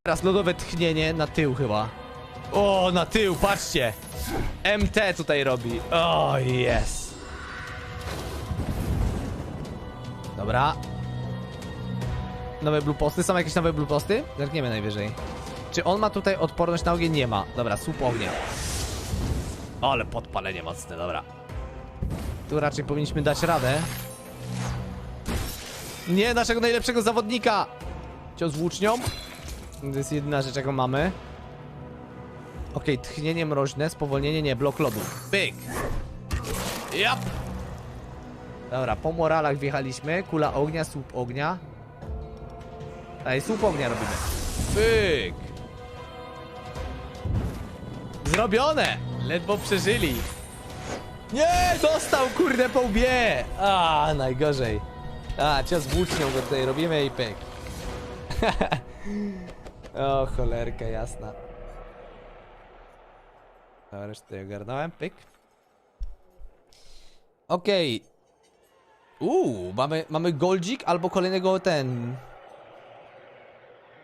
Teraz lodowe tchnienie na tył chyba. O, na tył, patrzcie. MT tutaj robi. O, jest. Dobra. Nowe blue posty. Są jakieś nowe blue posty? Zerkniemy najwyżej. Czy on ma tutaj odporność na ogień? Nie ma. Dobra, słup ognia. Ale podpalenie mocne, dobra. Tu raczej powinniśmy dać radę. Nie, naszego najlepszego zawodnika. Cios włócznią. To jest jedyna rzecz, jaką mamy. Okej, tchnienie mroźne, spowolnienie, nie, blok lodu. Pyk. Jap. Dobra, po moralach wjechaliśmy. Kula ognia, słup ognia. Daj, słup ognia robimy. Pyk. Zrobione. Ledwo przeżyli. Nie, dostał kurde po łbie. A, najgorzej. A, cios włócznią go tutaj robimy i pyk. O, cholerka jasna. Dobra, już tutaj ogarnąłem, pyk. Okej. Mamy goldzik albo kolejnego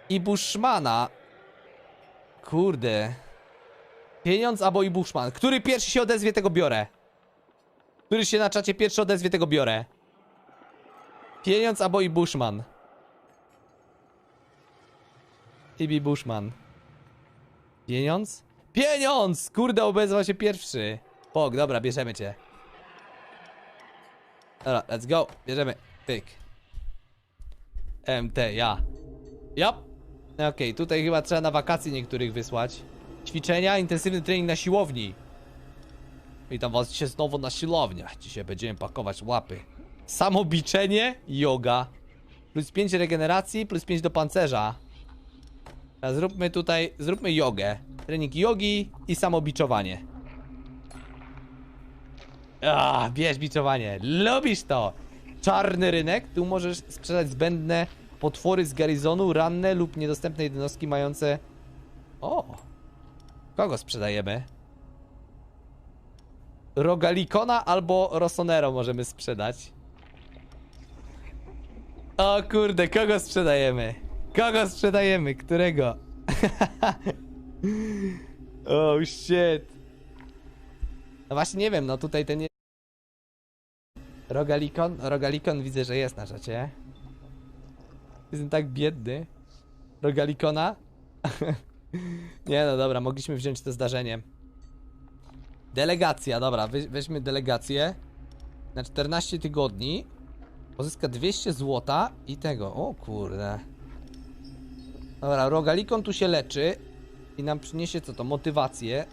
i Bushmana. Kurde. Pieniądz albo i Bushman. Który pierwszy się odezwie, tego biorę. Który się na czacie pierwszy odezwie, tego biorę. Pieniądz albo i Bushman. Ibi Bushman. Pieniądz? Pieniądz! Kurde, obezwał się pierwszy. Pok, dobra, bierzemy cię. Dobra, let's go. Bierzemy. Pyk. MT, ja. Yep. Okej, tutaj chyba trzeba na wakacje niektórych wysłać. Ćwiczenia, intensywny trening na siłowni. Witam was dzisiaj znowu na siłowniach. Dzisiaj będziemy pakować łapy. Samobiczenie, yoga. Plus 5 regeneracji, plus 5 do pancerza. A zróbmy jogę. Trening jogi i samobiczowanie. Bierz biczowanie. Lubisz to. Czarny rynek. Tu możesz sprzedać zbędne potwory z garizonu, ranne lub niedostępne jednostki mające... O! Kogo sprzedajemy? Rogalikona albo Rossonero możemy sprzedać. O kurde, kogo sprzedajemy? Kogo sprzedajemy? Którego? Oh shit. No właśnie nie wiem, no tutaj ten... Rogalikon widzę, że jest na czacie. Jestem tak biedny. Rogalikona? Nie no dobra, mogliśmy wziąć to zdarzenie. Delegacja, dobra, weźmy delegację. Na 14 tygodni pozyska 200 złota i tego, o kurde. Dobra, Rogalikon tu się leczy i nam przyniesie co to? Motywację.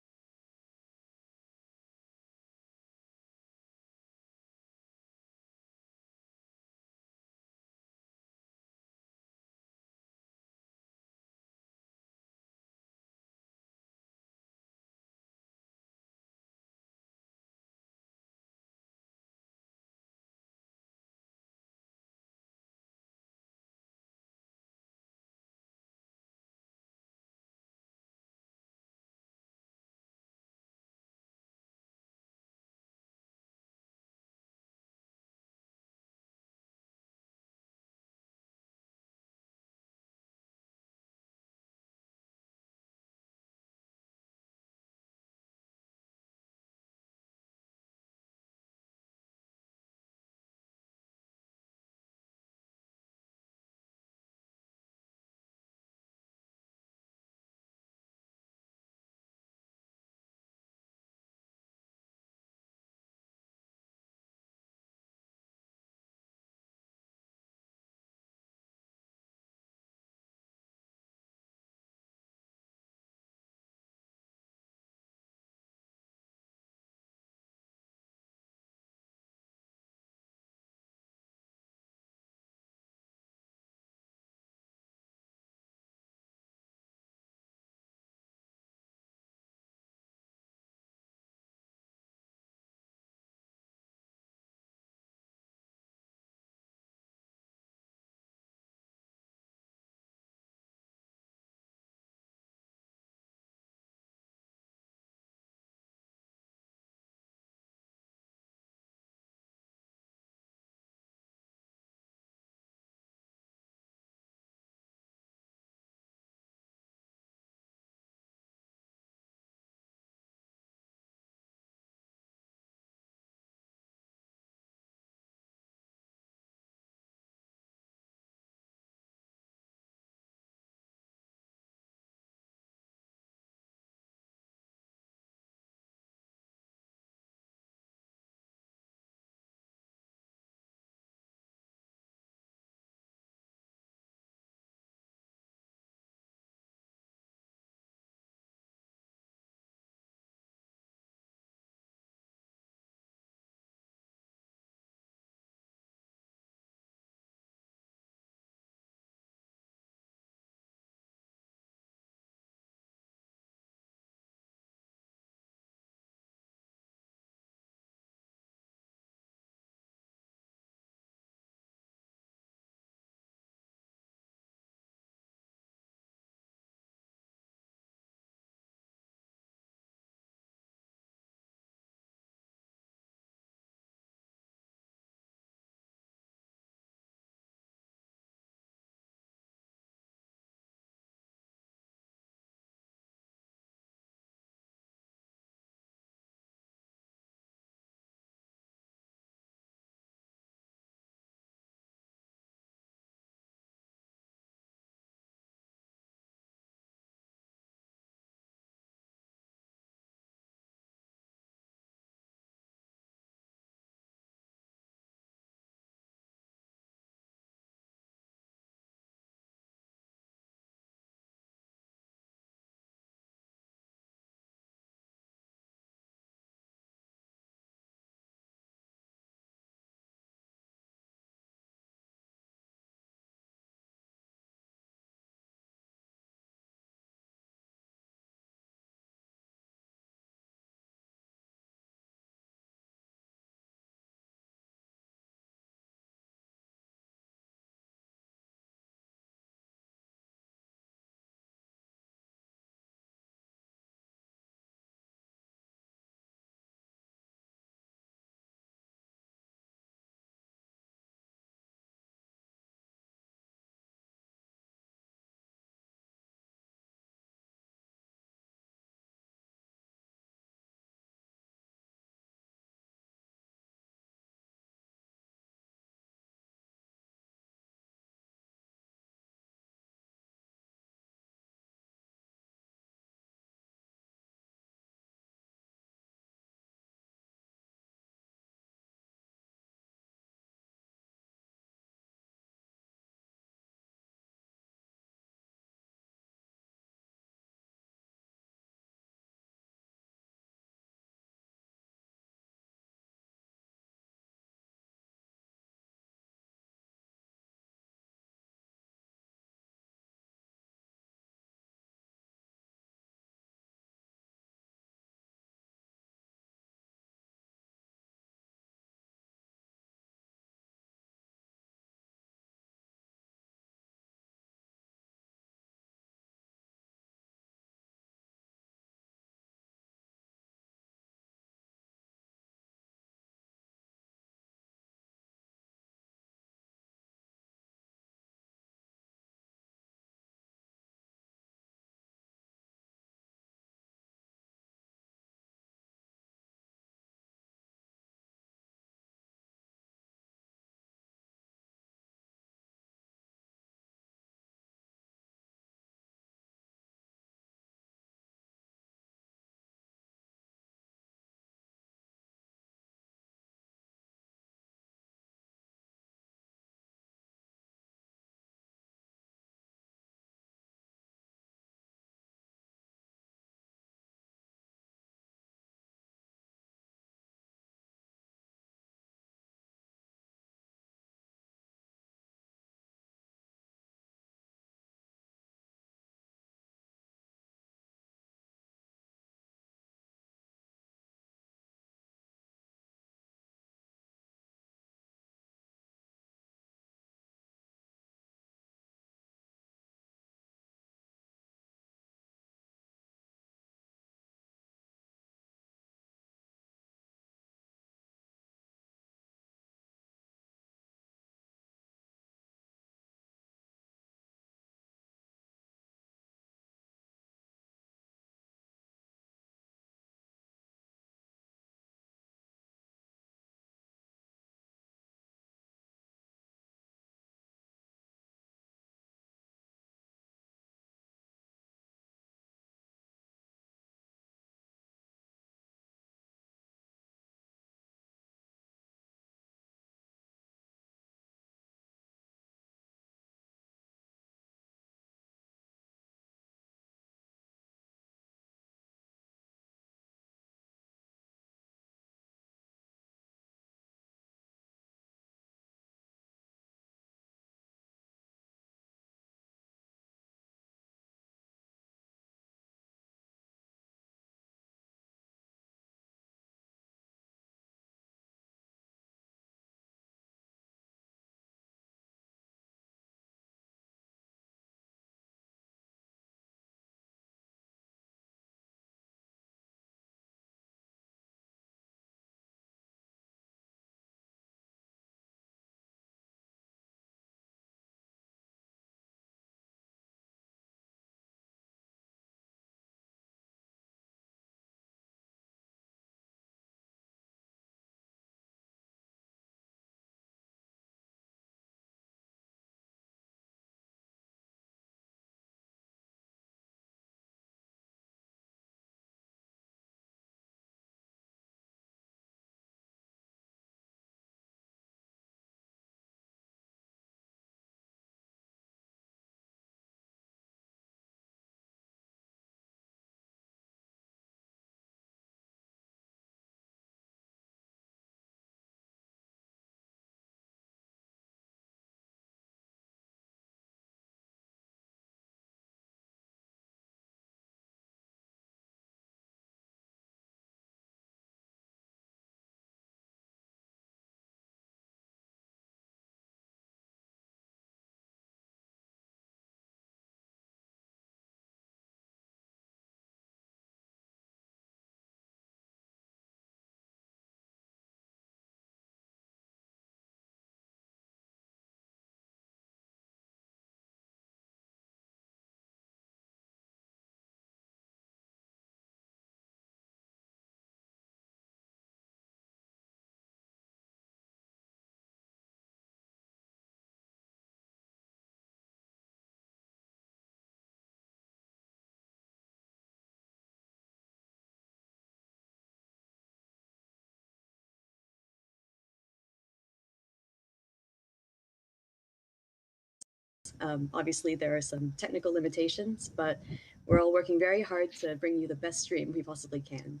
Obviously, there are some technical limitations, but we're all working very hard to bring you the best stream we possibly can.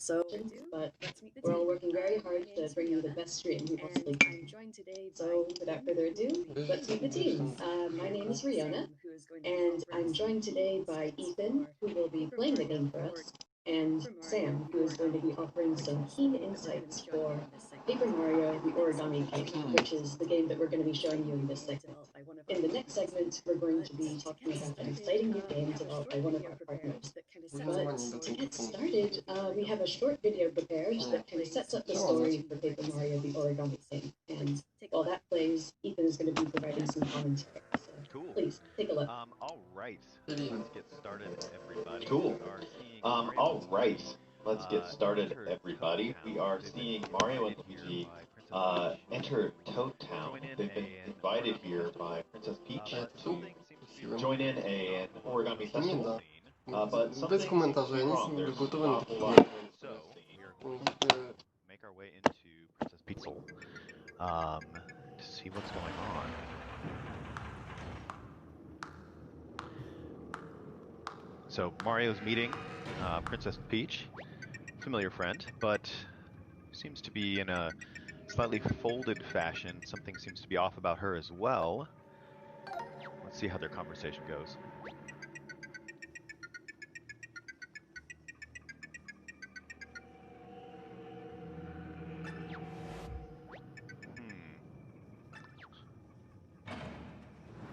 So, but we're all working very hard to bring you the best stream we possibly can. So, without further ado, let's meet the team. My name is Rihanna, and I'm joined today by Ethan, who will be playing the game for us, and Sam, who is going to be offering some keen insights for Paper Mario: The Origami King, which is the game that we're going to be showing you in this segment. In the next segment, we're going to be talking about an exciting new game developed by one of our partners. But to get started, we have a short video prepared that kind of sets up the story for Paper Mario: The Origami King. And while that plays, Ethan is going to be providing some commentary. So Cool. Please take a look. All right. Let's get started, everybody. Cool. We are seeing All right. Let's get started, enter everybody. Toad We Town. are They've seeing been Mario and invited Luigi here by Princess Peach. enter Toad Town. Join in They've been an invited origami here festival. by Princess Peach But to something seems to be join in an origami festival. But something Bez seems to komentarza, be ja nie wrong. jestem There's gotowy an na awful taki lot. So, we are going Więc to make our way into Princess Peach's to see what's going on. So Mario's meeting Princess Peach, familiar friend, but seems to be in a slightly folded fashion. Something seems to be off about her as well. Let's see how their conversation goes.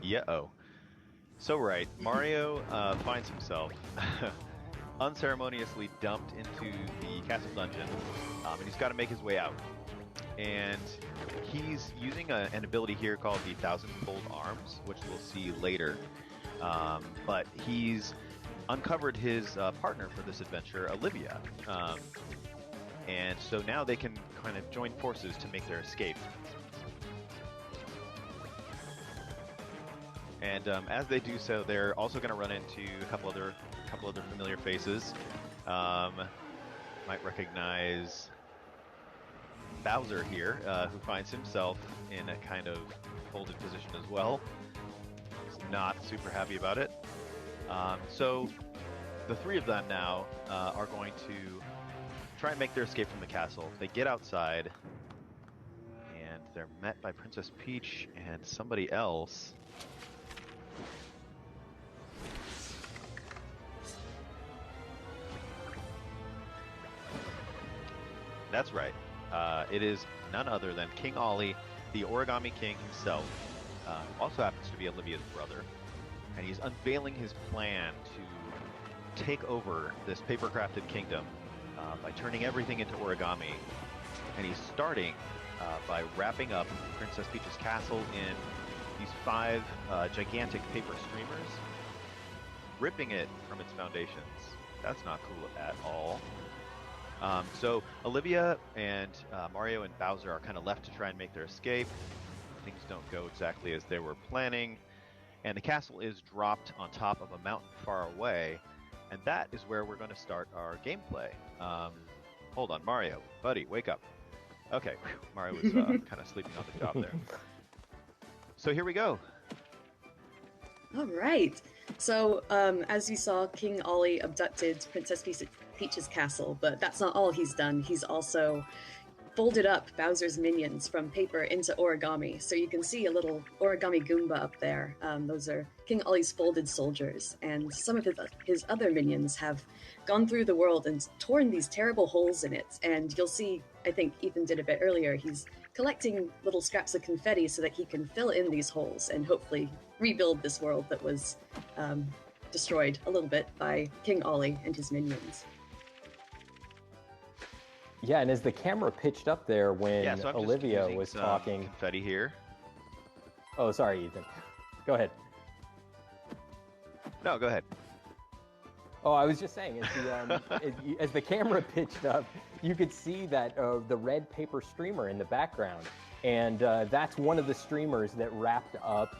Yeah-oh. So right, Mario finds himself unceremoniously dumped into the castle dungeon, and he's got to make his way out. And he's using an ability here called the Thousand-Fold Arms, which we'll see later. But he's uncovered his partner for this adventure, Olivia. And so now they can kind of join forces to make their escape. And as they do so, they're also going to run into a couple other familiar faces. Might recognize Bowser here, who finds himself in a kind of folded position as well. He's not super happy about it. So the three of them now are going to try and make their escape from the castle. They get outside, and they're met by Princess Peach and somebody else. That's right. It is none other than King Ollie, the Origami King himself, who also happens to be Olivia's brother. And he's unveiling his plan to take over this paper-crafted kingdom by turning everything into origami. And he's starting by wrapping up Princess Peach's castle in these 5 gigantic paper streamers, ripping it from its foundations. That's not cool at all. So Olivia and Mario and Bowser are kind of left to try and make their escape. Things don't go exactly as they were planning, and the castle is dropped on top of a mountain far away, and that is where we're going to start our gameplay. Hold on, Mario, buddy, wake up. Okay, Mario was kind of sleeping on the job there. So here we go. All right. So, as you saw, King Ollie abducted Princess Peach's castle, but that's not all he's done. He's also folded up Bowser's minions from paper into origami. So you can see a little origami Goomba up there. Those are King Ollie's folded soldiers, and some of his other minions have gone through the world and torn these terrible holes in it. And you'll see, I think Ethan did a bit earlier, he's collecting little scraps of confetti so that he can fill in these holes and hopefully rebuild this world that was destroyed a little bit by King Ollie and his minions. Yeah, and as the camera pitched up there when So I'm Olivia just using was some talking... confetti here. Oh, sorry, Ethan. Go ahead. No, go ahead. Oh, I was just saying, as the camera pitched up, you could see that the red paper streamer in the background, and that's one of the streamers that wrapped up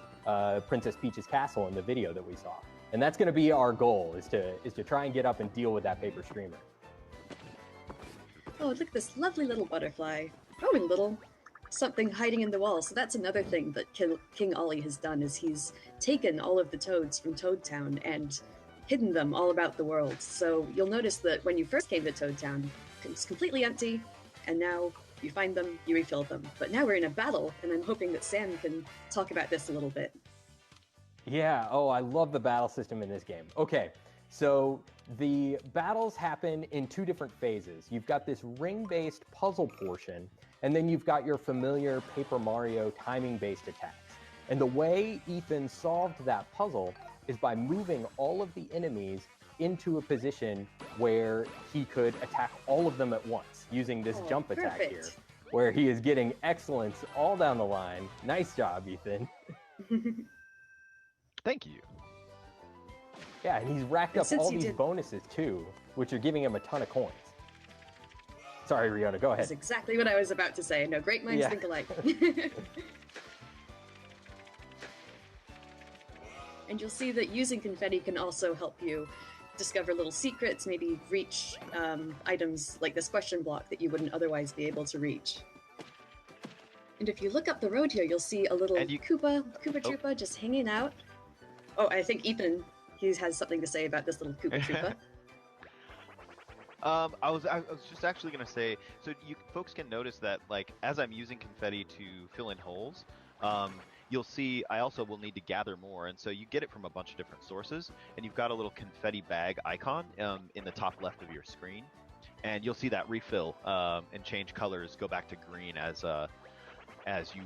Princess Peach's castle in the video that we saw. And that's going to be our goal, is to try and get up and deal with that paper streamer. Oh, look at this lovely little butterfly. Growing little. something hiding in the wall. So that's another thing that King Ollie has done, is he's taken all of the toads from Toad Town and hidden them all about the world. So you'll notice that when you first came to Toad Town, it's completely empty, and now you find them, you refill them. But now we're in a battle, and I'm hoping that Sam can talk about this a little bit. Yeah, oh, I love the battle system in this game. Okay, so the battles happen in two different phases. You've got this ring-based puzzle portion, and then you've got your familiar Paper Mario timing-based attacks. And the way Ethan solved that puzzle is by moving all of the enemies into a position where he could attack all of them at once using this jump attack here, where he is getting excellence all down the line. Nice job, Ethan. Thank you. Yeah, and he's racked up since all he these did- bonuses too, which are giving him a ton of coins. Sorry, Riona, go ahead. That's exactly what I was about to say. No, great minds Yeah. think alike. And you'll see that using confetti can also help you discover little secrets, maybe reach items like this question block that you wouldn't otherwise be able to reach. And if you look up the road here, you'll see a little And you- Koopa Troopa just hanging out. Oh, I think Ethan, he has something to say about this little Koopa Troopa. I was just actually gonna say, so you folks can notice that, like, as I'm using confetti to fill in holes, you'll see I also will need to gather more, and so you get it from a bunch of different sources, and you've got a little confetti bag icon in the top left of your screen, and you'll see that refill and change colors, go back to green as you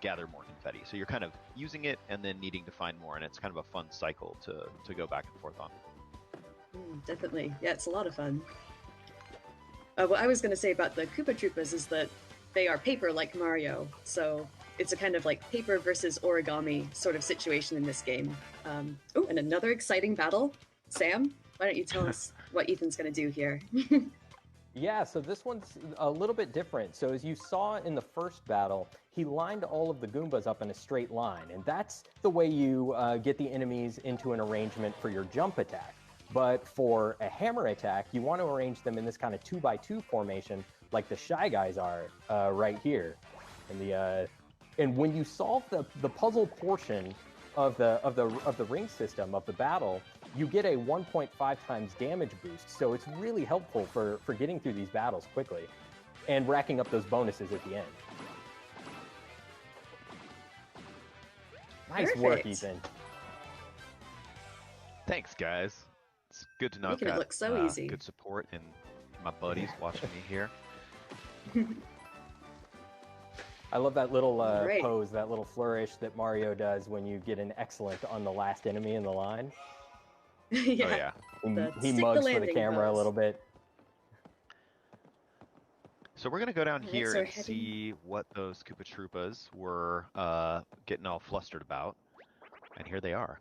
gather more confetti. So you're kind of using it and then needing to find more, and it's kind of a fun cycle to go back and forth on. Definitely. Yeah, it's a lot of fun. What I was going to say about the Koopa Troopas is that they are paper like Mario, so it's a kind of like paper versus origami sort of situation in this game. Oh, and another exciting battle. Sam, why don't you tell us what Ethan's going to do here? Yeah, so this one's a little bit different. So as you saw in the first battle, he lined all of the Goombas up in a straight line, and that's the way you get the enemies into an arrangement for your jump attack. But for a hammer attack, you want to arrange them in this kind of 2x2 formation, like the Shy Guys are right here. And when you solve the puzzle portion of the ring system of the battle, you get a 1.5 times damage boost. So it's really helpful for getting through these battles quickly and racking up those bonuses at the end. Nice work, Perfect. Ethan. Thanks, guys. It's good to know I've Making it got look so easy. good support and my buddies watching me here. I love that little Great. pose, that little flourish that Mario does when you get an excellent on the last enemy in the line. Yeah. Oh yeah. The He stick the mugs for the landing camera a pose. little bit. So we're gonna go down Alright, here so and heading- see what those Koopa Troopas were getting all flustered about, and here they are.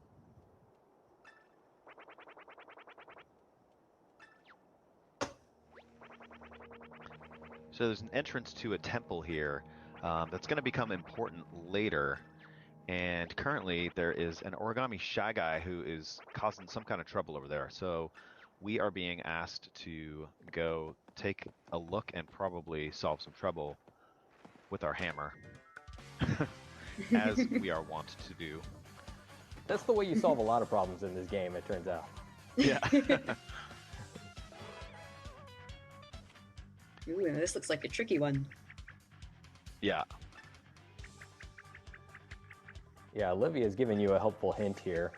So there's an entrance to a temple here that's going to become important later. And currently there is an origami Shy Guy who is causing some kind of trouble over there. So we are being asked to go take a look and probably solve some trouble with our hammer, as we are wont to do. That's the way you solve a lot of problems in this game, it turns out. Yeah. Ooh, and this looks like a tricky one. Yeah. Yeah, Olivia's given you a helpful hint here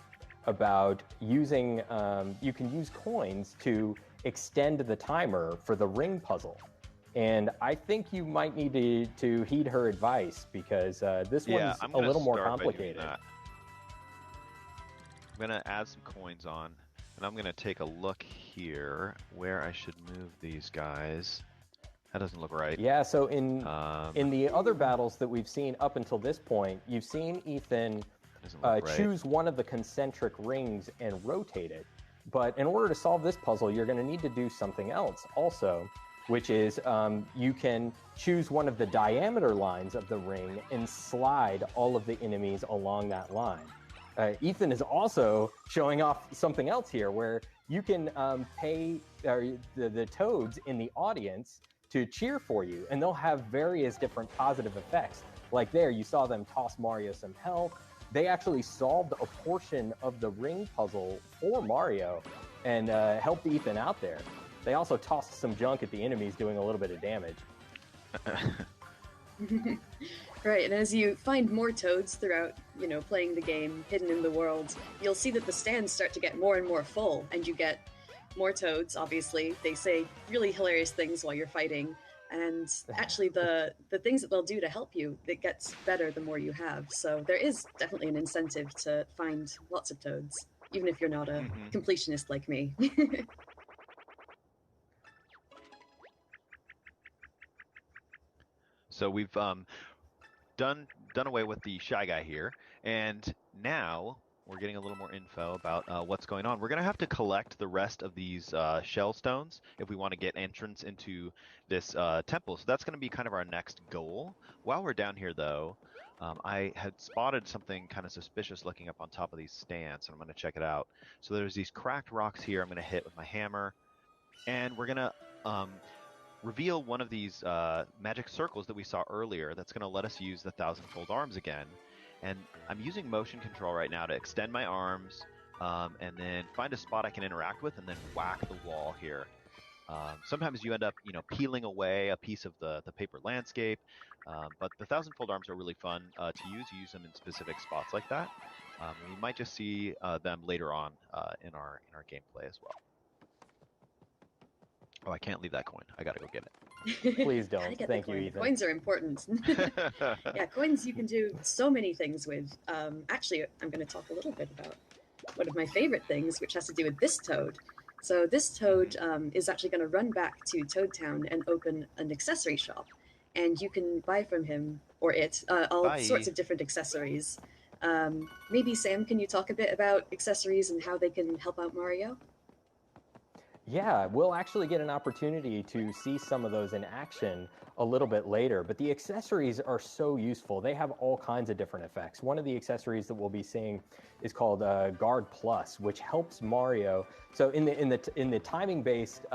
about using, you can use coins to extend the timer for the ring puzzle. And I think you might need to heed her advice because this Yeah, one's I'm a gonna little more start by doing complicated. that. I'm gonna add some coins on, and I'm gonna take a look here where I should move these guys. That doesn't look right. Yeah, so in the other Ooh. battles that we've seen up until this point, you've seen Ethan Doesn't look right. choose one of the concentric rings and rotate it. But in order to solve this puzzle, you're going to need to do something else also, which is you can choose one of the diameter lines of the ring and slide all of the enemies along that line. Ethan is also showing off something else here where you can pay the toads in the audience to cheer for you, and they'll have various different positive effects. Like there, you saw them toss Mario some health. They actually solved a portion of the ring puzzle for Mario and helped Ethan out there. They also tossed some junk at the enemies, doing a little bit of damage. Right, and as you find more toads throughout, you know, playing the game, hidden in the world, you'll see that the stands start to get more and more full, and you get more toads, obviously. They say really hilarious things while you're fighting, and actually the things that they'll do to help you, it gets better the more you have. So there is definitely an incentive to find lots of toads, even if you're not a completionist like me. So we've done away with the shy guy here, and now we're getting a little more info about what's going on. We're gonna have to collect the rest of these shell stones if we want to get entrance into this temple. So that's gonna be kind of our next goal. While we're down here, though, I had spotted something kind of suspicious looking up on top of these stands, and I'm gonna check it out. So there's these cracked rocks here. I'm gonna hit with my hammer, and we're gonna reveal one of these magic circles that we saw earlier that's going to let us use the thousand-fold arms again. And I'm using motion control right now to extend my arms and then find a spot I can interact with and then whack the wall here. Sometimes you end up, you know, peeling away a piece of the paper landscape, but the thousand-fold arms are really fun to use. You use them in specific spots like that. We might just see them later on in our gameplay as well. Oh, I can't leave that coin. I gotta go get it. Please don't. Thank you, Ethan. Coins are important. Yeah, coins you can do so many things with. Actually, I'm going to talk a little bit about one of my favorite things, which has to do with this toad. So this toad is actually going to run back to Toad Town and open an accessory shop. And you can buy from him, or it, all sorts of different accessories. Maybe, Sam, can you talk a bit about accessories and how they can help out Mario? Yeah, we'll actually get an opportunity to see some of those in action a little bit later, but the accessories are so useful. They have all kinds of different effects. One of the accessories that we'll be seeing is called Guard Plus, which helps Mario. So in the timing-based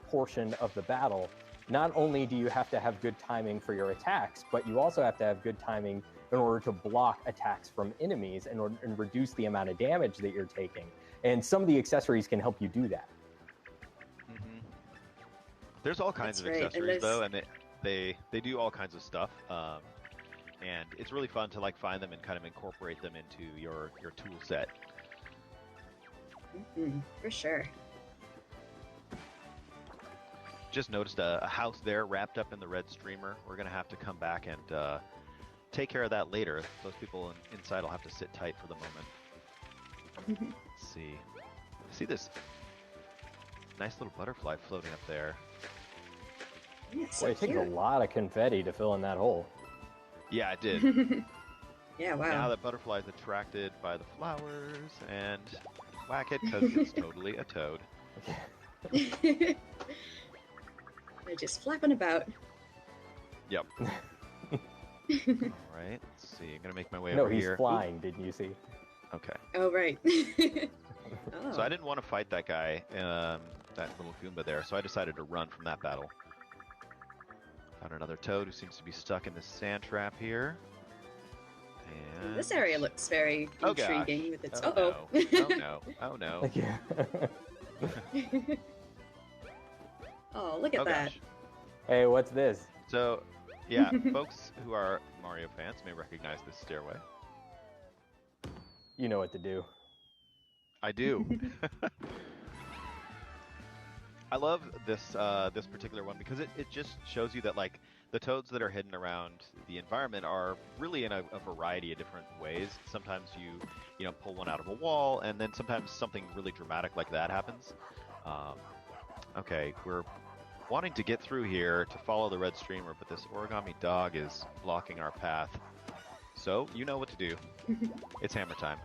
portion of the battle, not only do you have to have good timing for your attacks, but you also have to have good timing in order to block attacks from enemies and reduce the amount of damage that you're taking. And some of the accessories can help you do that. There's all kinds of accessories though, and they do all kinds of stuff, and it's really fun to like find them and kind of incorporate them into your tool set. For sure. Just noticed a house there wrapped up in the red streamer. We're gonna have to come back and take care of that later. Those people inside will have to sit tight for the moment. Let's see. See this nice little butterfly floating up there. So Boy, it takes a lot of confetti to fill in that hole. Yeah, it did. Yeah, wow. Now that butterfly is attracted by the flowers and whack it because it's totally a toad. They're just flapping about. Yep. Alright, let's see. I'm gonna make my way over here. No, he's flying, didn't you see? Okay. Oh, right. So I didn't want to fight that guy, that little Goomba there, so I decided to run from that battle. Found another toad who seems to be stuck in this sand trap here. And... This area looks very intriguing with its... No. Oh no. Oh no. Oh, look at that. Gosh. Hey, what's this? So, yeah, folks who are Mario fans may recognize this stairway. You know what to do. I do. I love this this particular one because it just shows you that like the toads that are hidden around the environment are really in a variety of different ways. Sometimes you know pull one out of a wall, and then sometimes something really dramatic like that happens. Okay, we're wanting to get through here to follow the red streamer, but this origami dog is blocking our path. So you know what to do. It's hammer time.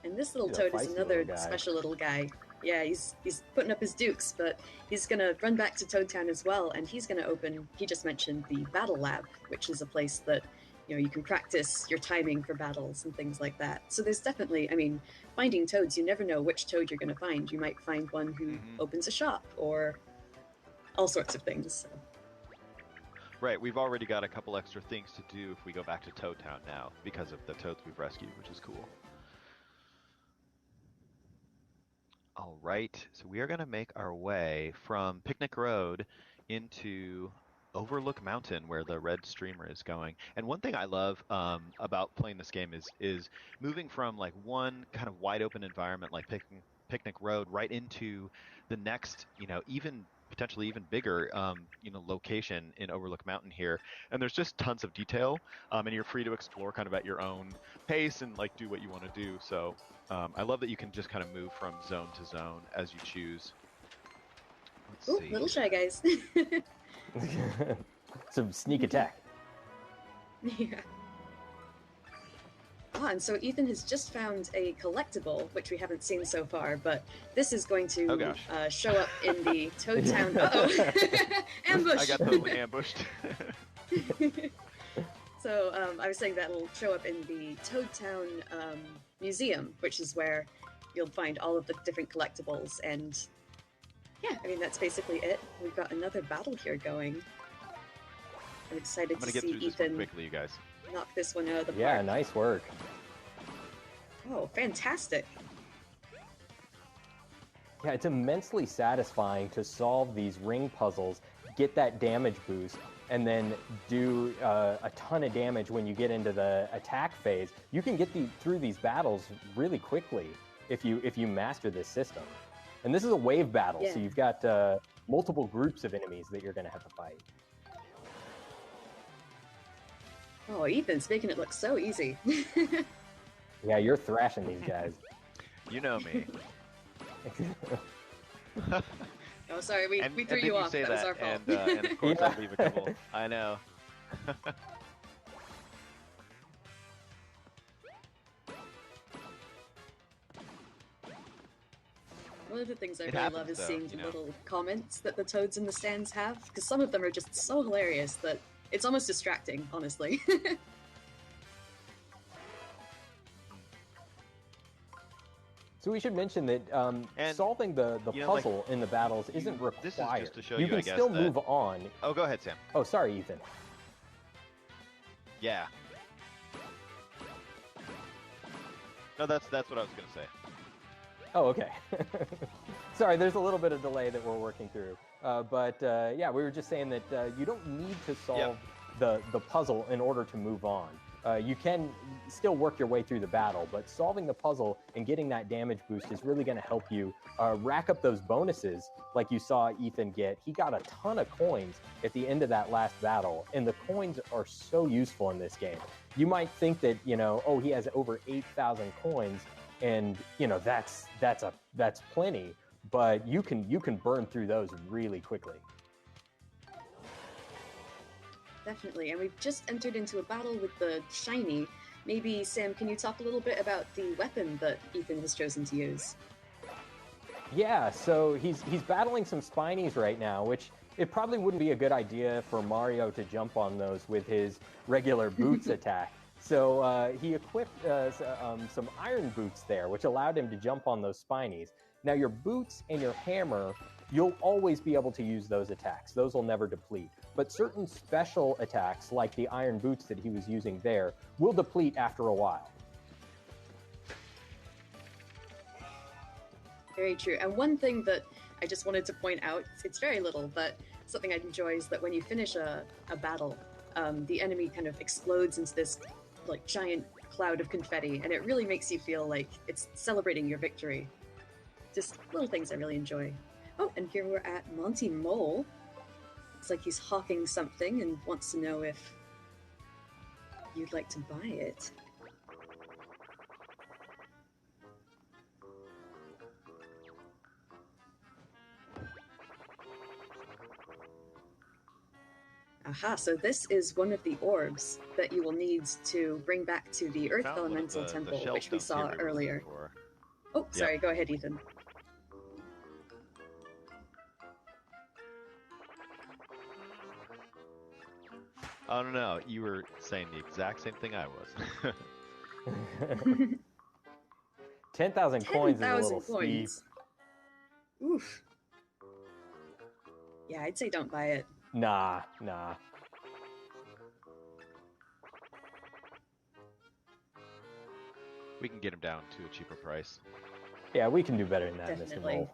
And this little toad is another special little guy. Yeah, he's putting up his dukes, but he's gonna run back to Toad Town as well, and he's gonna open, he just mentioned the Battle Lab, which is a place that you know, you can practice your timing for battles and things like that. So there's definitely, I mean, finding toads, you never know which toad you're going to find. You might find one who opens a shop or all sorts of things. So. Right, we've already got a couple extra things to do if we go back to Toad Town now because of the toads we've rescued, which is cool. All right, so we are going to make our way from Picnic Road into Overlook Mountain, where the red streamer is going. And one thing I love about playing this game is moving from like one kind of wide open environment like Picnic Road right into the next, you know, even potentially even bigger, you know, location in Overlook Mountain here. And there's just tons of detail, and you're free to explore kind of at your own pace and like do what you want to do. So I love that you can just kind of move from zone to zone as you choose. Let's Ooh, see. little shy guys. Some sneak attack. Yeah. Ah, and so Ethan has just found a collectible, which we haven't seen so far, but this is going to show up in the Toad Town. Uh-oh! Ambush! I got totally ambushed. So I was saying that will show up in the Toad Town museum, which is where you'll find all of the different collectibles. And yeah, I mean, that's basically it. We've got another battle here going. I'm excited to see through this Ethan one quickly, you guys. knock this one out of the park. Yeah, nice work. Oh, fantastic. Yeah, it's immensely satisfying to solve these ring puzzles, get that damage boost, and then do a ton of damage when you get into the attack phase. You can get through these battles really quickly if you master this system. And this is a wave battle, so you've got multiple groups of enemies that you're going to have to fight. Oh, Ethan's making it look so easy. Yeah, you're thrashing these guys. You know me. Oh, sorry, we threw and you off. Say that was our fault. And of course I'll leave a couple. I know. One of the things I really happens, love is though, seeing the you know. little comments that the toads in the stands have, because some of them are just so hilarious that it's almost distracting, honestly. So we should mention that solving the puzzle in the battles isn't required. This is just to show you you, can I guess, still that- move on. Oh, go ahead, Sam. Oh, sorry, Ethan. Yeah. No, that's what I was gonna say. Oh, okay. Sorry, there's a little bit of delay that we're working through. But yeah, we were just saying that you don't need to solve the puzzle in order to move on. You can still work your way through the battle, but solving the puzzle and getting that damage boost is really going to help you rack up those bonuses like you saw Ethan get. He got a ton of coins at the end of that last battle, and the coins are so useful in this game. You might think that, you know, oh, he has over 8,000 coins, and, you know, that's plenty, but you can burn through those really quickly. Definitely, and we've just entered into a battle with the shiny. Maybe, Sam, can you talk a little bit about the weapon that Ethan has chosen to use? Yeah, so he's battling some Spinies right now, which it probably wouldn't be a good idea for Mario to jump on those with his regular boots attack. So he equipped some iron boots there, which allowed him to jump on those Spinies. Now your boots and your hammer, you'll always be able to use those attacks. Those will never deplete. But certain special attacks, like the iron boots that he was using there, will deplete after a while. Very true. And one thing that I just wanted to point out, it's very little, but something I enjoy is that when you finish a battle, the enemy kind of explodes into this like giant cloud of confetti, and it really makes you feel like it's celebrating your victory. Just little things I really enjoy. Oh, and here we're at Monty Mole. Looks like he's hawking something and wants to know if you'd like to buy it. Aha, so this is one of the orbs that you will need to bring back to the Earth Found one of Elemental the Temple, shell which we stones here saw we were looking earlier. for. Oh, sorry, go ahead, Ethan. Oh no, you were saying the exact same thing I was. 10,000 coins is a 10,000 little steep. coins. Oof. Yeah, I'd say don't buy it. Nah. We can get him down to a cheaper price. Yeah, we can do better than that, Mr. Definitely. Mole.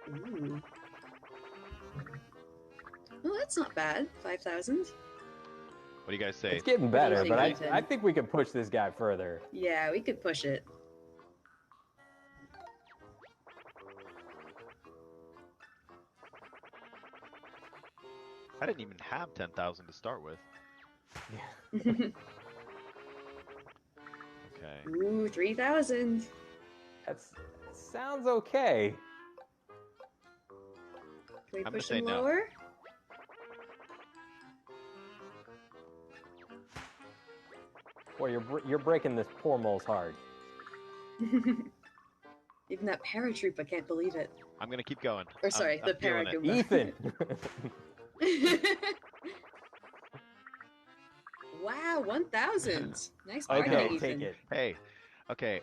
Ooh. Well, that's not bad. 5,000. What do you guys say? It's getting better, think, but Ethan? I think we can push this guy further. Yeah, we could push it. I didn't even have 10,000 to start with. Okay. Ooh, 3,000. That sounds okay. Can we I'm push gonna say him no. lower? Boy, you're breaking this poor mole's heart. Even that paratrooper can't believe it. I'm gonna keep going. Or sorry, I'm the feeling it. Paragoomba. Ethan! Wow, 1,000. Nice Okay, bargaining, take Ethan. it. Hey, okay.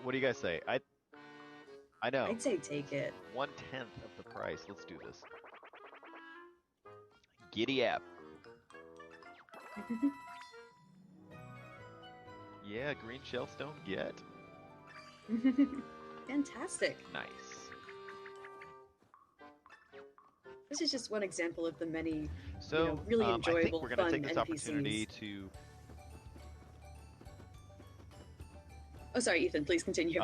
What do you guys say? I know. I'd say take it. 1/10 of the price. Let's do this. Giddy up. Yeah, green shellstone get. Fantastic. Nice. This is just one example of the many So, really I think enjoyable, we're gonna fun take this opportunity NPCs. to Oh, sorry, Ethan. Please continue.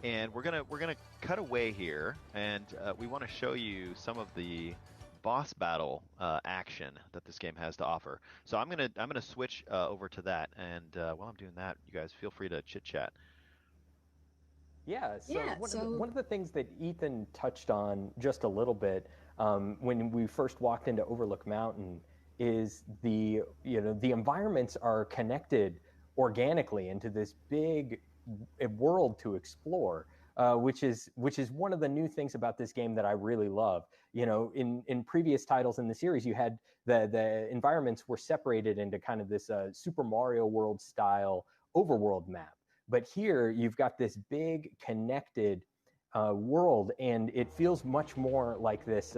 and we're gonna cut away here, and we want to show you some of the boss battle action that this game has to offer. So I'm gonna switch over to that, and while I'm doing that, you guys feel free to chit chat. Yeah, so, Yeah, one of the things that Ethan touched on just a little bit when we first walked into Overlook Mountain is the environments are connected organically into this big world to explore, which is one of the new things about this game that I really love. In previous titles in the series, you had the environments were separated into kind of this Super Mario World style overworld map. But here you've got this big connected world, and it feels much more like this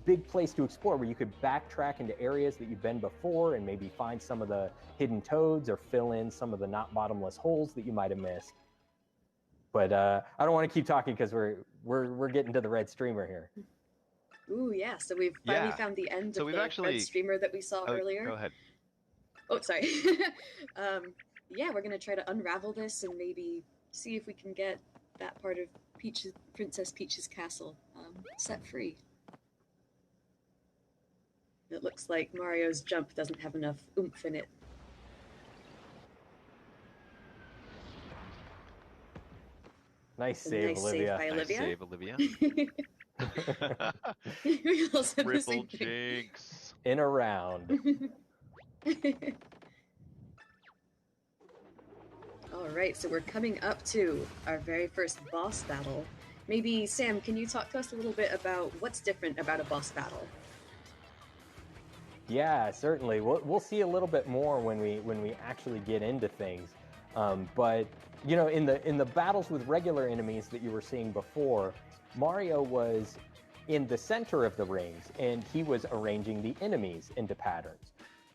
big place to explore where you could backtrack into areas that you've been before and maybe find some of the hidden toads or fill in some of the not bottomless holes that you might have missed. But I don't want to keep talking because we're getting to the red streamer here. Ooh, yeah. So we've finally found the end So of we've the actually- red streamer that we saw earlier. Go ahead. Oh, sorry. Yeah, we're gonna try to unravel this and maybe see if we can get that part of Princess Peach's castle set free. It looks like Mario's jump doesn't have enough oomph in it. Nice A save, nice Olivia. save by Nice Olivia. save, Olivia. We all said the same Triple thing. jinx. In a round. Alright, so we're coming up to our very first boss battle. Maybe, Sam, can you talk to us a little bit about what's different about a boss battle? Yeah, certainly. We'll see a little bit more when we actually get into things. But in the battles with regular enemies that you were seeing before, Mario was in the center of the rings, and he was arranging the enemies into patterns.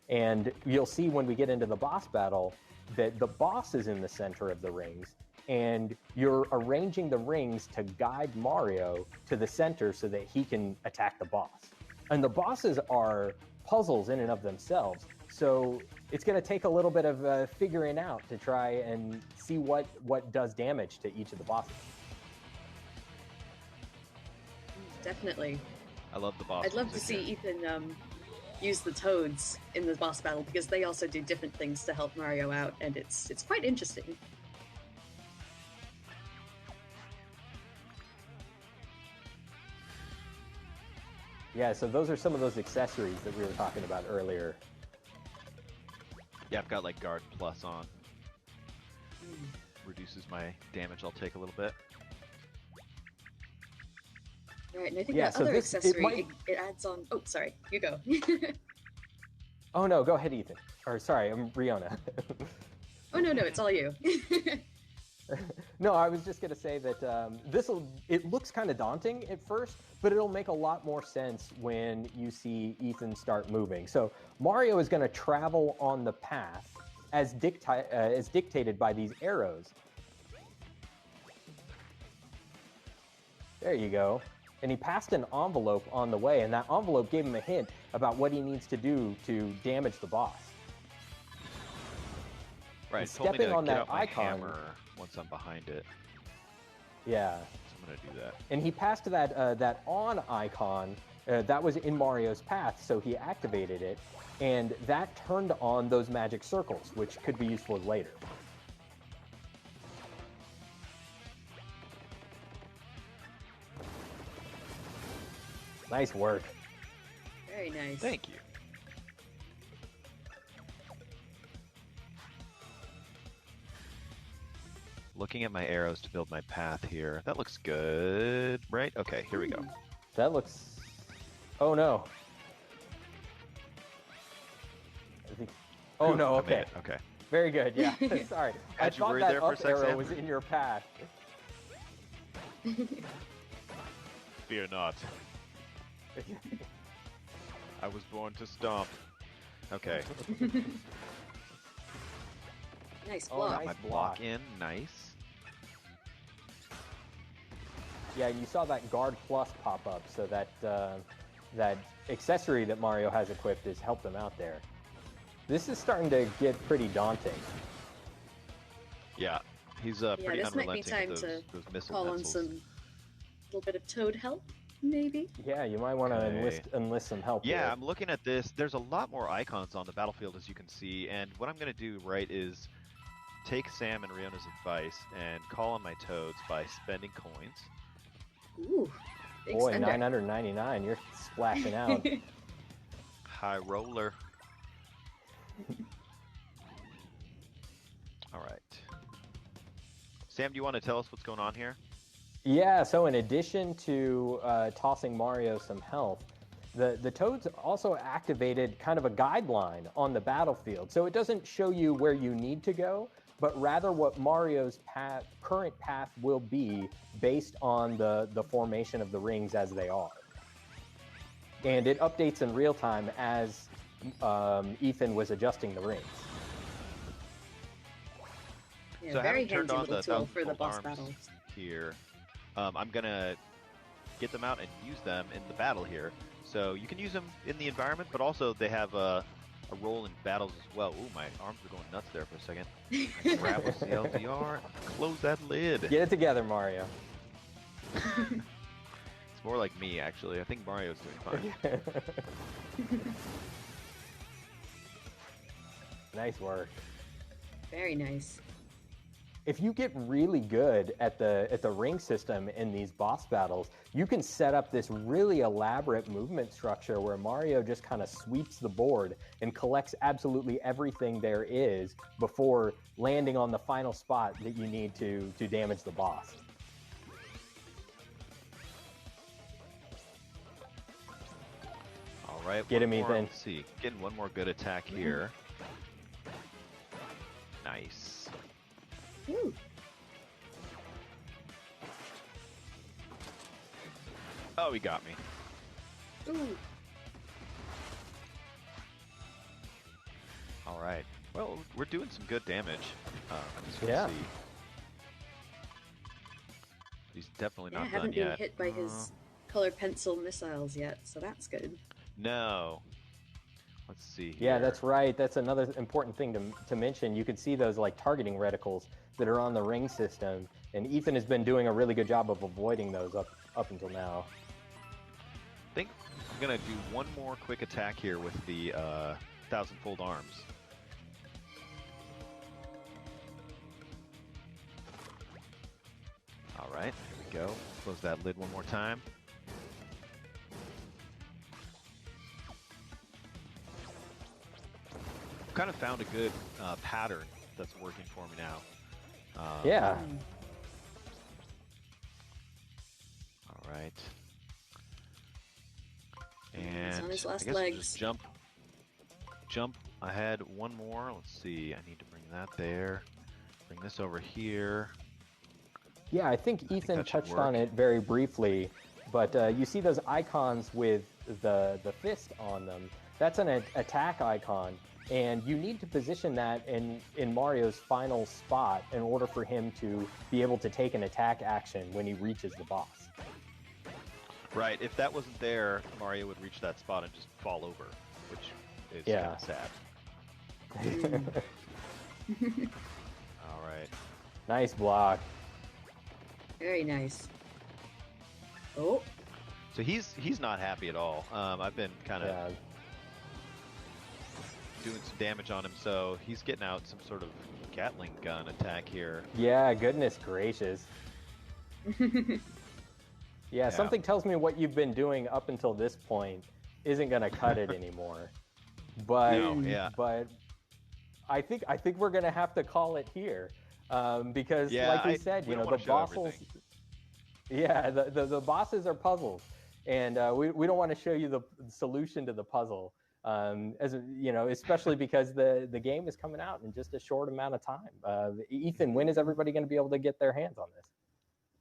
And you'll see when we get into the boss battle that the boss is in the center of the rings, and you're arranging the rings to guide Mario to the center so that he can attack the boss. And the bosses are puzzles in and of themselves, so it's going to take a little bit of figuring out to try and see what does damage to each of the bosses. Definitely. I love the boss. I'd love to music see here. Ethan use the toads in the boss battle because they also do different things to help Mario out, and it's quite interesting. Yeah, so those are some of those accessories that we were talking about earlier. Yeah, I've got like guard plus on. Reduces my damage I'll take a little bit. Right, and I think Yeah, that so other this- it accessory, might- it adds on... Oh, sorry, you go. Oh no, go ahead, Ethan. Or sorry, I'm Riona. Oh, no, it's all you. No, I was just gonna say that it looks kind of daunting at first, but it'll make a lot more sense when you see Ethan start moving. So Mario is gonna travel on the path as dictated by these arrows. There you go. And he passed an envelope on the way, and that envelope gave him a hint about what he needs to do to damage the boss. Right, And told me stepping to on get that out my icon- hammer once I'm behind it. Yeah. So I'm gonna do that. And he passed that on icon that was in Mario's path, so he activated it, and that turned on those magic circles, which could be useful later. Nice work. Very nice. Thank you. Looking at my arrows to build my path here. That looks good, right? Okay, here we go. That looks... Oh no. I think... Oh no, I made okay. it, okay. Very good, yeah. Sorry. I Had you thought worried that there for a up sec, arrow Sam? was in your path. Fear not. I was born to stomp. Okay. Nice Oh, block. nice. My block in, nice. Yeah, you saw that Guard Plus pop up, so that that accessory that Mario has equipped has helped him out there. This is starting to get pretty daunting. Yeah, he's Yeah, pretty this might be unrelenting time with to those missile call on pencils. some little bit of Toad help, maybe. Yeah, you might want to Okay. enlist some help. Yeah, here. I'm looking at this. There's a lot more icons on the battlefield, as you can see, and what I'm going to do, right, is take Sam and Riona's advice and call on my toads by spending coins. Ooh, big Boy, spender. 999, you're splashing out. High roller. All right. Sam, do you want to tell us what's going on here? Yeah, so in addition to tossing Mario some health, the Toads also activated kind of a guideline on the battlefield. So it doesn't show you where you need to go, but rather what Mario's current path will be based on the formation of the rings as they are. And it updates in real time as Ethan was adjusting the rings. Yeah, So very having turned handy on little the tool for the 1,000 boss arms battles. here, I'm gonna get them out and use them in the battle here. So you can use them in the environment, but also they have a role in battles as well. Ooh, my arms are going nuts there for a second. I grab with CLDR, close that lid. Get it together, Mario. It's more like me, actually. I think Mario's doing fine. Nice work. Very nice. If you get really good at the ring system in these boss battles, you can set up this really elaborate movement structure where Mario just kind of sweeps the board and collects absolutely everything there is before landing on the final spot that you need to damage the boss. All right. Get one him, more- Ethan. Let's see. Getting one more good attack here. Nice. Ooh. Oh, he got me. Ooh. All right. Well, we're doing some good damage. As you Yeah. can see. He's definitely Yeah, not haven't done been yet. hit by his colored pencil missiles yet, so that's good. No. Let's see. Yeah, here. that's right. That's another important thing to mention. You can see those like targeting reticles that are on the ring system, and Ethan has been doing a really good job of avoiding those up until now. I think I'm gonna do one more quick attack here with the 1,000-fold arms. All right, here we go. Close that lid one more time. Kind of found a good pattern that's working for me now. Yeah. Mm. All right. On his last I guess we'll legs. just jump ahead one more. Let's see. I need to bring that there. Bring this over here. Yeah, I think Ethan that should touched on work. it very briefly, but you see those icons with the fist on them. That's an attack icon, and you need to position that in Mario's final spot in order for him to be able to take an attack action when he reaches the boss. Right. If that wasn't there, Mario would reach that spot and just fall over, which is Yeah. kind of sad. All right. Nice block. Very nice. Oh, So he's not happy at all. I've been kind of Yeah. doing some damage on him, so he's getting out some sort of Gatling gun attack here. Yeah, goodness gracious. Yeah, something tells me what you've been doing up until this point isn't gonna cut it anymore. But No, yeah. but I think we're gonna have to call it here. Because Yeah, like we said, we you know, don't the wanna show bosses. everything. Yeah, the bosses are puzzles. And we don't want to show you the solution to the puzzle. As you know, especially because the game is coming out in just a short amount of time. Ethan, when is everybody going to be able to get their hands on this?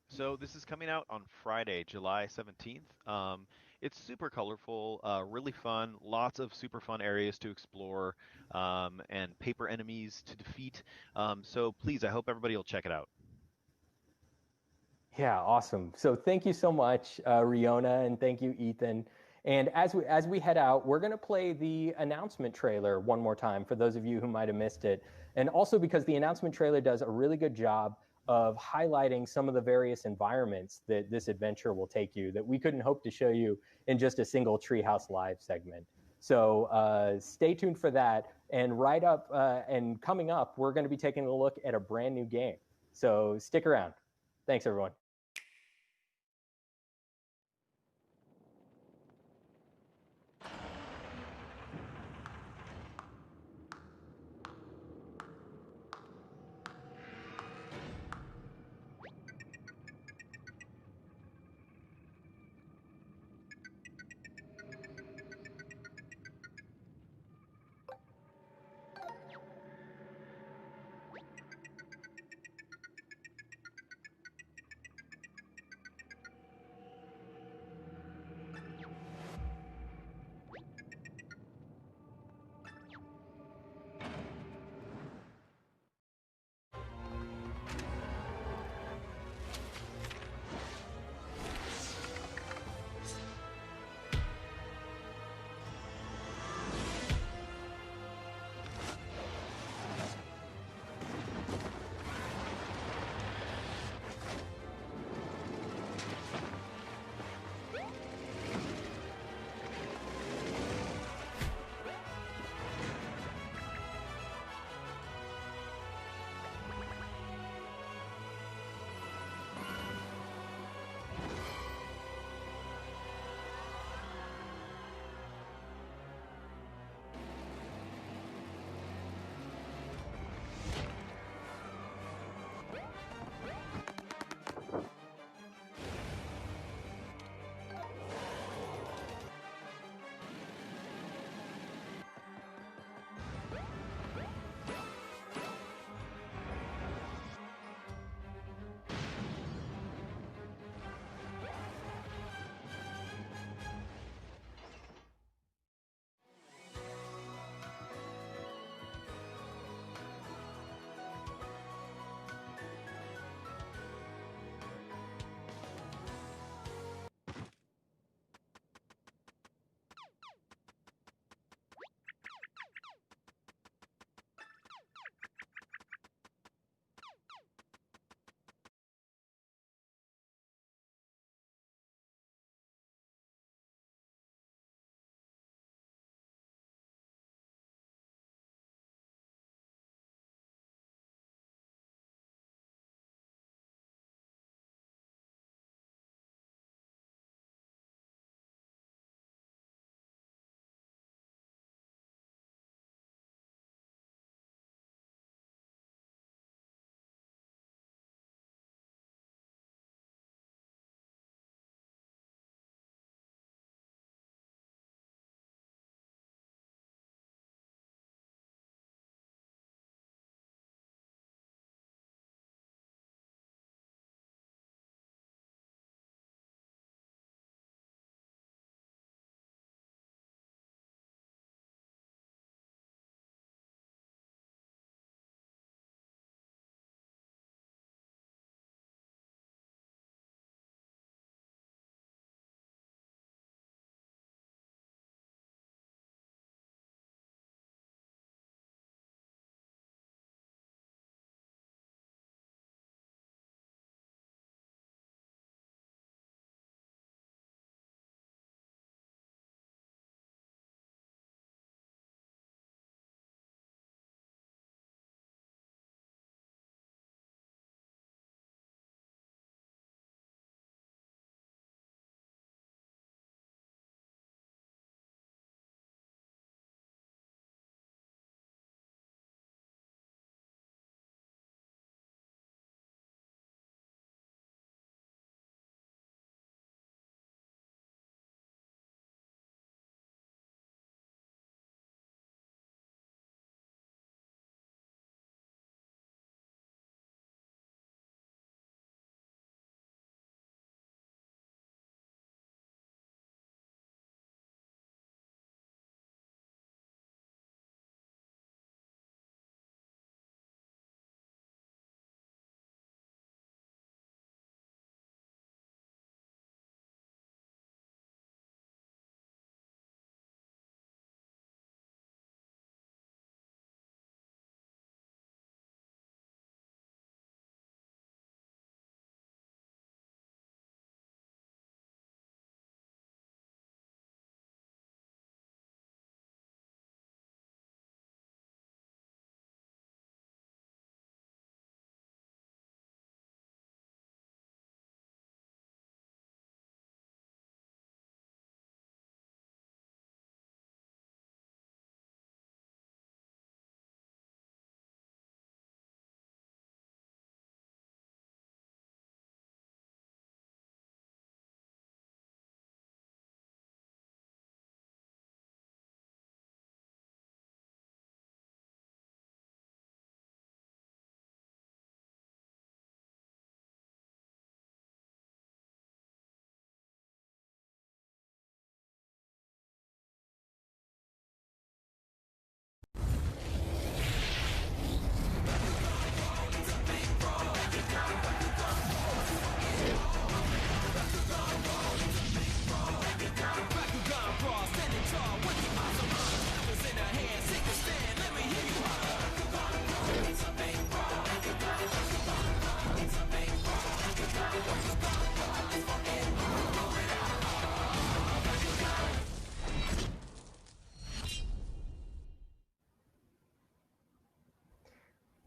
So this is coming out on Friday, July 17th. It's super colorful, really fun, lots of super fun areas to explore, and paper enemies to defeat. So please, I hope everybody will check it out. Yeah, awesome. So thank you so much, Riona, and thank you, Ethan. And as we head out, we're going to play the announcement trailer one more time for those of you who might have missed it. And also because the announcement trailer does a really good job of highlighting some of the various environments that this adventure will take you that we couldn't hope to show you in just a single Treehouse Live segment. So stay tuned for that. And right up and coming up, we're going to be taking a look at a brand new game. So stick around. Thanks, everyone.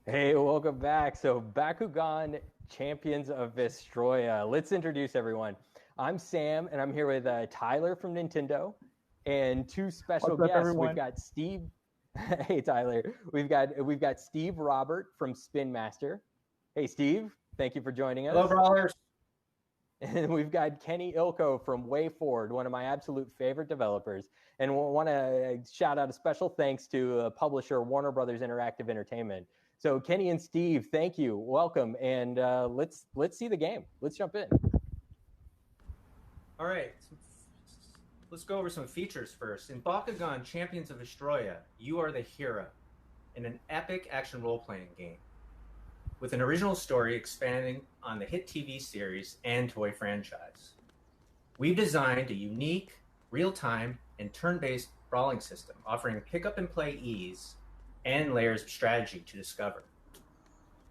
Hey, welcome back. So Bakugan Champions of Vestroia. Let's introduce everyone. I'm Sam, and I'm here with Tyler from Nintendo, and two special What's up, guests. everyone? We've got Steve. Hey, Tyler. We've got Steve Robert from Spin Master. Hey, Steve. Thank you for joining us. Hello, brawlers. And we've got Kenny Ilko from WayForward, one of my absolute favorite developers. And we want to shout out a special thanks to publisher Warner Brothers Interactive Entertainment. So Kenny and Steve, thank you, welcome, and let's see the game. Let's jump in. All right, let's go over some features first. In Bakugan Champions of Vestroia, you are the hero in an epic action role-playing game with an original story expanding on the hit TV series and toy franchise. We've designed a unique, real-time, and turn-based brawling system offering pick-up-and-play ease and layers of strategy to discover.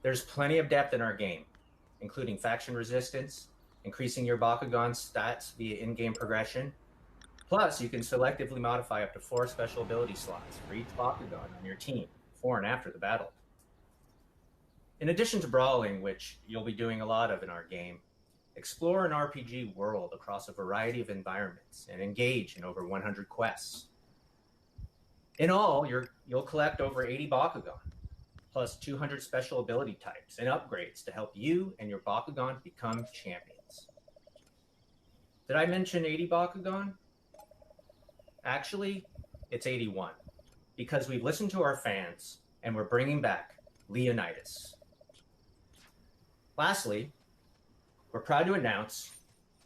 There's plenty of depth in our game, including faction resistance, increasing your Bakugan stats via in-game progression. Plus, you can selectively modify up to 4 special ability slots for each Bakugan on your team before and after the battle. In addition to brawling, which you'll be doing a lot of in our game, explore an RPG world across a variety of environments and engage in over 100 quests. In all, you'll collect over 80 Bakugan, plus 200 special ability types and upgrades to help you and your Bakugan become champions. Did I mention 80 Bakugan? Actually, it's 81, because we've listened to our fans and we're bringing back Leonidas. Lastly, we're proud to announce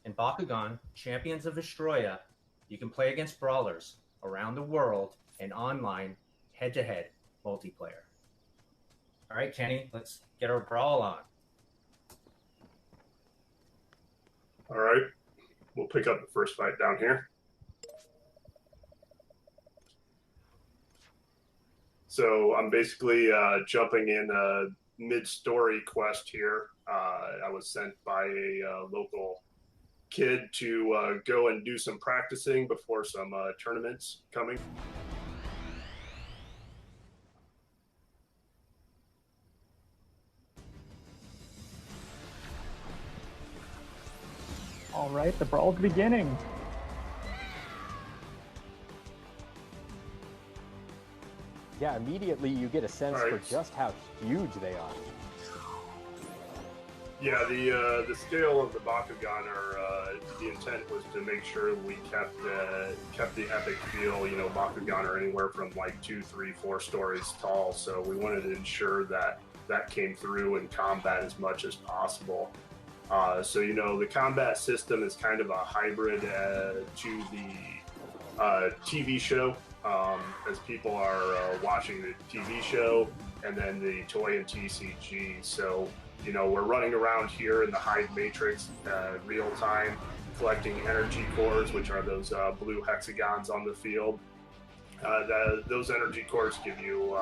in Bakugan Champions of Vestroia, you can play against brawlers around the world and online head-to-head multiplayer. All right, Kenny, let's get our brawl on. All right, we'll pick up the first fight down here. So I'm basically jumping in a mid-story quest here. I was sent by a local kid to go and do some practicing before some tournaments coming. All right, the brawl's beginning. Yeah, immediately you get a sense for Right. just how huge they are. Yeah, the scale of the Bakugan are the intent was to make sure we kept the epic feel. You know, Bakugan are anywhere from like 2, 3, 4 stories tall, so we wanted to ensure that that came through in combat as much as possible. So you know, the combat system is kind of a hybrid to the TV show, as people are watching the TV show and then the toy and TCG. So you know, we're running around here in the Hive Matrix real time, collecting energy cores, which are those blue hexagons on the field. Those energy cores give you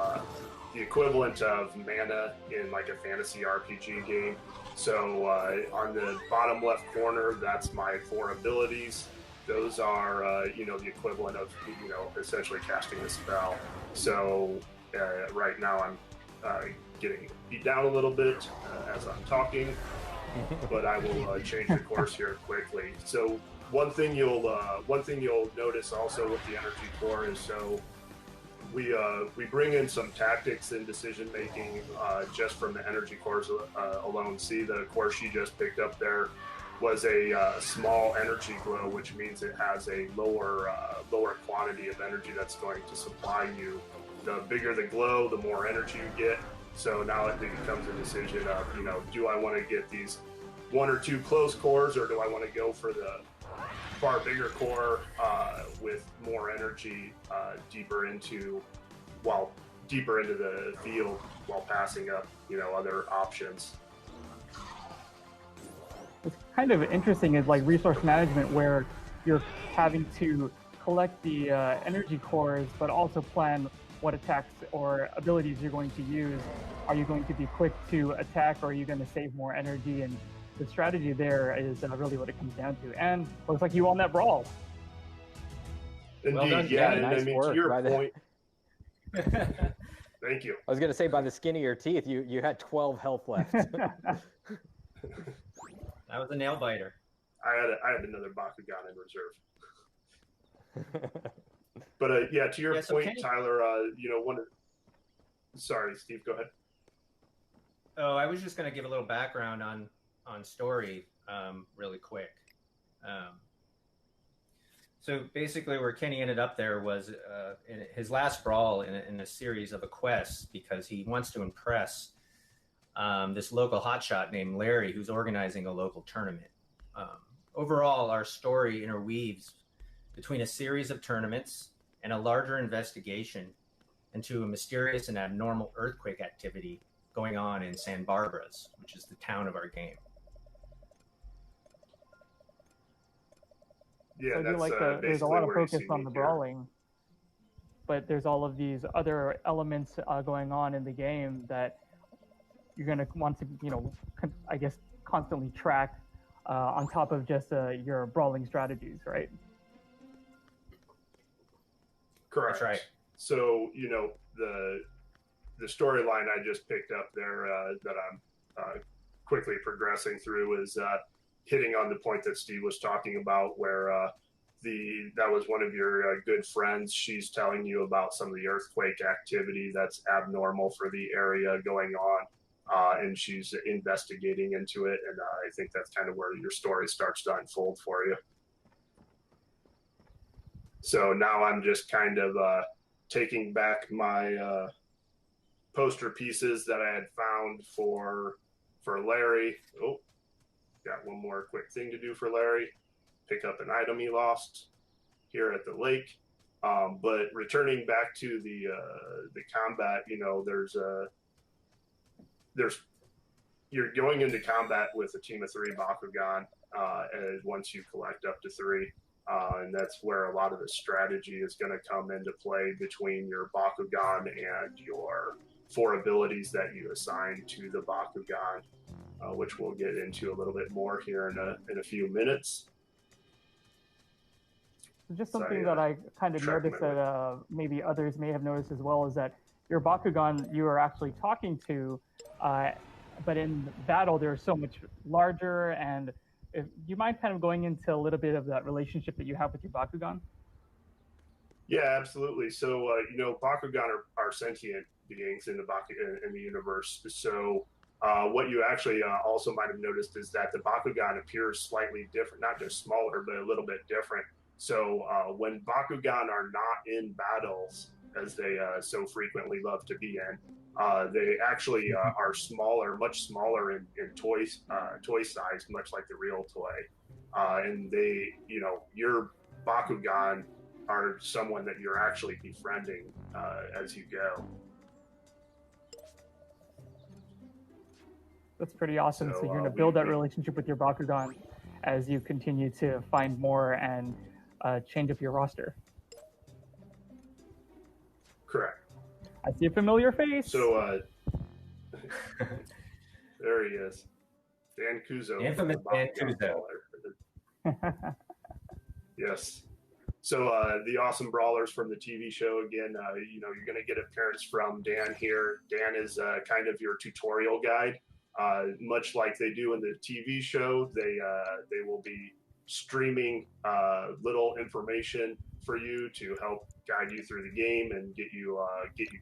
the equivalent of mana in like a fantasy RPG game. So on the bottom left corner, that's my 4 abilities. Those are, you know, the equivalent of, you know, essentially casting a spell. So right now I'm getting beat down a little bit as I'm talking, but I will change the course here quickly. So one thing you'll notice also with the energy core is so we bring in some tactics and decision making just from the energy cores alone. See, the core she just picked up there was a small energy glow, which means it has a lower quantity of energy that's going to supply you. The bigger the glow, the more energy you get. So now it becomes a decision of, you know, do I want to get these 1 or 2 close cores, or do I want to go for the far bigger core with more energy deeper into the field while passing up, you know, other options. What's kind of interesting is like resource management, where you're having to collect the energy cores, but also plan what attacks or abilities you're going to use. Are you going to be quick to attack, or are you going to save more energy? And the strategy there is really what it comes down to. And looks like you won that brawl. Indeed, Well done, yeah, Jen. and Nice I mean, work to your by the- point, Thank you. I was gonna say by the skin of your teeth, you had 12 health left. That was a nail biter. I had another Bakugan in reserve. But yeah, to your point, Kenny... Tyler, you know, sorry, Steve, go ahead. Oh, I was just going to give a little background on story really quick. So basically where Kenny ended up there was in his last brawl in a series of a quest because he wants to impress this local hotshot named Larry who's organizing a local tournament. Overall, our story interweaves between a series of tournaments and a larger investigation into a mysterious and abnormal earthquake activity going on in San Barbara's, which is the town of our game. Yeah, So I do that's like there's a lot of focus on the brawling, but there's all of these other elements going on in the game that you're going to want to, you know, I guess constantly track on top of just your brawling strategies, right? Correct. That's right. So, you know, the storyline I just picked up there that I'm quickly progressing through is hitting on the point that Steve was talking about, where that was one of your good friends. She's telling you about some of the earthquake activity that's abnormal for the area going on, and she's investigating into it. And I think that's kind of where your story starts to unfold for you. So now I'm just kind of taking back my poster pieces that I had found for Larry. Oh, got one more quick thing to do for Larry. Pick up an item he lost here at the lake. But returning back to the combat, you know, you're going into combat with a team of 3 Bakugan, and once you collect up to 3. And that's where a lot of the strategy is going to come into play between your Bakugan and your 4 abilities that you assign to the Bakugan, which we'll get into a little bit more here in a few minutes. Just something that I kind of noticed that maybe others may have noticed as well is that your Bakugan you are actually talking to, but in battle they're so much larger. And do you mind kind of going into a little bit of that relationship that you have with your Bakugan? Yeah, absolutely. So, you know, Bakugan are sentient beings in the universe. So what you actually also might have noticed is that the Bakugan appears slightly different, not just smaller, but a little bit different. So when Bakugan are not in battles, as they so frequently love to be in, they actually are smaller, much smaller in toy size, much like the real toy. And they, you know, your Bakugan are someone that you're actually befriending as you go. That's pretty awesome. So you're going to build that relationship with your Bakugan as you continue to find more and change up your roster. Correct. I see a familiar face. So there he is. Dan Kuzo. Infamous Dan Kuzo. Yes. So the awesome brawlers from the TV show, again, you know, you're going to get appearance from Dan here. Dan is kind of your tutorial guide. Much like they do in the TV show, they will be streaming little information for you to help guide you through the game and get you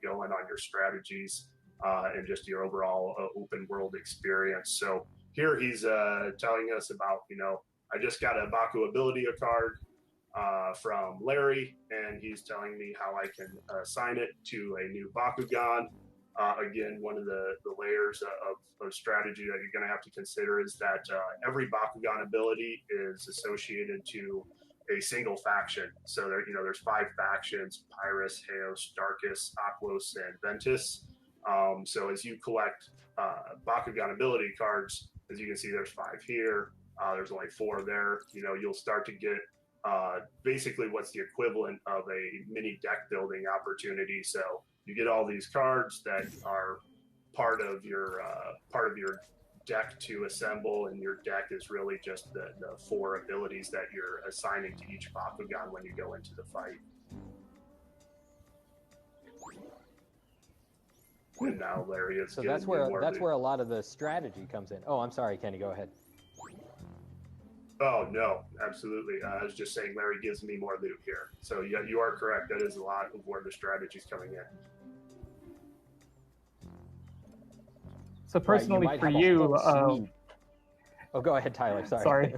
going on your strategies and just your overall open world experience. So here he's telling us about, you know, I just got a Baku ability card from Larry, and he's telling me how I can assign it to a new Bakugan. Again, one of the layers of strategy that you're going to have to consider is that every Bakugan ability is associated to a single faction. So there, you know, there's 5 factions: Pyrrhus, Heos, Darkus, Aquos, and Ventus. So as you collect Bakugan ability cards, as you can see, there's 5 here. There's only 4 there. You know, you'll start to get basically what's the equivalent of a mini deck building opportunity. So you get all these cards that are part of your deck to assemble, and your deck is really just the 4 abilities that you're assigning to each Bakugan when you go into the fight. and now Larry is. So giving that's me where more a lot of the strategy comes in. Oh, I'm sorry, Kenny. Go ahead. Oh no, absolutely. I was just saying Larry gives me more loot here. So yeah, you are correct. That is a lot of where the strategy's coming in. So personally, might for have a you, whole suite. Oh, go ahead, Tyler. Sorry. sorry,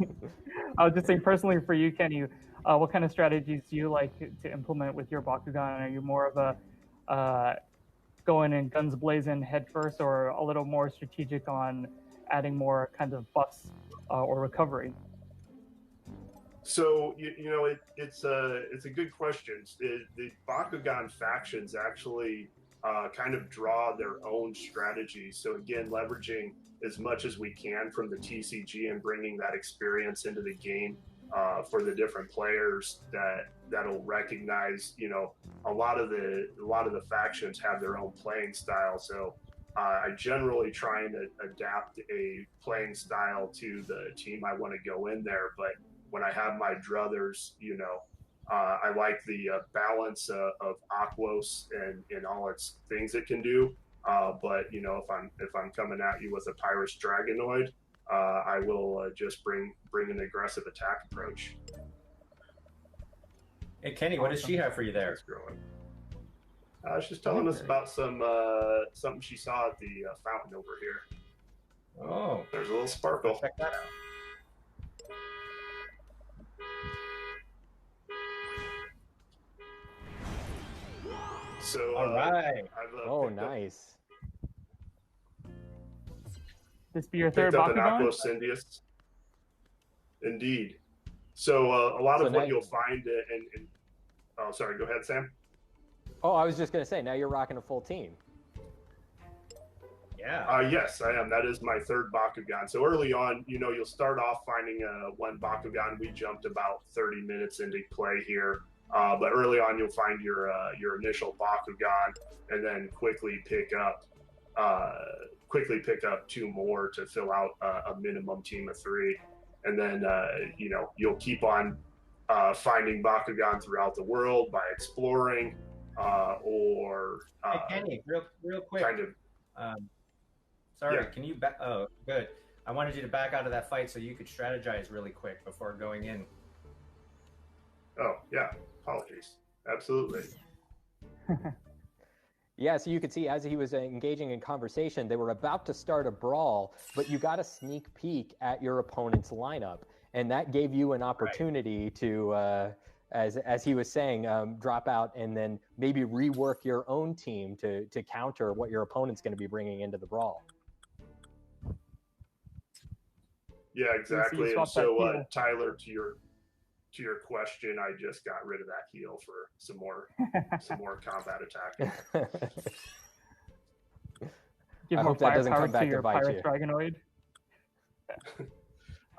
I was just saying personally for you, Kenny, what kind of strategies do you like to implement with your Bakugan? Are you more of a going in guns blazing head first, or a little more strategic on adding more kinds of buffs or recovery? So you know it's a good question. The Bakugan factions actually kind of draw their own strategies. So again, leveraging as much as we can from the TCG and bringing that experience into the game for the different players that'll recognize. You know, a lot of the factions have their own playing style. So I generally try and adapt a playing style to the team I want to go in there, but when I have my druthers, you know, I like the balance of Aquos and all its things it can do. But you know, if I'm coming at you with a Pyrus Dragonoid, I will just bring an aggressive attack approach. Hey Kenny, what does she have for you there? She's telling us about something she saw at the fountain over here. Oh, There's a little sparkle. check that out. So All right. Oh, nice. This be your third picked up an Bakugan? Aquos Syndius. Indeed. So a lot So of now what you'll find in oh, sorry, go ahead, Sam. Oh, I was just gonna say, now you're rocking a full team. Yeah. Yes, I am. That is my third Bakugan. So early on, you know, you'll start off finding one Bakugan. We jumped about 30 minutes into play here. But early on, you'll find your initial Bakugan, and then quickly pick up two more to fill out a minimum team of 3, and then you know, you'll keep on finding Bakugan throughout the world by exploring or Hey Kenny, real quick. kind of. Sorry, Yeah. can you back? Oh, good. I wanted you to back out of that fight so you could strategize really quick before going in. Oh yeah, apologies. Absolutely. Yeah, so you could see as he was engaging in conversation, they were about to start a brawl, but you got a sneak peek at your opponent's lineup, and that gave you an opportunity to, as he was saying, drop out and then maybe rework your own team to counter what your opponent's going to be bringing into the brawl. Yeah, exactly. And swap that so, heal. Tyler, to your question, I just got rid of that heal for some more combat attack. Give I more hope that doesn't firepower come back to to your bite Pyrus you. Dragonoid.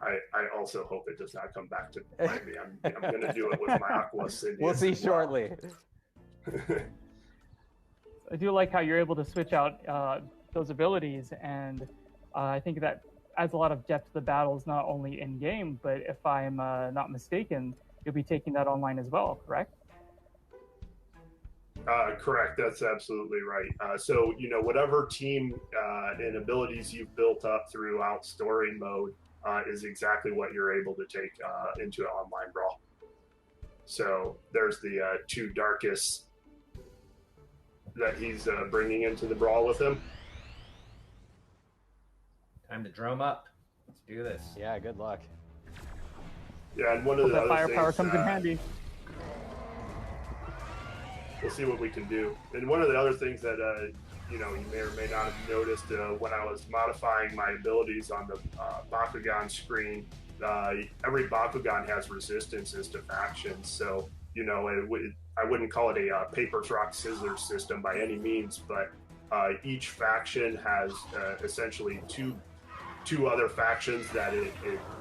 I also hope it does not come back to bite me. I'm going to do it with my Aqua Syndius. We'll see as well. shortly. I do like how you're able to switch out those abilities, and I think that adds a lot of depth to the battles, not only in game, but if I'm not mistaken, you'll be taking that online as well, correct? Correct. That's absolutely right. So, you know, whatever team and abilities you've built up throughout story mode is exactly what you're able to take into an online brawl. So there's the 2 darkest that he's bringing into the brawl with him. Time to drum up. Let's do this. Yeah, good luck. Yeah, and one of Hope the that other firepower things, comes in handy. we'll see what we can do. And one of the other things that you know, you may or may not have noticed when I was modifying my abilities on the Bakugan screen, every Bakugan has resistances to factions. So, you know, I wouldn't call it a paper, rock, scissors system by any means, but each faction has essentially two other factions that it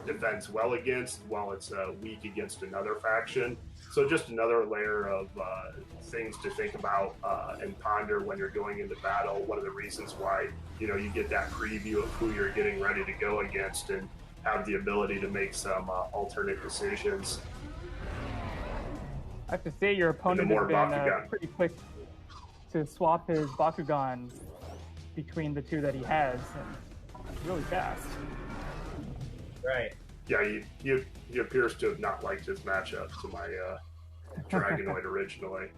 defends well against, while it's weak against another faction. So just another layer of things to think about and ponder when you're going into battle. One of the reasons why, you know, you get that preview of who you're getting ready to go against and have the ability to make some alternate decisions. I have to say, your opponent more has been Bakugan. pretty quick to swap his Bakugan between the two that he has, and it's really fast. Right. Yeah, he appears to have not liked his matchup to my Dragonoid originally.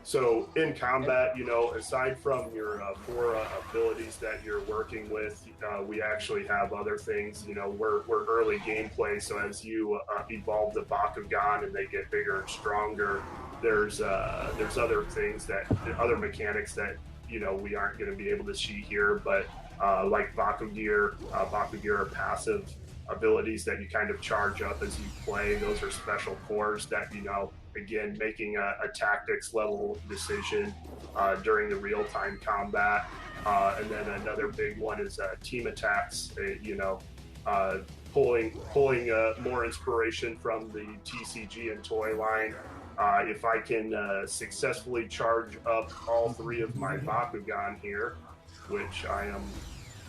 So in combat, you know, aside from your 4 abilities that you're working with, we actually have other things. You know, we're early gameplay, so as you evolve the Bakugan and they get bigger and stronger, there's other things other mechanics that, you know, we aren't going to be able to see here, but like Bakugear are passive abilities that you kind of charge up as you play. Those are special cores that, you know, again, making a tactics level decision during the real-time combat. And then another big one is team attacks, you know, pulling more inspiration from the TCG and toy line. If I can successfully charge up all 3 of my Bakugan here, which I am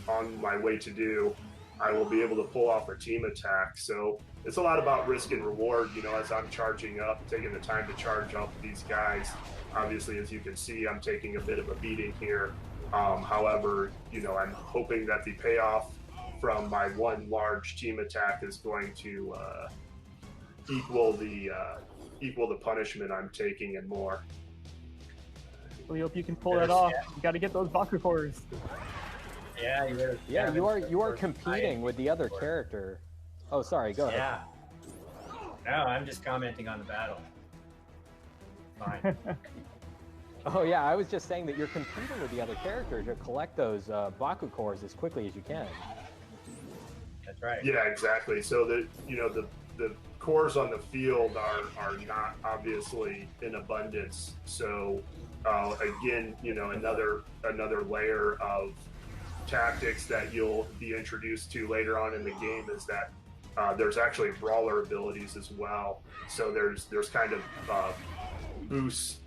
on my way to do, I will be able to pull off a team attack. So it's a lot about risk and reward, you know, as I'm charging up, taking the time to charge up these guys. Obviously, as you can see, I'm taking a bit of a beating here. However, you know, I'm hoping that the payoff from my one large team attack is going to equal the punishment I'm taking and more. We hope you can pull that off. You got to get those Baku cores. Yeah, you are competing with the other character. Oh, sorry, go ahead. Yeah. No, I'm just commenting on the battle. Fine. Oh yeah, I was just saying that you're competing with the other character to collect those Baku cores as quickly as you can. That's right. Yeah, exactly. So the cores on the field are not obviously in abundance. So again, you know, another layer of tactics that you'll be introduced to later on in the game is that there's actually brawler abilities as well. So there's kind of boost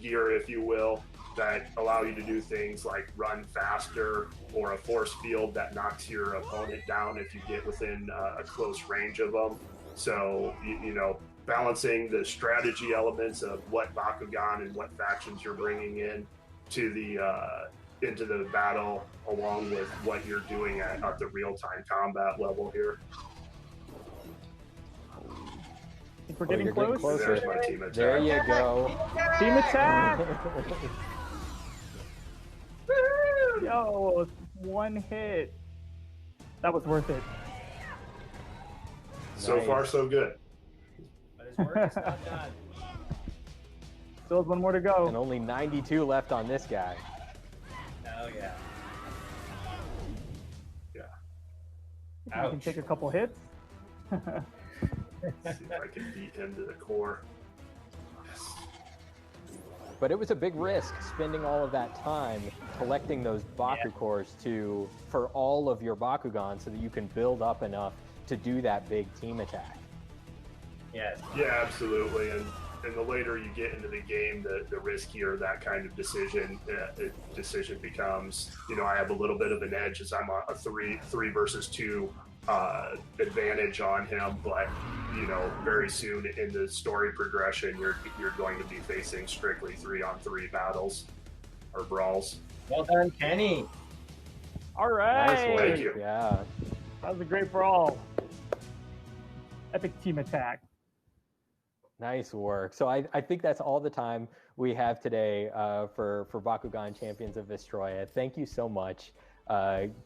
gear, if you will, that allow you to do things like run faster, or a force field that knocks your opponent down if you get within a close range of them. So you know, balancing the strategy elements of what Bakugan and what factions you're bringing in to into the battle, along with what you're doing at the real-time combat level here. I think we're getting close. There's my team attack. There you go. Team attack! Yo, one hit. That was worth it. So Nice. far, so good. But his work is not done. Still has one more to go. And only 92 left on this guy. Oh, yeah. Yeah. I can take a couple hits. See if I can beat him to the core. Yes. But it was a big risk spending all of that time collecting those Baku cores for all of your Bakugan so that you can build up enough to do that big team attack. Yes. Yeah, absolutely. And the later you get into the game, the riskier that kind of decision becomes. You know, I have a little bit of an edge as I'm a 3 versus 2 advantage on him, but you know, very soon in the story progression, you're going to be facing strictly 3-on-3 battles or brawls. Well done, Kenny. All right. Nice work. Thank you. Yeah. That was a great brawl. Epic team attack. Nice work. So I think that's all the time we have today for Bakugan Champions of Vestroia. Thank you so much,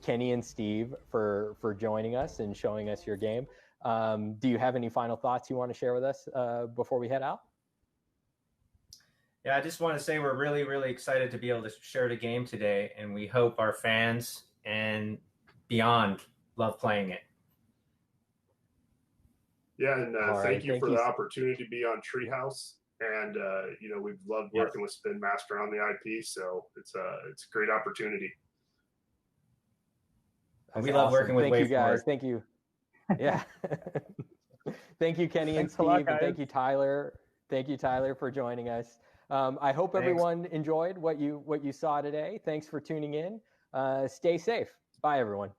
Kenny and Steve, for joining us and showing us your game. Do you have any final thoughts you want to share with us before we head out? Yeah, I just want to say we're really, really excited to be able to share the game today, and we hope our fans and beyond love playing it. Yeah, and All thank right, you thank for you. the opportunity to be on Treehouse. And you know, we've loved working with Spin Master on the IP, so it's a great opportunity. We love working with Thank you WaveForward. guys. Thank you. Yeah. Thank you, Kenny and Thanks a lot, Steve, and thank guys. you, Tyler. Thank you, Tyler, for joining us. I hope Thanks. everyone enjoyed what you saw today. Thanks for tuning in. Stay safe. Bye, everyone.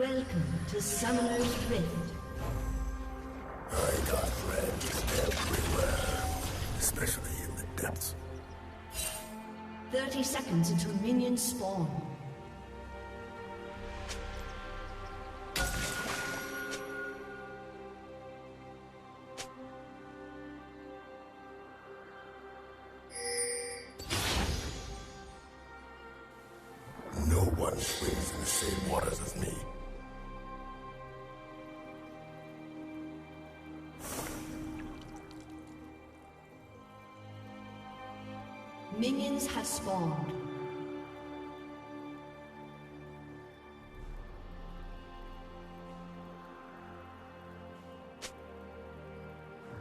Welcome to Summoner's Rift. I got friends everywhere, especially in the depths. 30 seconds until minions spawn. No one swims in the same waters as me. Minions have spawned.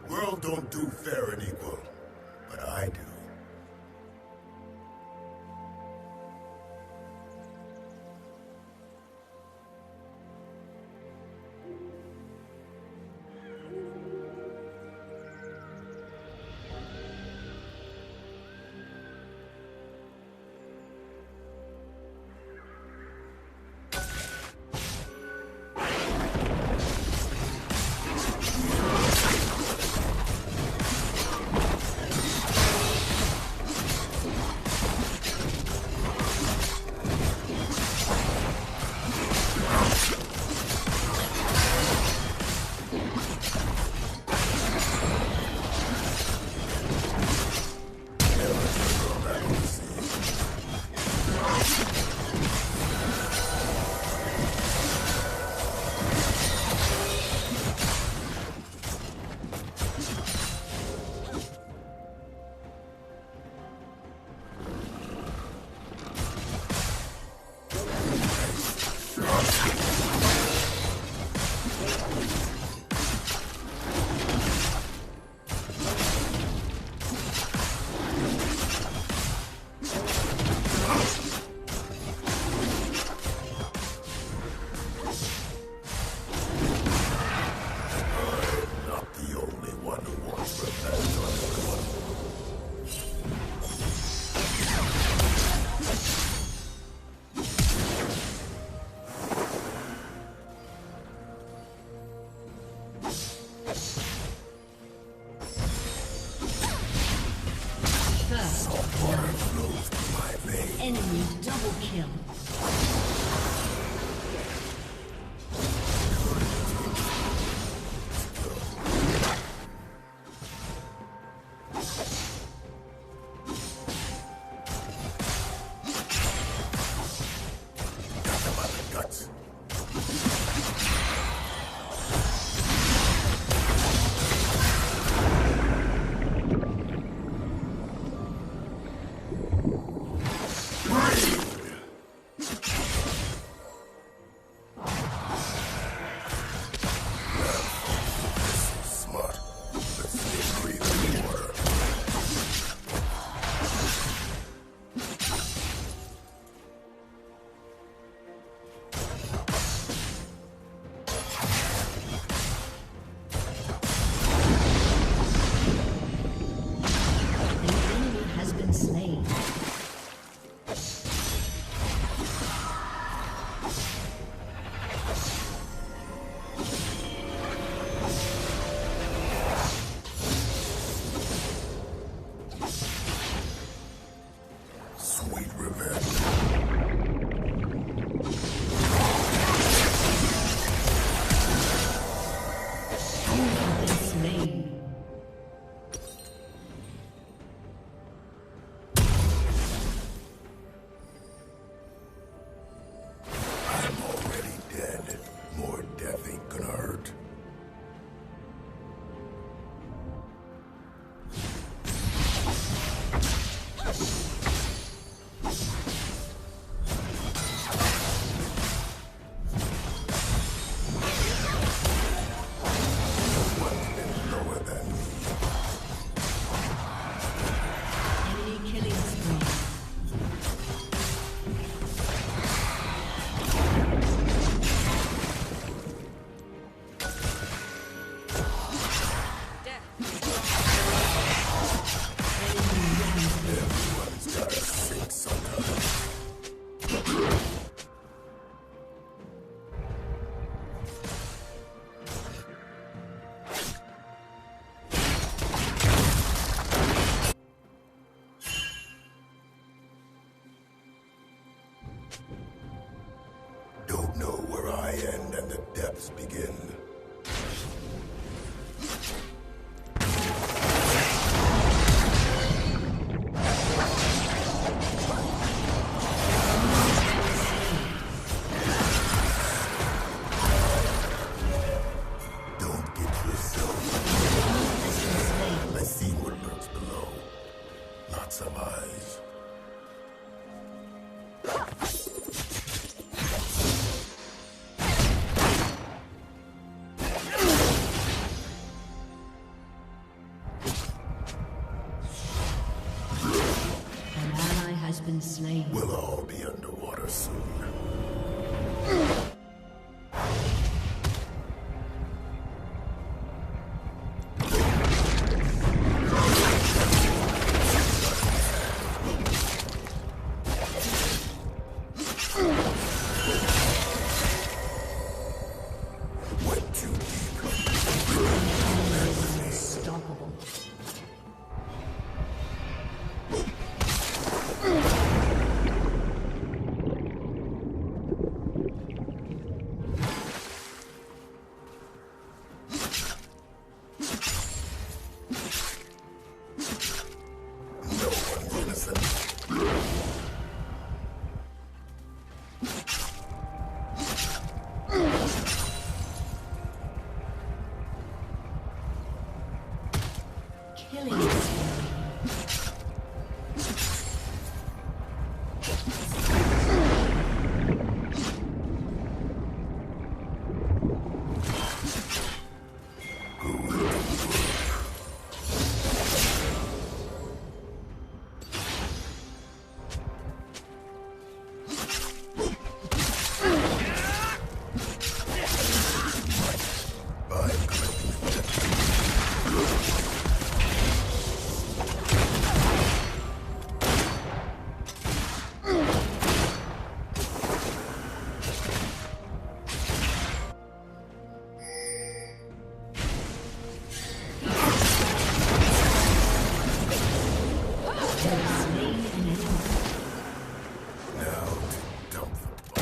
World don't do fair and equal, but I do. I end and the depths begin. Don't get yourself. I see what lurks below. Lots of eyes. An ally has been slain. We'll all be underwater soon. Went too deep. Unstoppable. No one's innocent. Killing spree. I'm collecting now to dump the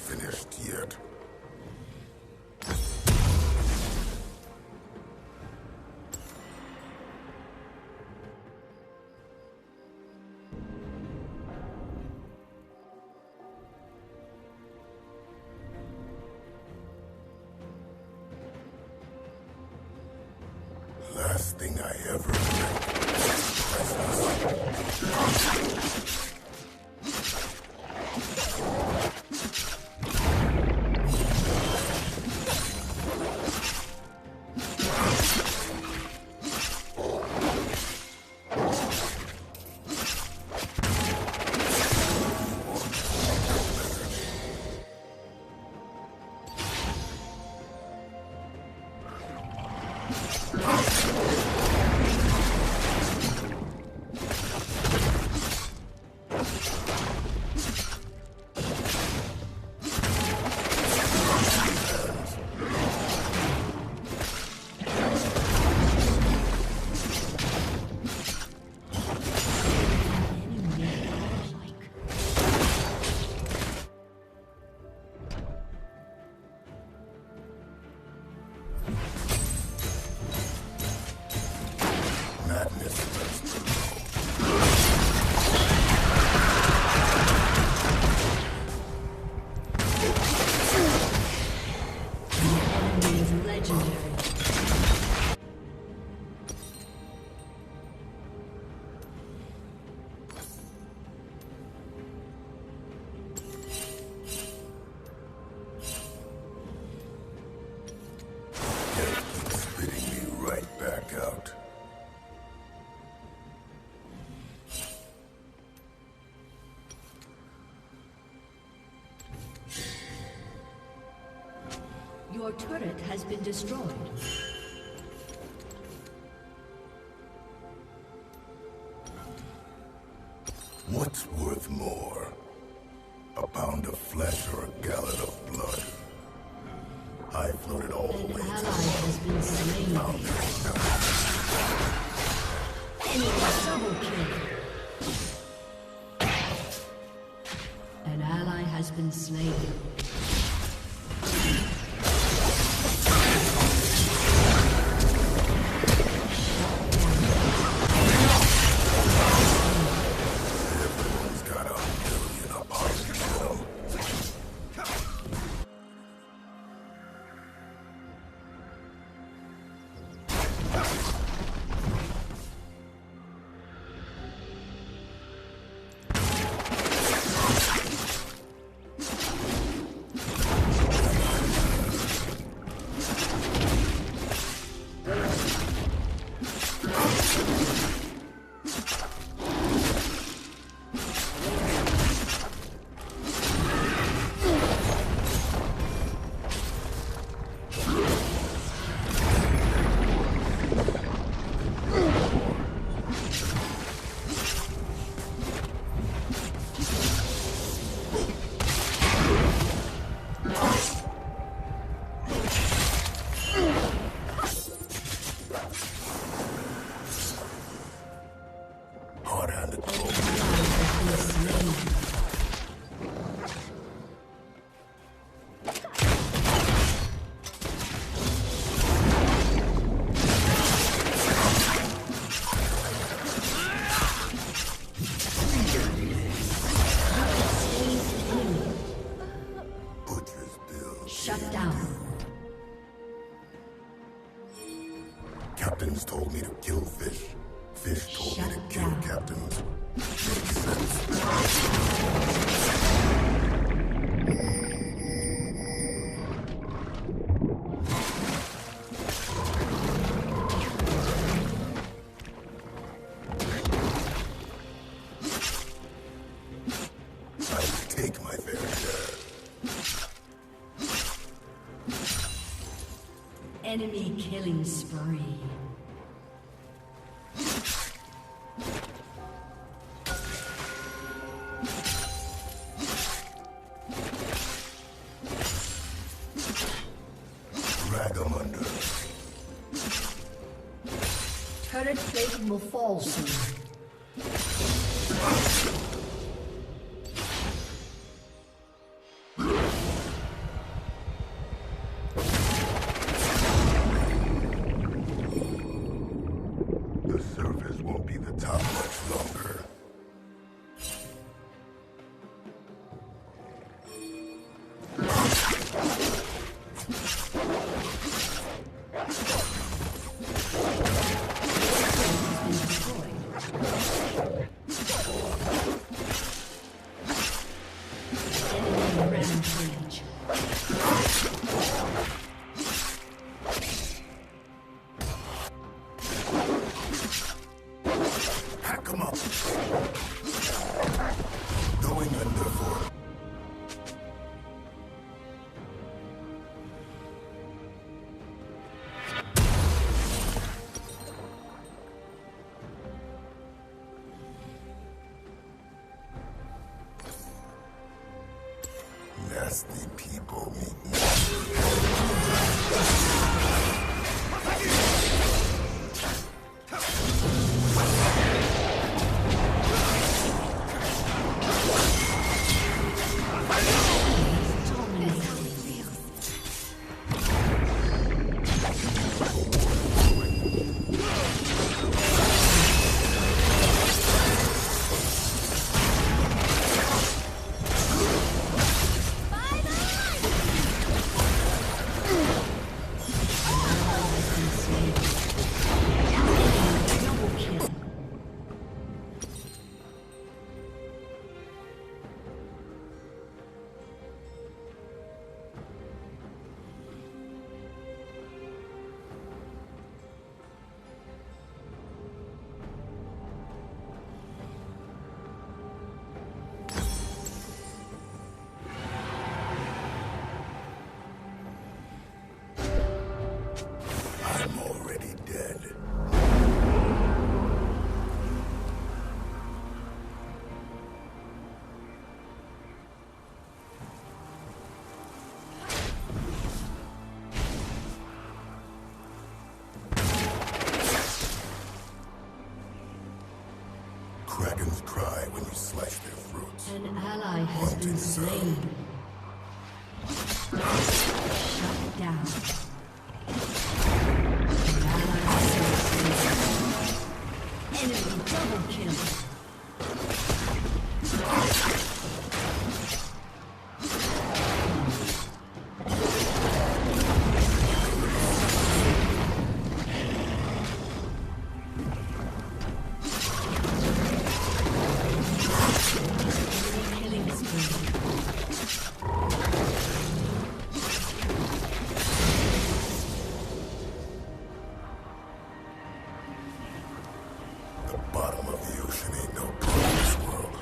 finished yet. Last thing I ever Your turret has been destroyed. What's worth more? A pound of flesh or a gallon of blood? I floated all the way An to ally has been slain. Enemy double kill. An ally has been slain. Everyone's got a million apologies to them. Hard-handed Butcher's bill. Shut down. Captains told me to kill fish. Fish told me to kill captains. Makes sense. I take my fair share. Enemy killing spree. Drag 'em under. Turret plating will fall soon. The surface won't be the top much longer. Enemy rampage. Hack 'em up. Going under for nasty people meet me. An ally has been slain. Shut down. An ally has been slain. Enemy double kill. The bottom of the ocean ain't no part of this world.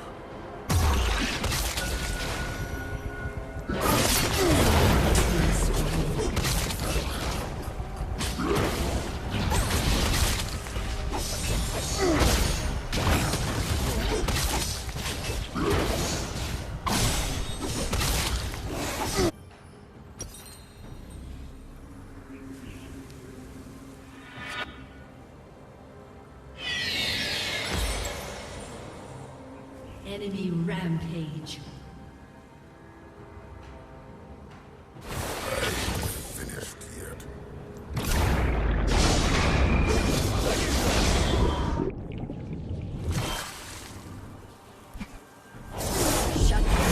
Enemy rampage. Finished yet. Shut down.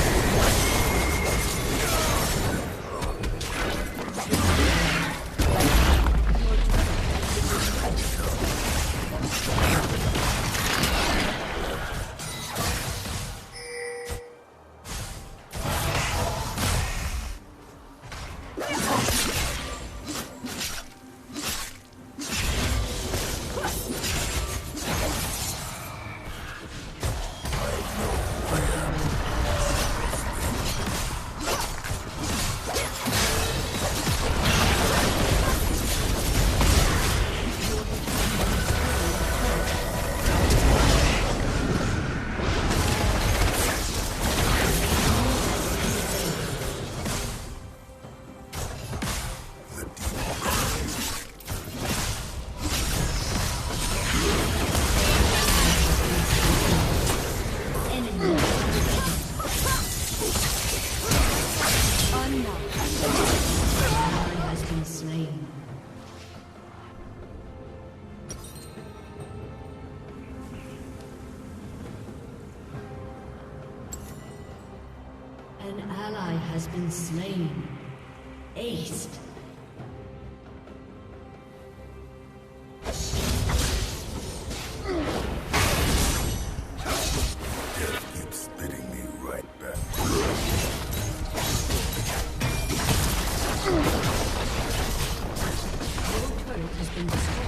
An ally has been slain. Aced. Death keeps spitting me right back. Your turret has been destroyed.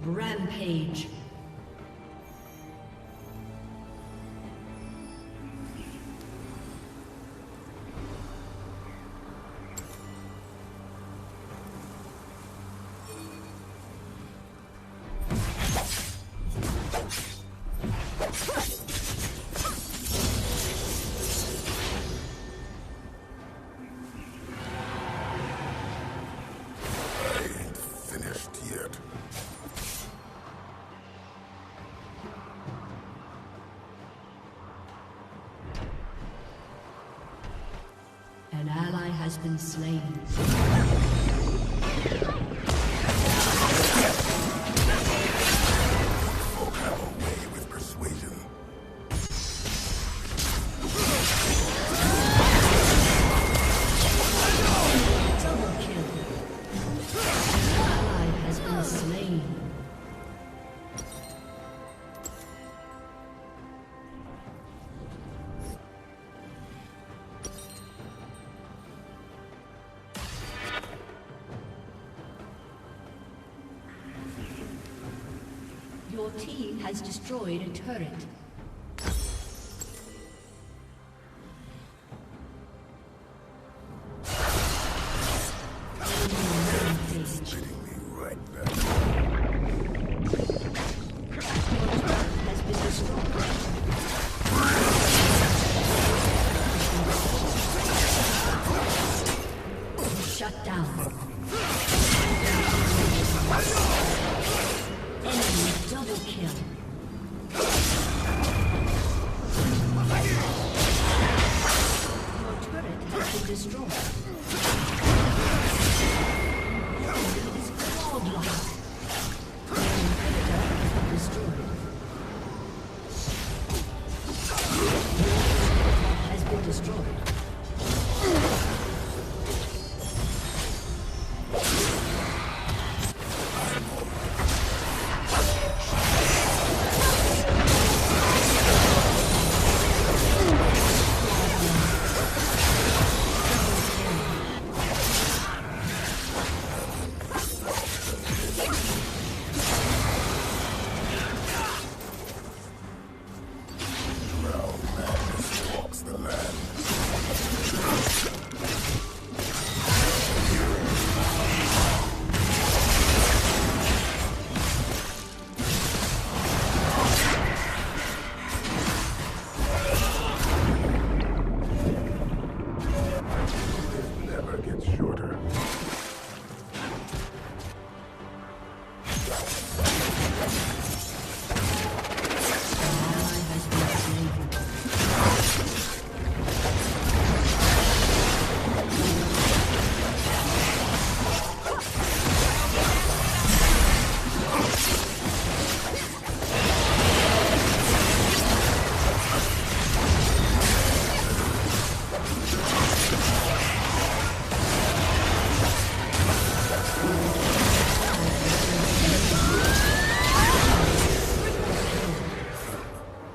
Rampage. An ally has been slain. Folk have a way with persuasion. Double kill. An ally has been slain. Your team has destroyed a turret. Spitting me right back. Has been destroyed. Shut down. Enemy double kill. Your turret has been destroyed. It's godlike. Your inhibitor has been destroyed. Has been destroyed. Walks the land. It never gets shorter. Ally has been slain.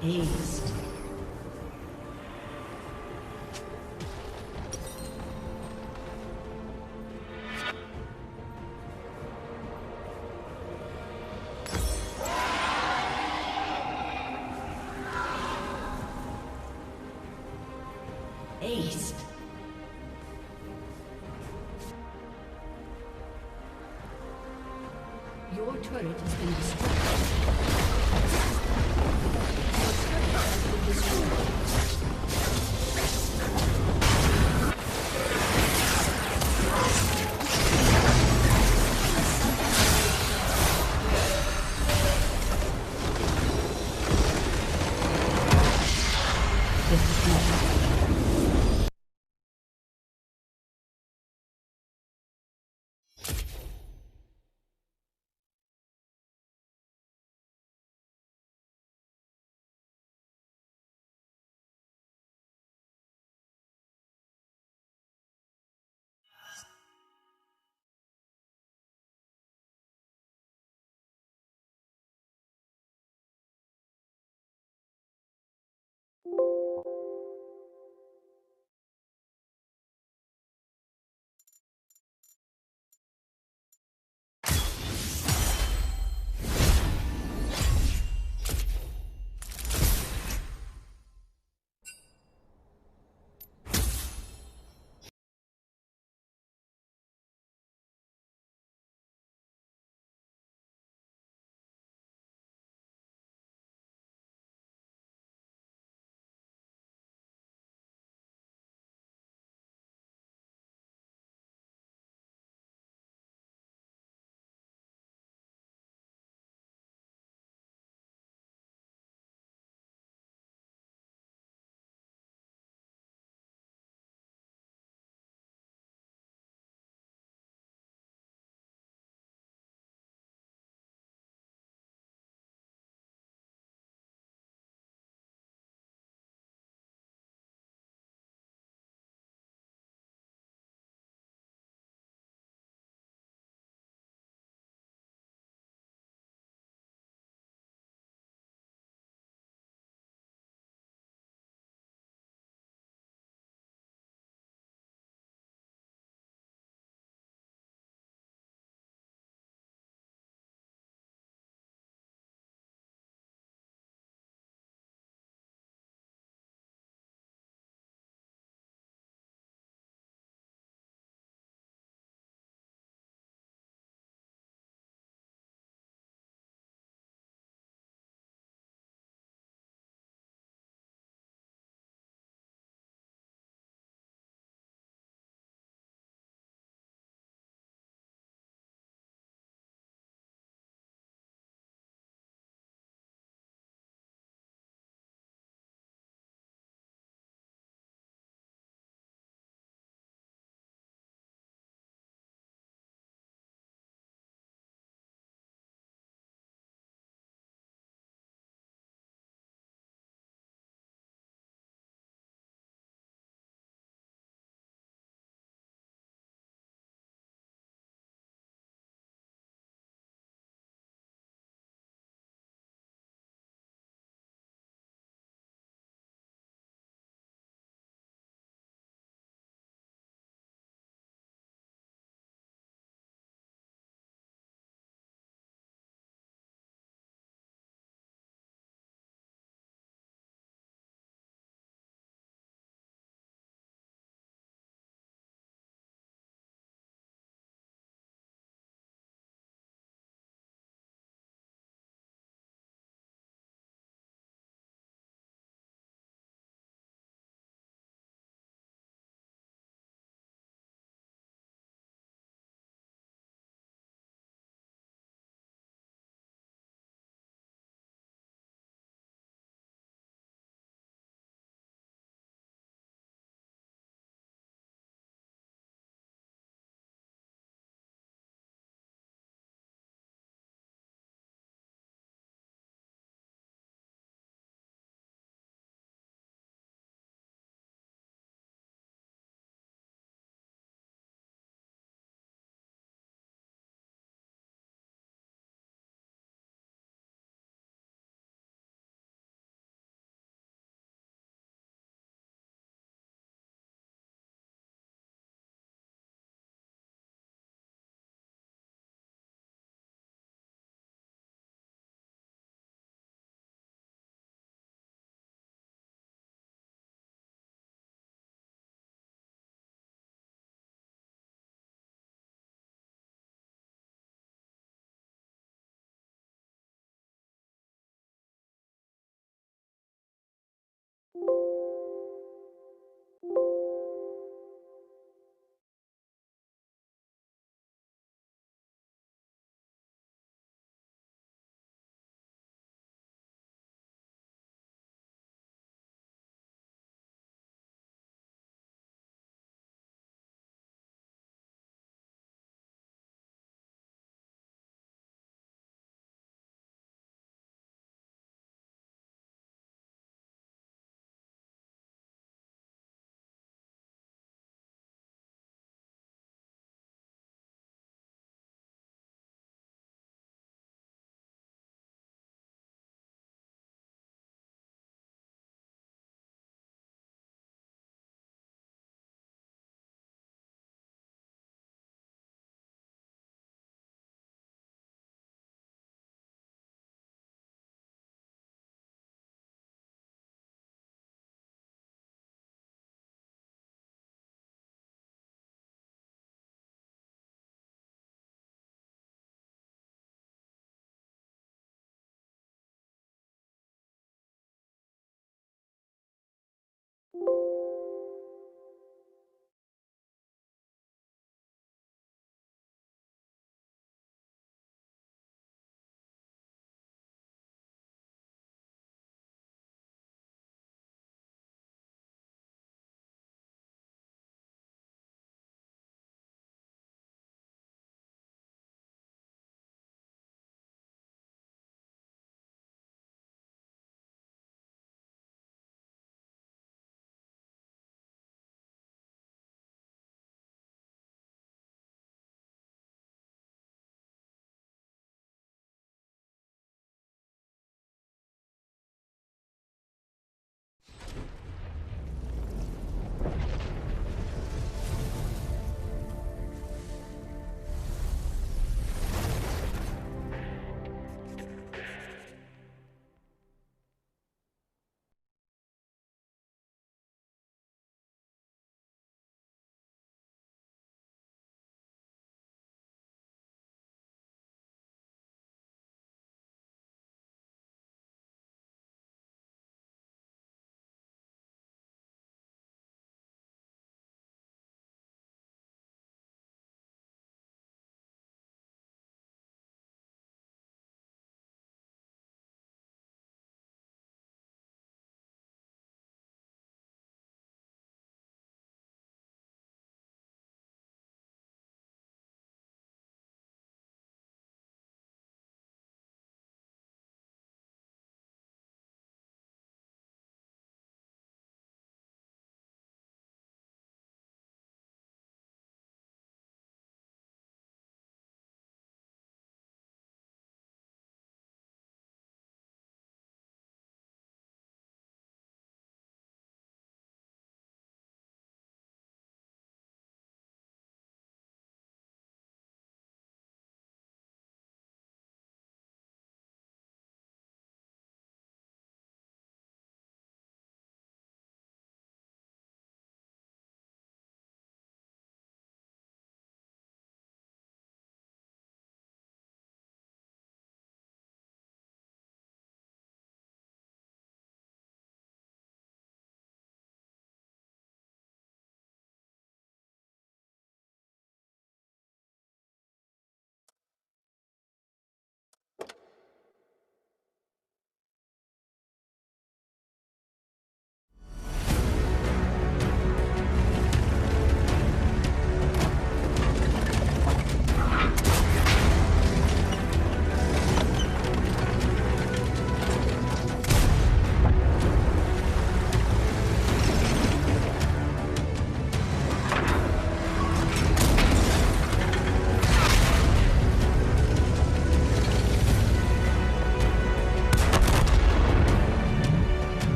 Aced. Aced. Your turret has been destroyed.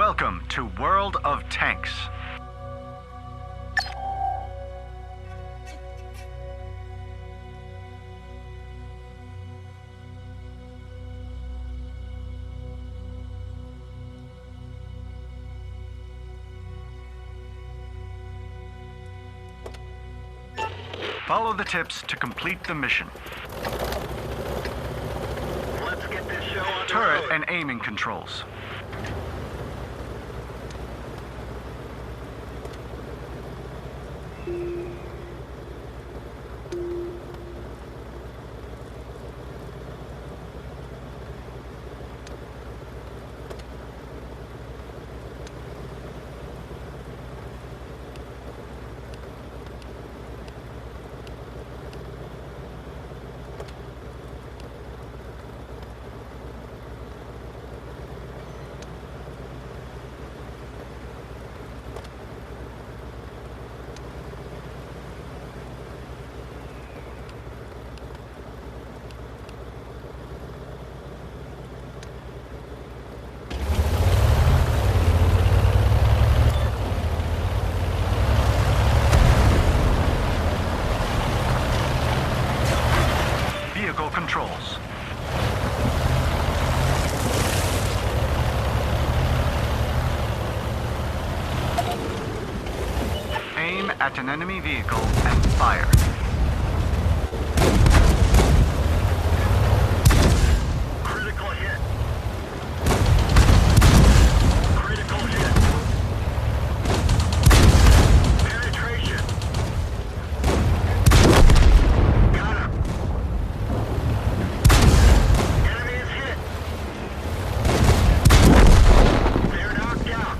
Welcome to World of Tanks. Follow the tips to complete the mission. Let's get this show on the Turret road. and aiming controls. Vehicle controls. Aim at an enemy vehicle and fire. Critical hit. Critical hit. Penetration. Got him. Enemy is hit. They're knocked out.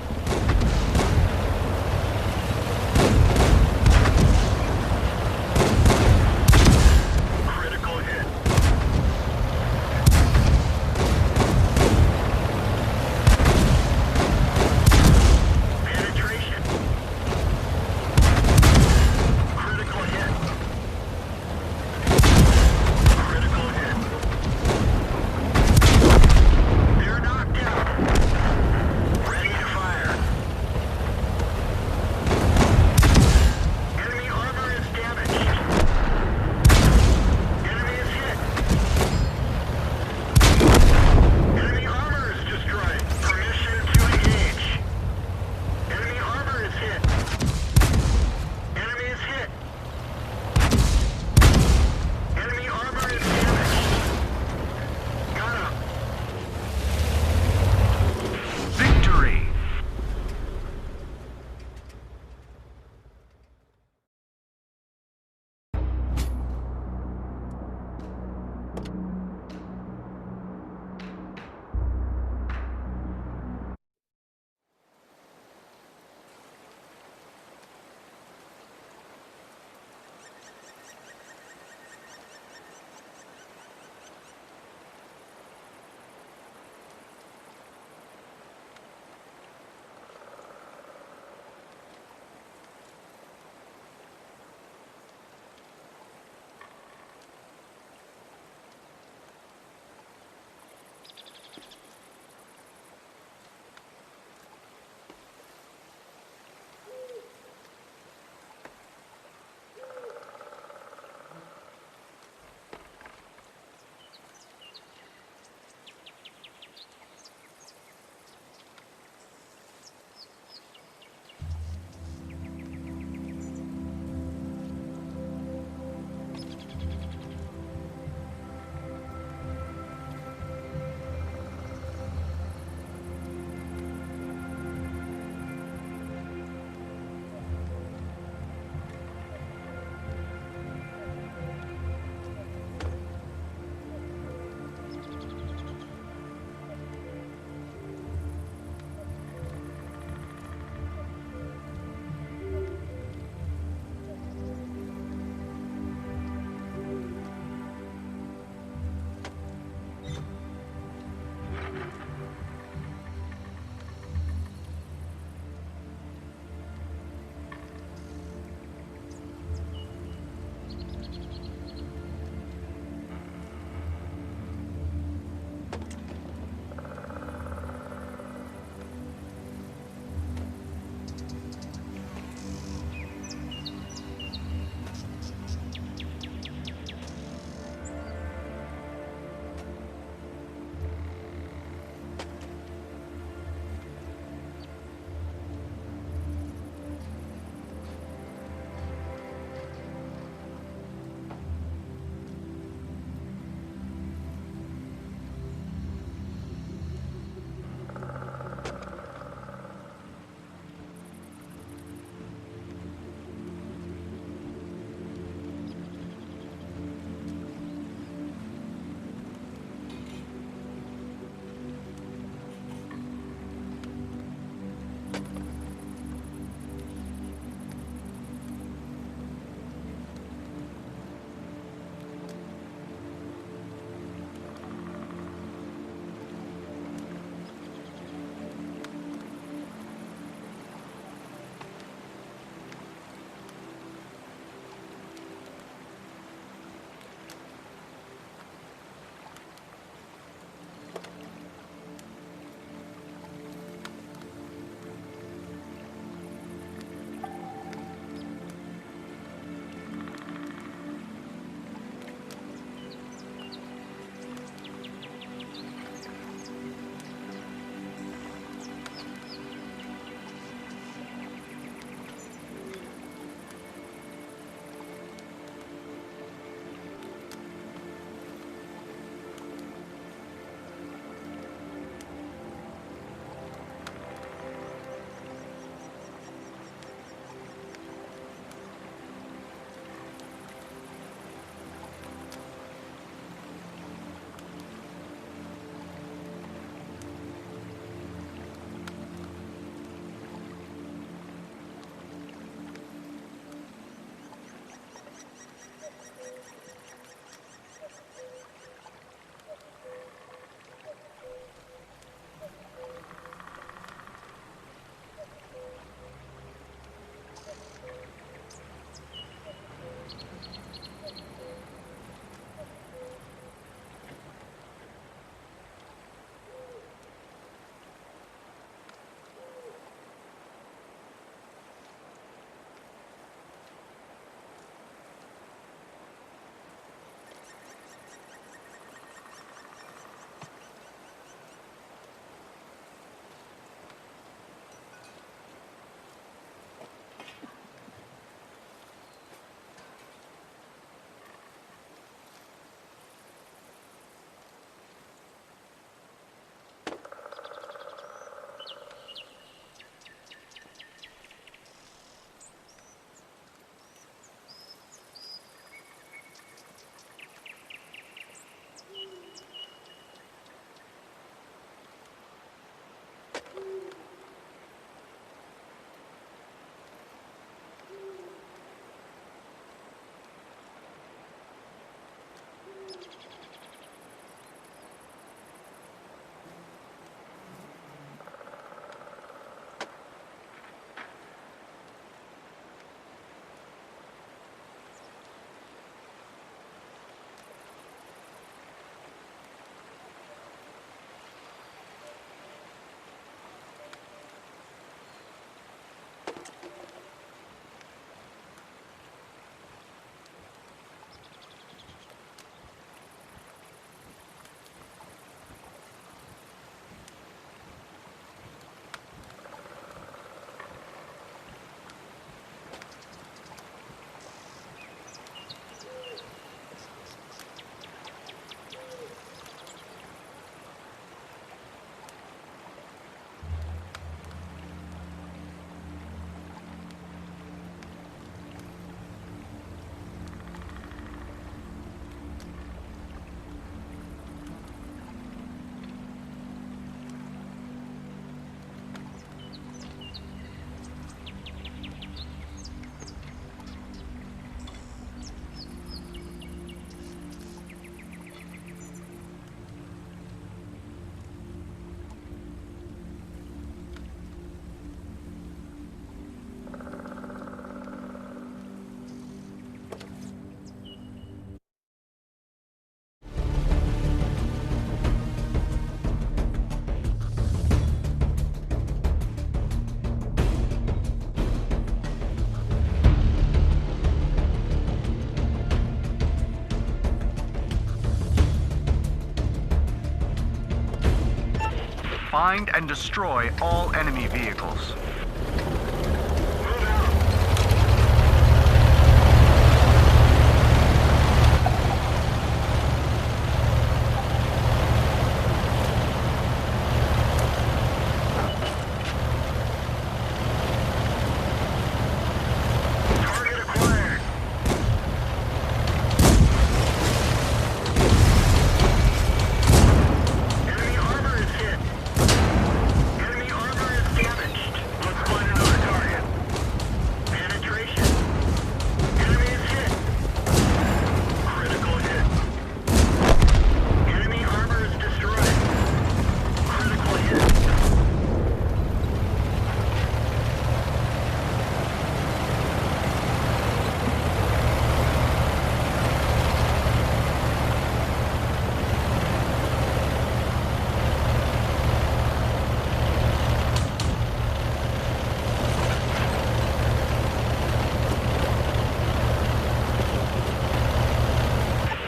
Find and destroy all enemy vehicles.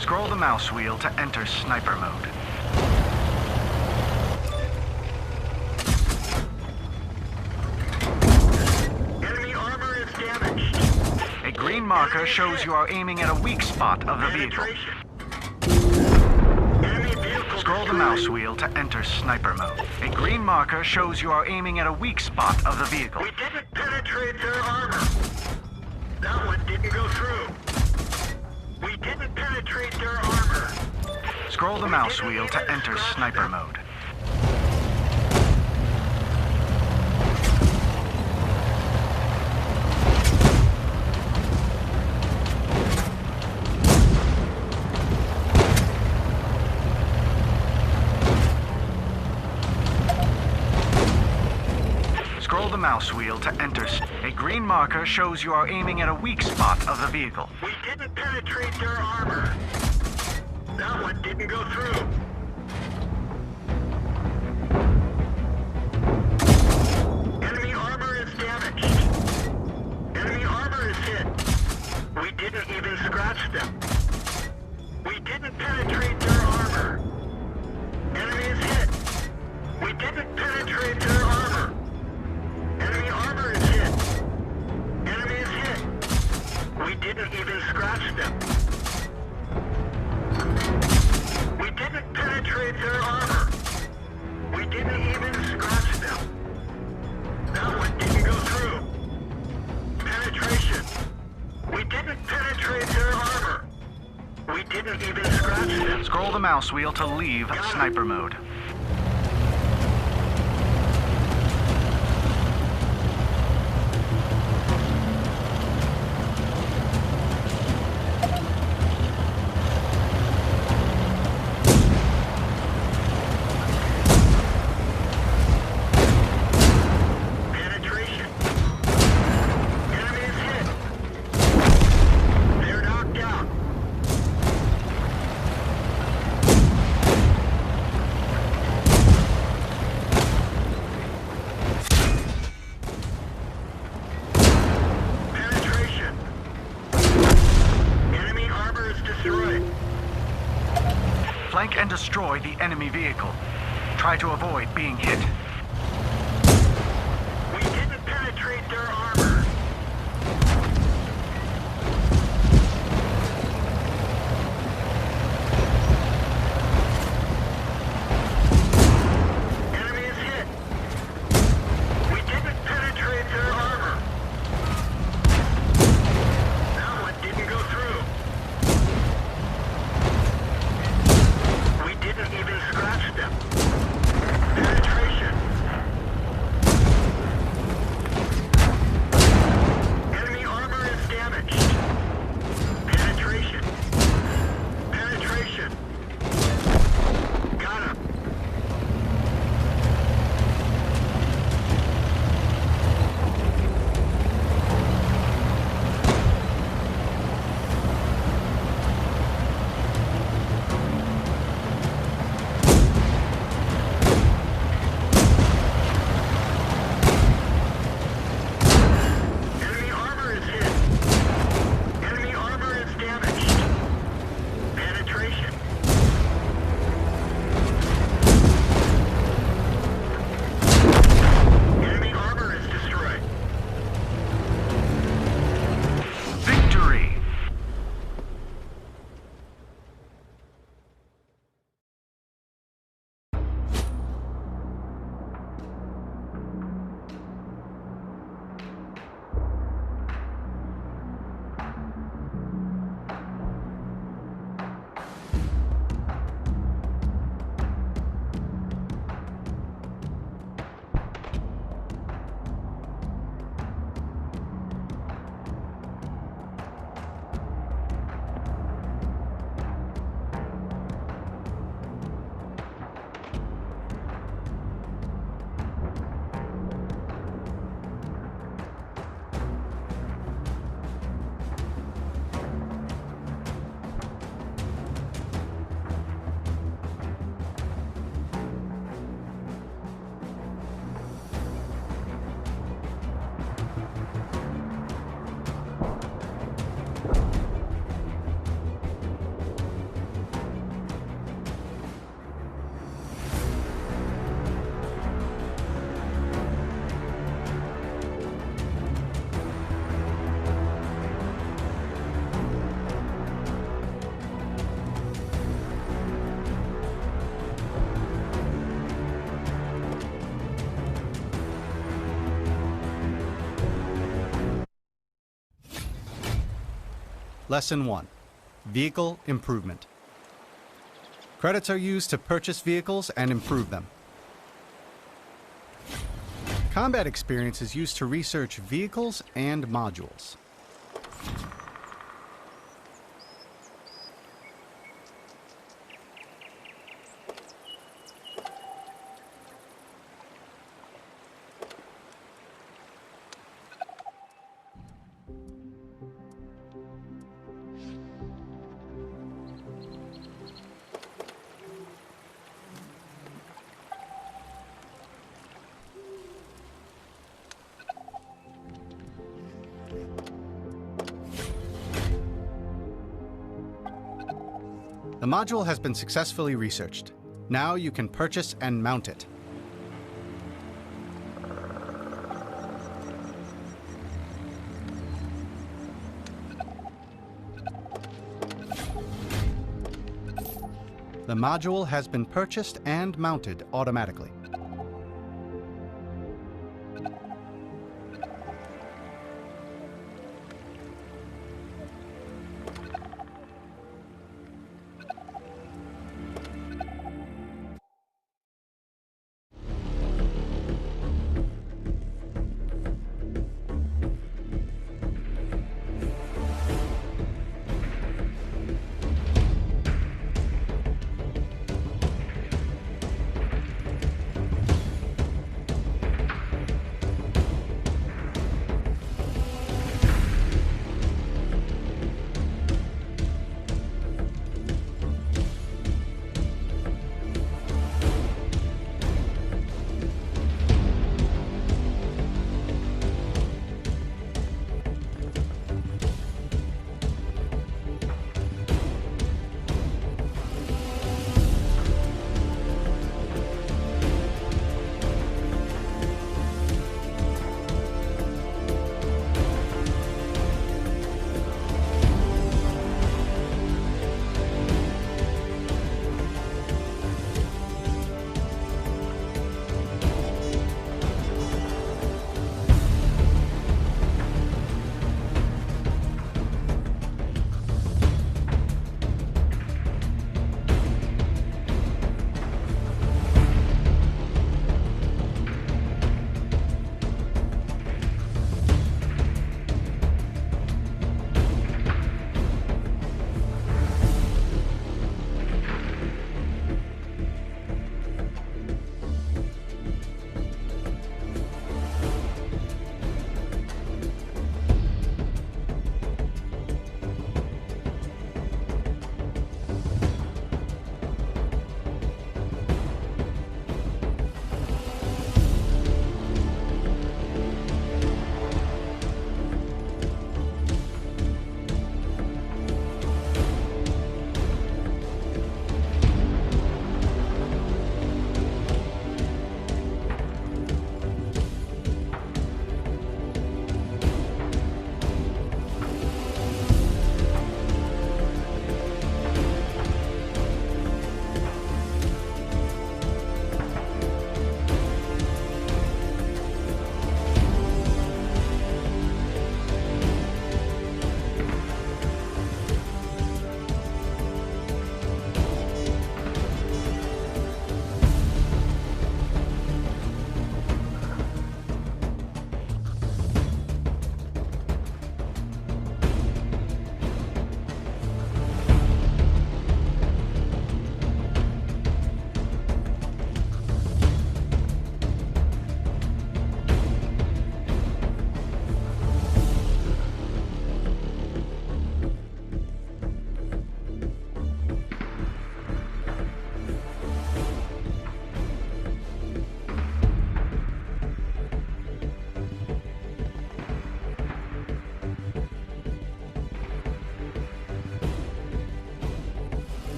Scroll the mouse wheel to enter sniper mode. Enemy armor is damaged. A green marker shows you are aiming at a weak spot of the vehicle. Enemy vehicle Scroll the mouse wheel to enter sniper mode. A green marker shows you are aiming at a weak spot of the vehicle. We didn't penetrate their armor. That one didn't go through. We didn't penetrate their armor. Scroll the mouse wheel to enter sniper mode. Scroll the mouse wheel to enter. A green marker shows you are aiming at a weak spot of the vehicle. We didn't penetrate their armor. That one didn't go through. Enemy armor is damaged. Enemy armor is hit. We didn't even scratch them. We didn't penetrate their armor. Enemy is hit. We didn't penetrate their armor. Enemy armor is hit. Enemy is hit. We didn't even scratch them. We didn't penetrate their armor. We didn't even scratch them. That one didn't go through. Penetration. We didn't penetrate their armor. We didn't even scratch them. Scroll the mouse wheel to leave sniper mode. Flank and destroy the enemy vehicle. Try to avoid being hit. We didn't penetrate their armor. Enemy is hit. We didn't penetrate their armor. That one didn't go through. We didn't even scratch them. Penetration. Lesson 1. Vehicle Improvement. Credits are used to purchase vehicles and improve them. Combat experience is used to research vehicles and modules. The module has been successfully researched. Now you can purchase and mount it. The module has been purchased and mounted automatically.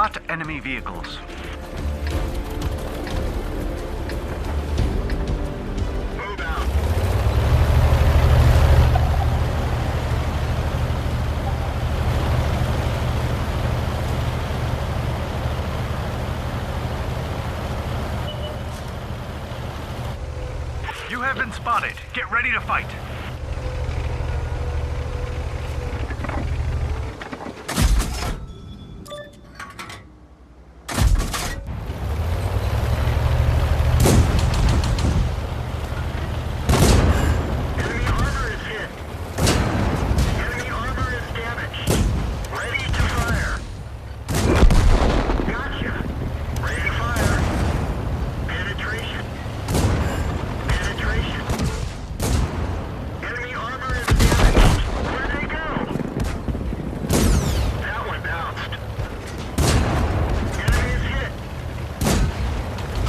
Spot enemy vehicles. Move out. You have been spotted. Get ready to fight. Enemy armor is hit. Enemy armor is damaged. Ready to fire. Gotcha. Ready to fire. Penetration. Penetration. Enemy armor is damaged. Where'd they go? That one bounced. Enemy is hit.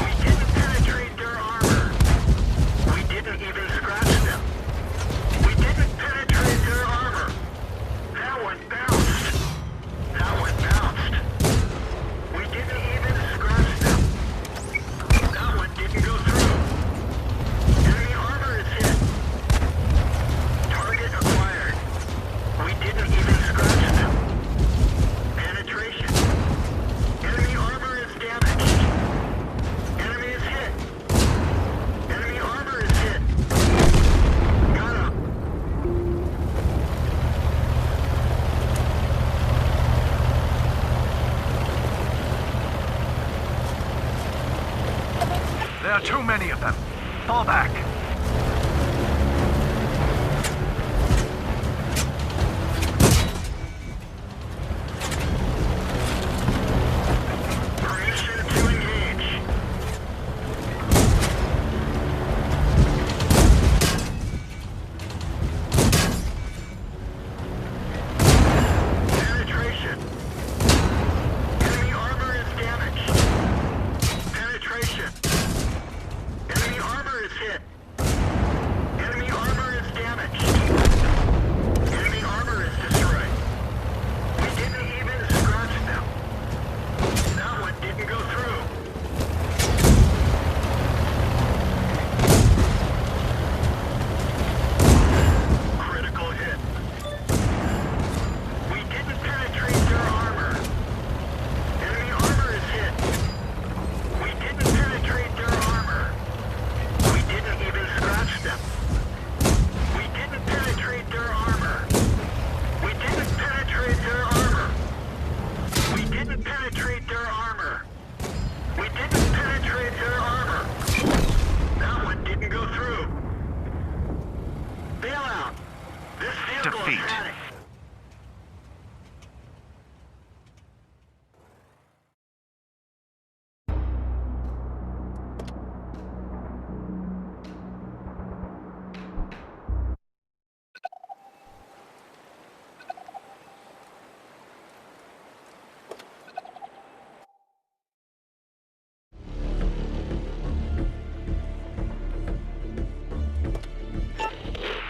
We didn't penetrate their armor. We didn't even scratch them. We didn't penetrate their armor. That one bounced. That one bounced. We didn't even scratch them. That one didn't go through. Enemy armor is hit. Target acquired. We didn't even scratch them. Penetration. Enemy armor is damaged. Enemy is hit. Enemy armor is hit. Got him. There are too many of them. Fall back. Permission to engage. Penetration. Enemy armor is damaged. Penetration. Enemy armor is hit. Enemy armor is damaged. Enemy armor is destroyed. We didn't even scratch them. That one didn't go through. Critical hit. We didn't penetrate their armor. Enemy armor is hit. We didn't penetrate their armor. We didn't even scratch them. We didn't penetrate their armor. We didn't penetrate their armor. We didn't penetrate their armor. We didn't penetrate their armor. That one didn't go through. Bail out. This vehicle Defeat. is panicked.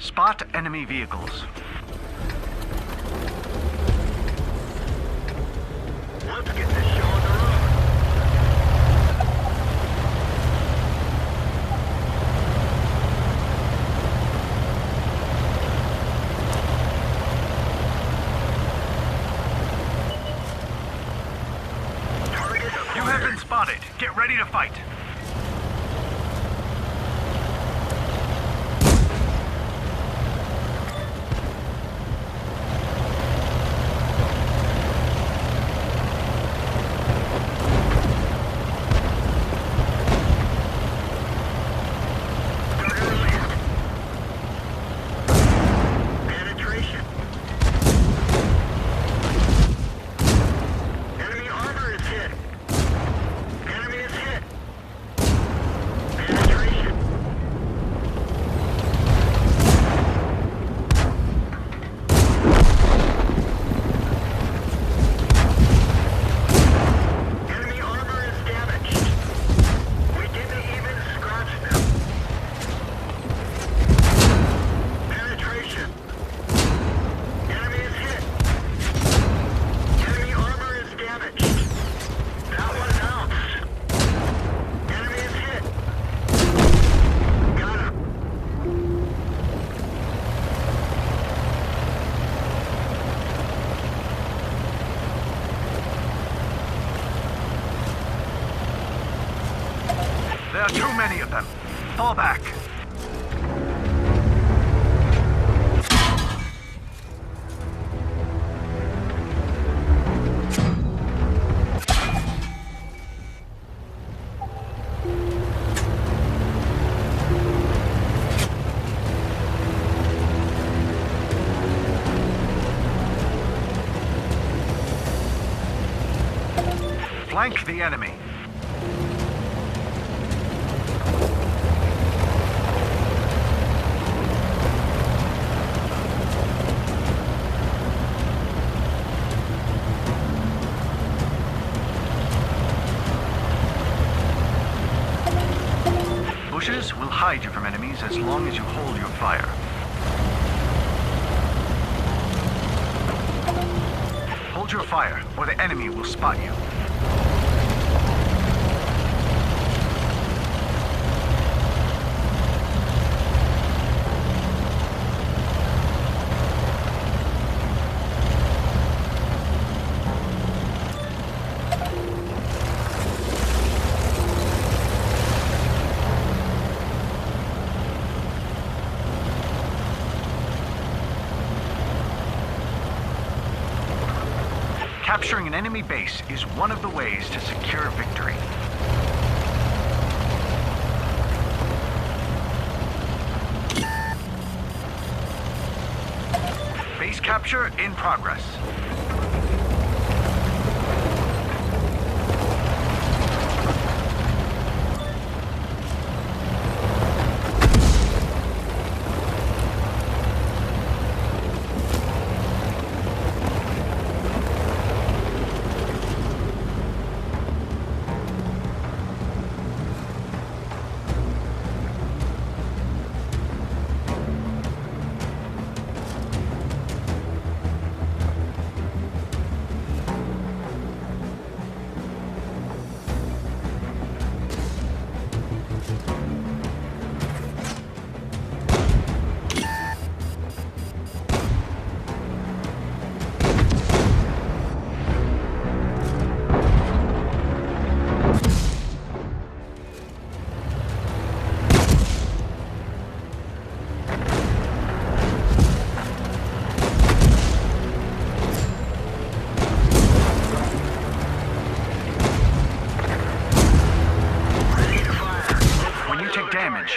Spot enemy vehicles. Let's get this show on the road. Target acquired. You have been spotted. Get ready to fight. Penetration. Enemy armor is hit. Enemy is hit. There are too many of them. Fall back. Flank the enemy. Bushes will hide you from enemies as long as you hold your fire. Hold your fire, or the enemy will spot you. Capturing an enemy base is one of the ways to secure victory. Base capture in progress.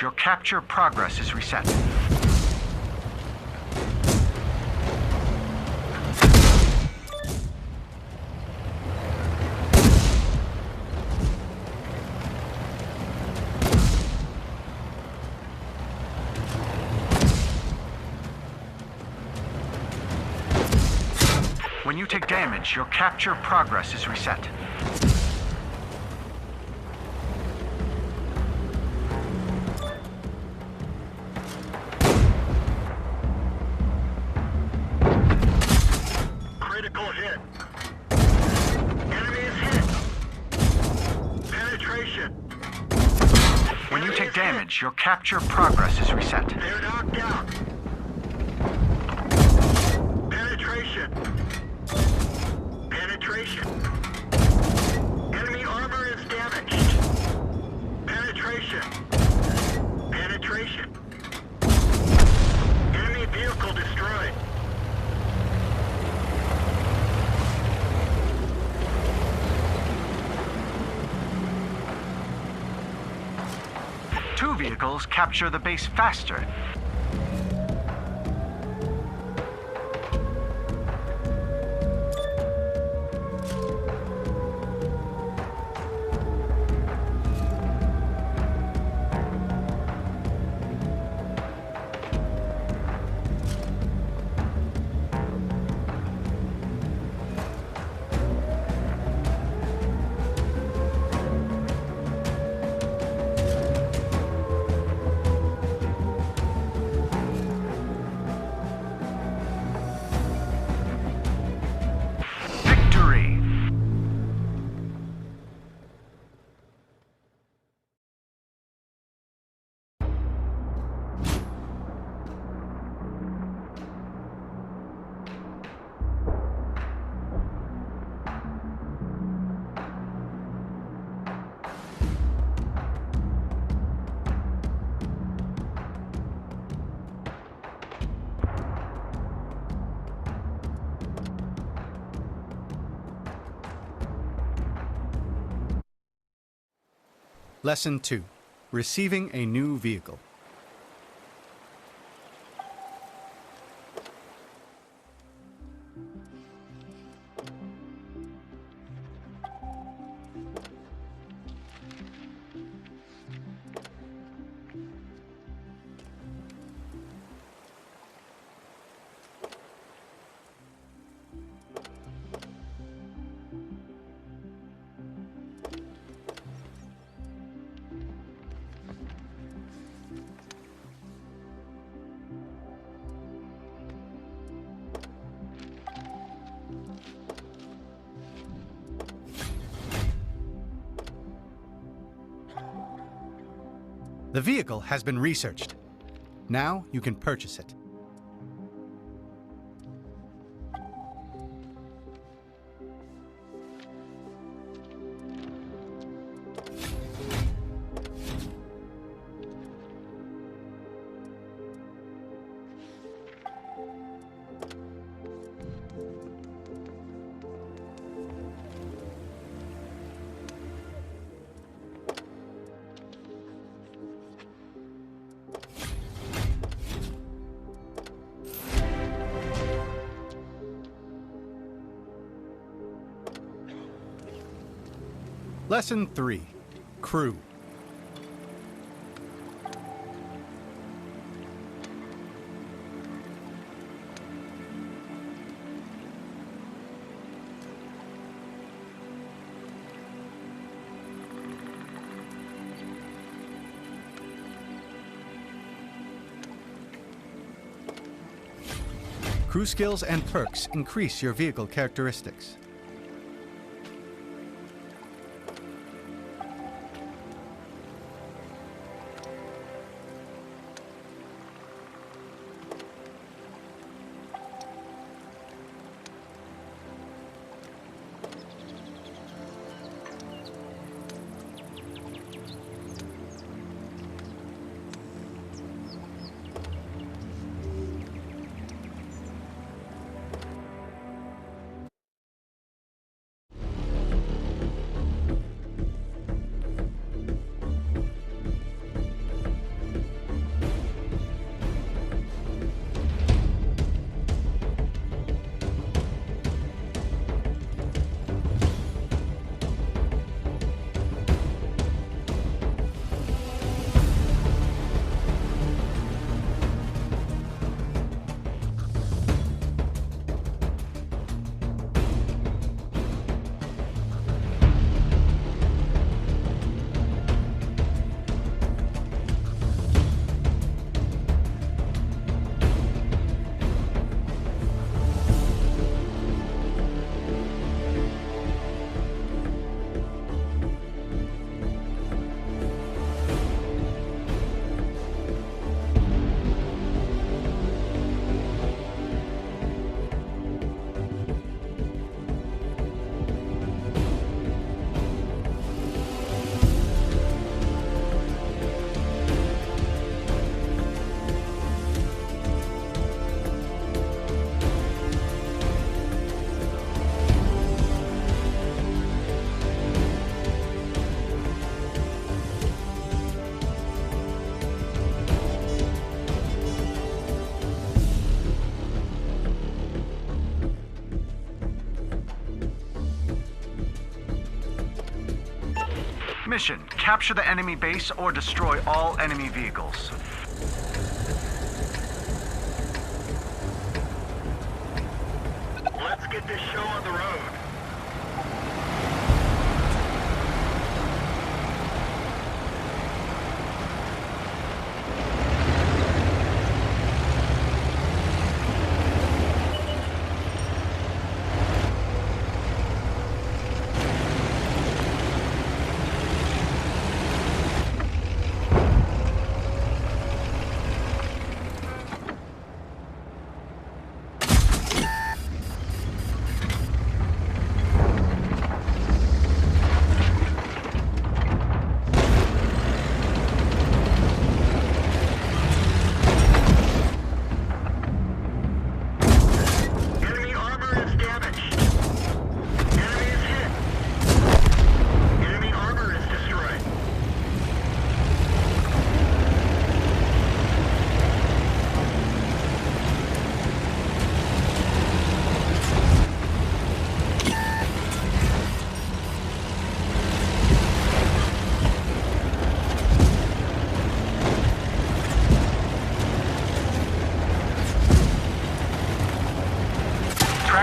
Your capture progress is reset. When you take damage, your capture progress is reset. Critical hit. Enemy is hit. Penetration. When you take damage, your capture progress is reset. They're knocked out. Penetration. Penetration. Enemy armor is damaged. Penetration. Penetration. Enemy vehicle destroyed. Two vehicles capture the base faster. Lesson 2. Receiving a new vehicle. The vehicle has been researched. Now you can purchase it. Lesson 3. Crew. Crew skills and perks increase your vehicle characteristics. Mission: capture the enemy base or destroy all enemy vehicles. Let's get this show on the road.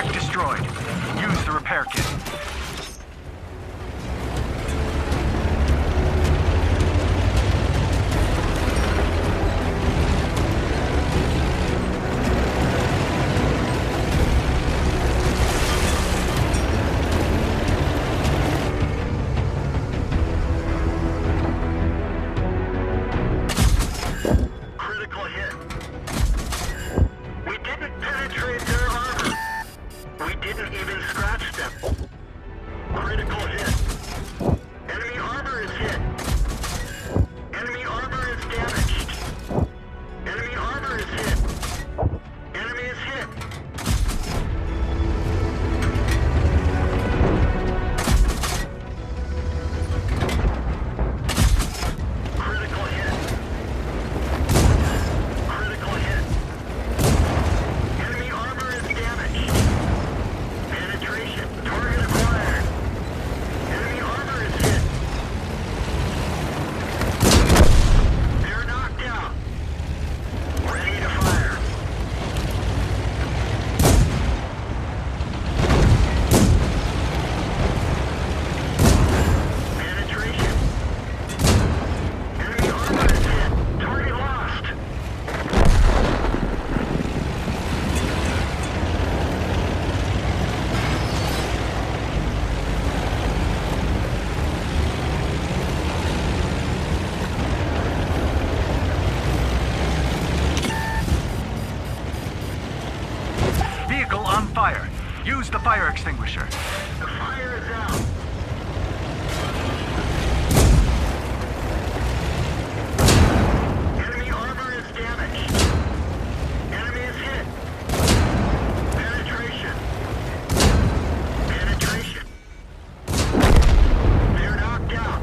Attack destroyed. Use the repair kit. Critical hit. We didn't penetrate their armor. We didn't even scratch them. Critical hit. Enemy armor is hit. Enemy armor is damaged. Enemy armor is hit. Enemy is hit. Critical hit. Critical hit. Enemy armor is damaged. Penetration. Target acquired. Enemy armor is hit. They're knocked out. Ready to fire. Penetration. Enemy armor is hit. Target lost. Vehicle on fire. Use the fire extinguisher. The fire is out. Enemy armor is damaged. Enemy is hit. Penetration. Penetration. They're knocked out.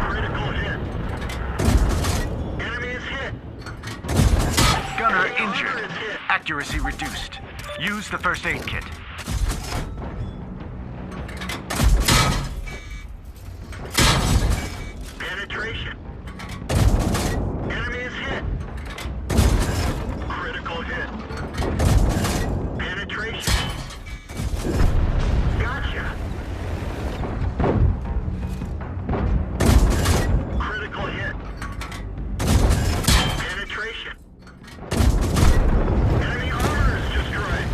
Critical hit. Enemy is hit. Gunner Enemy armor injured. is hit. Accuracy reduced. Use the first aid kit. Penetration. Enemy is hit. Critical hit. Penetration. Gotcha. Critical hit. Penetration. Enemy armor is destroyed.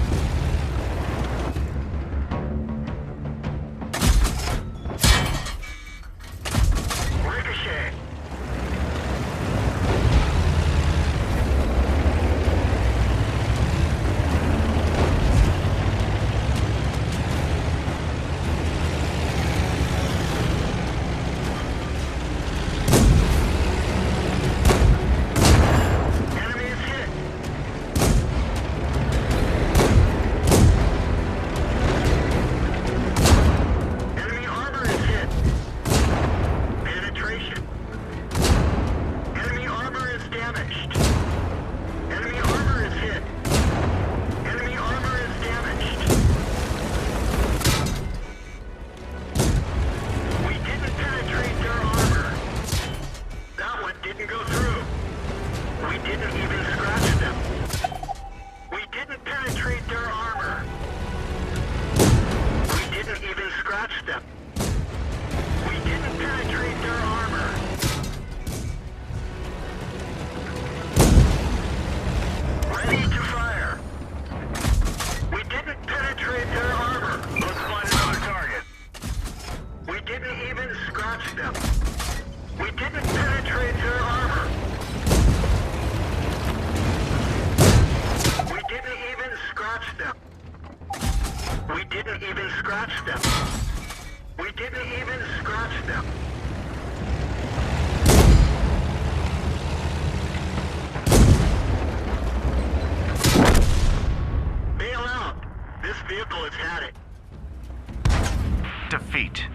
scratch them. We didn't penetrate their armor. We didn't even scratch them. We didn't even scratch them. We didn't even scratch them. Bail out. This vehicle has had it. Defeat.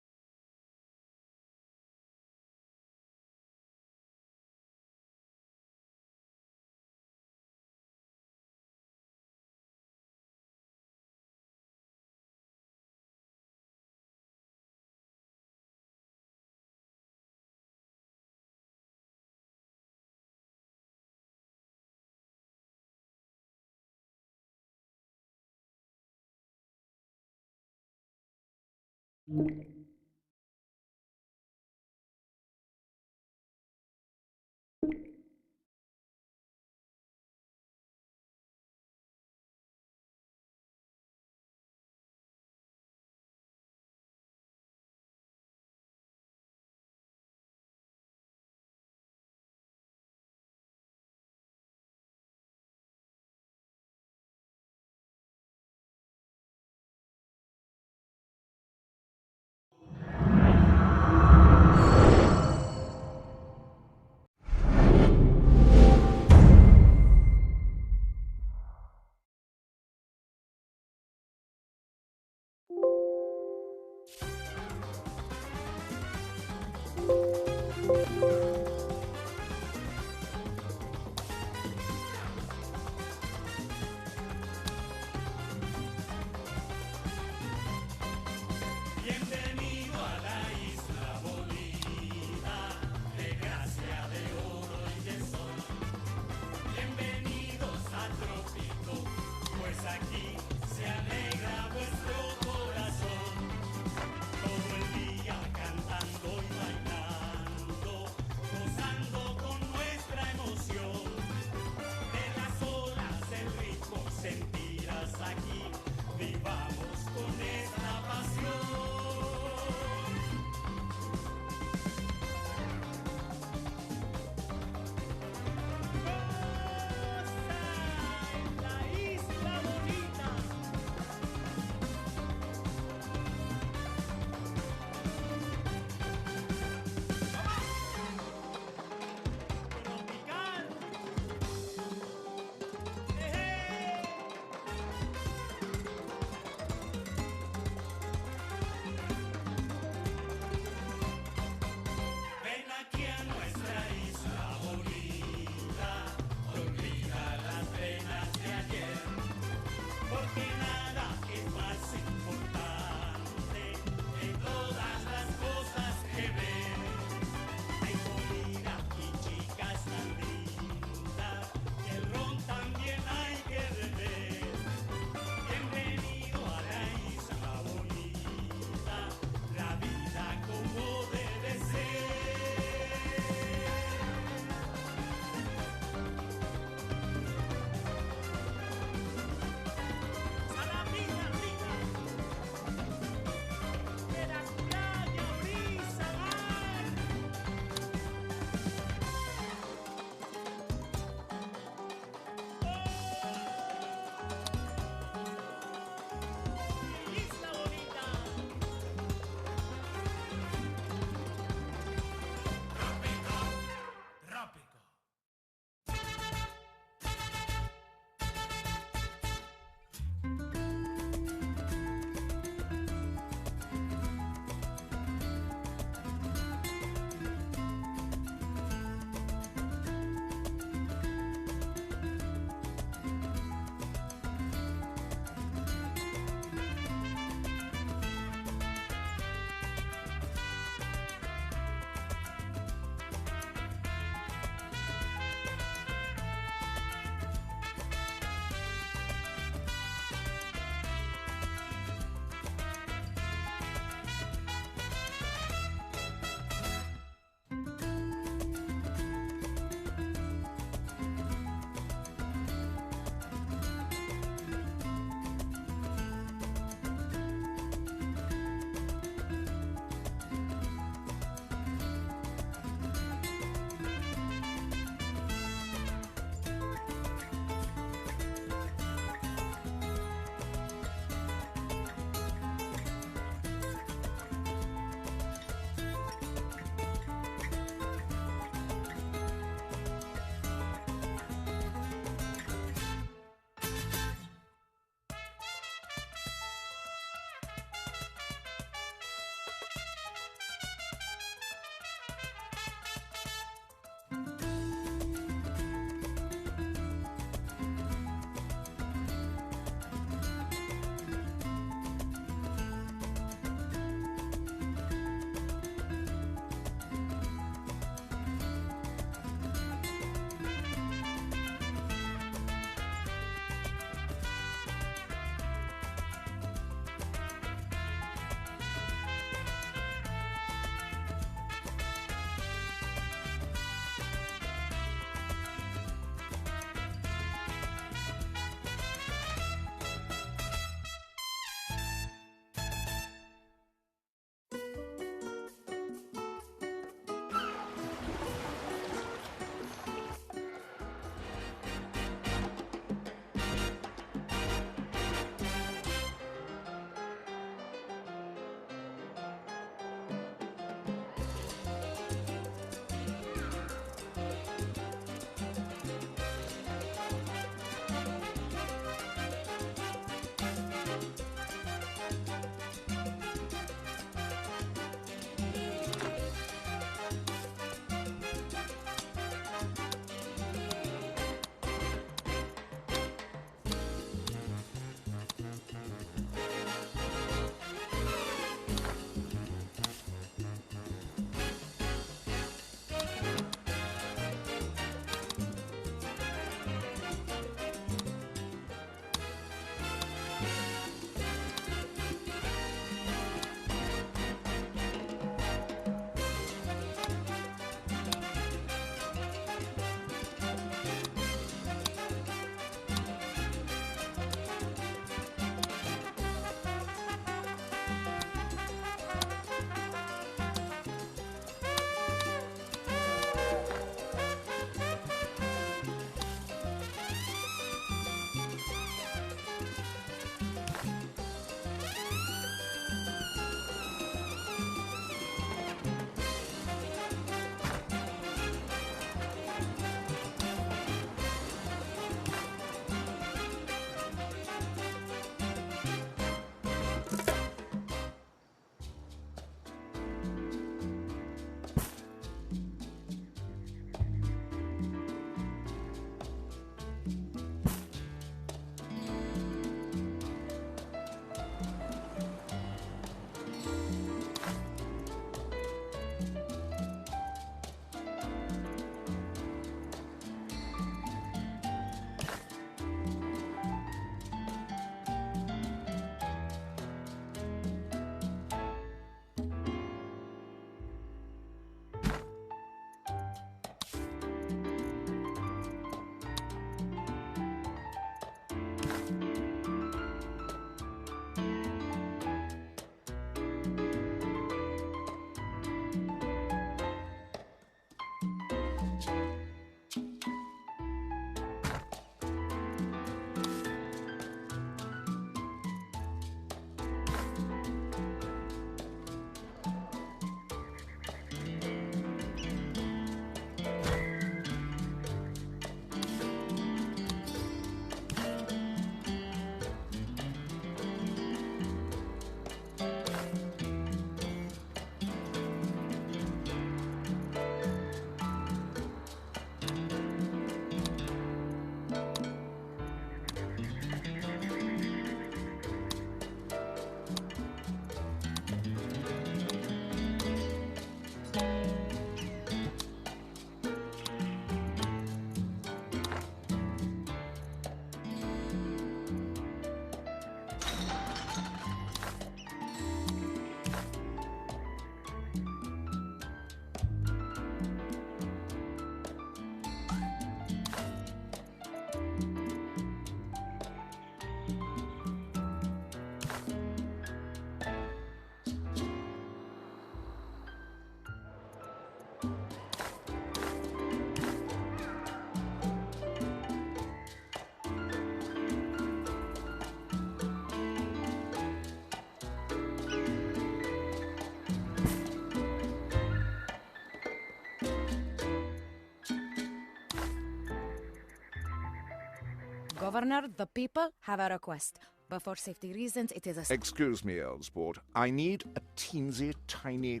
Governor, the people have a request. But for safety reasons, it is a... Excuse me, Elsport. I need a teensy tiny...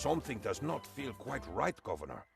Something does not feel quite right, Governor.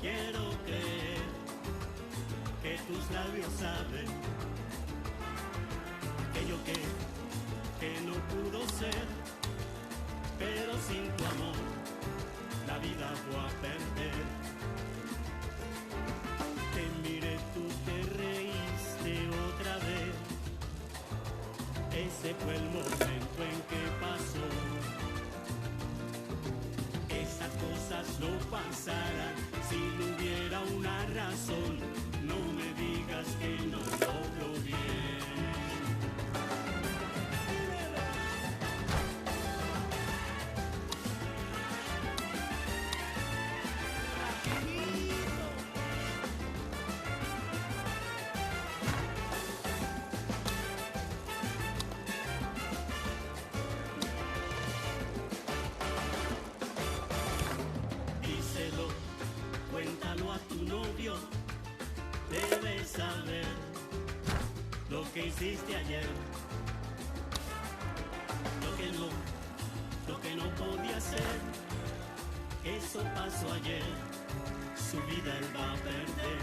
Quiero creer que tus labios saben aquello que no pudo ser, pero sin tu amor la vida fue a perder. Te miré, tú te reíste otra vez. Ese fue el momento en que pasó. Esas cosas no pasarán si no hubiera una razón. No me digas que no logro bien. Díselo, cuéntalo a tu novio. Debes saber lo que hiciste ayer. Lo que no podía ser. Eso pasó ayer. Su vida él va a perder.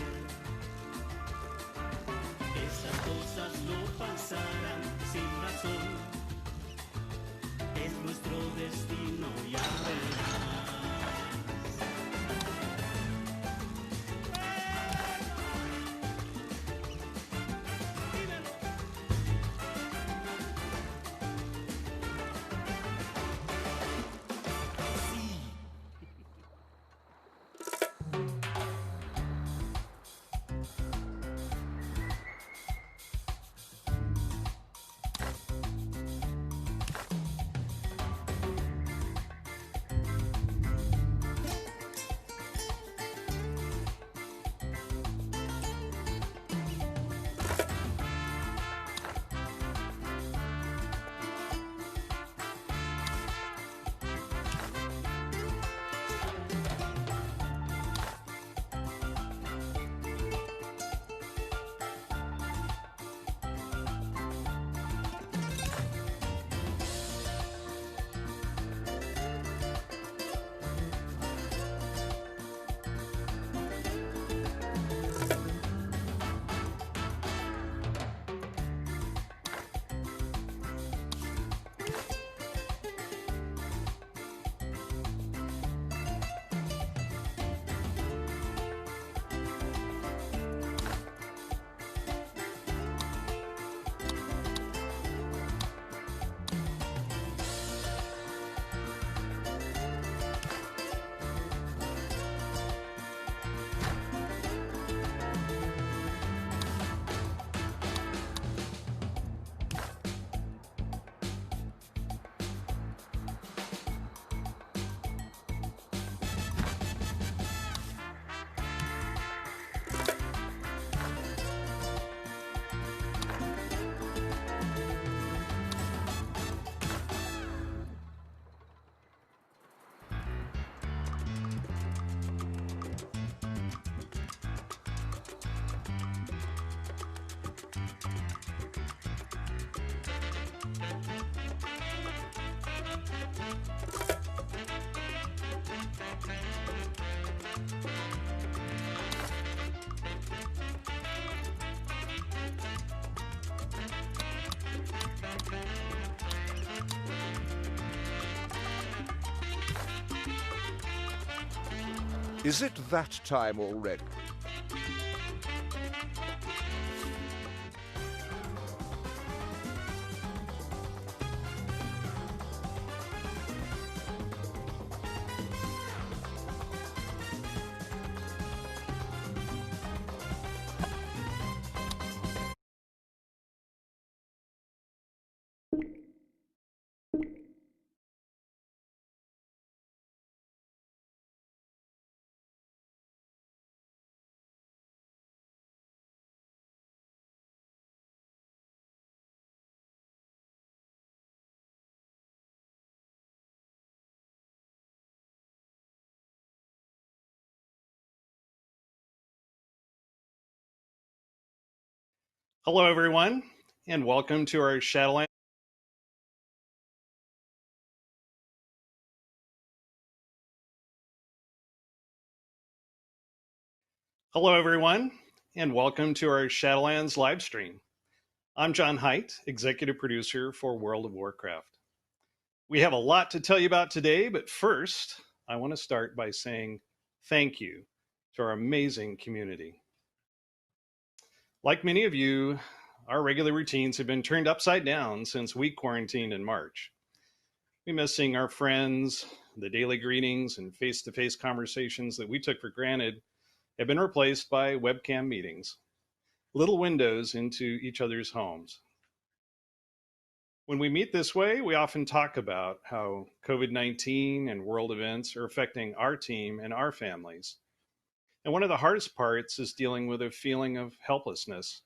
Esas cosas no pasarán sin razón. Es nuestro destino, ya verás. Is it that time already? Hello, everyone, and welcome to our Shadowlands. Hello, everyone, and welcome to our Shadowlands live stream. I'm John Haidt, executive producer for World of Warcraft. We have a lot to tell you about today, but first, I want to start by saying thank you to our amazing community. Like many of you, our regular routines have been turned upside down since we quarantined in March. We miss seeing our friends, the daily greetings and face-to-face conversations that we took for granted have been replaced by webcam meetings, little windows into each other's homes. When we meet this way, we often talk about how COVID-19 and world events are affecting our team and our families. And one of the hardest parts is dealing with a feeling of helplessness.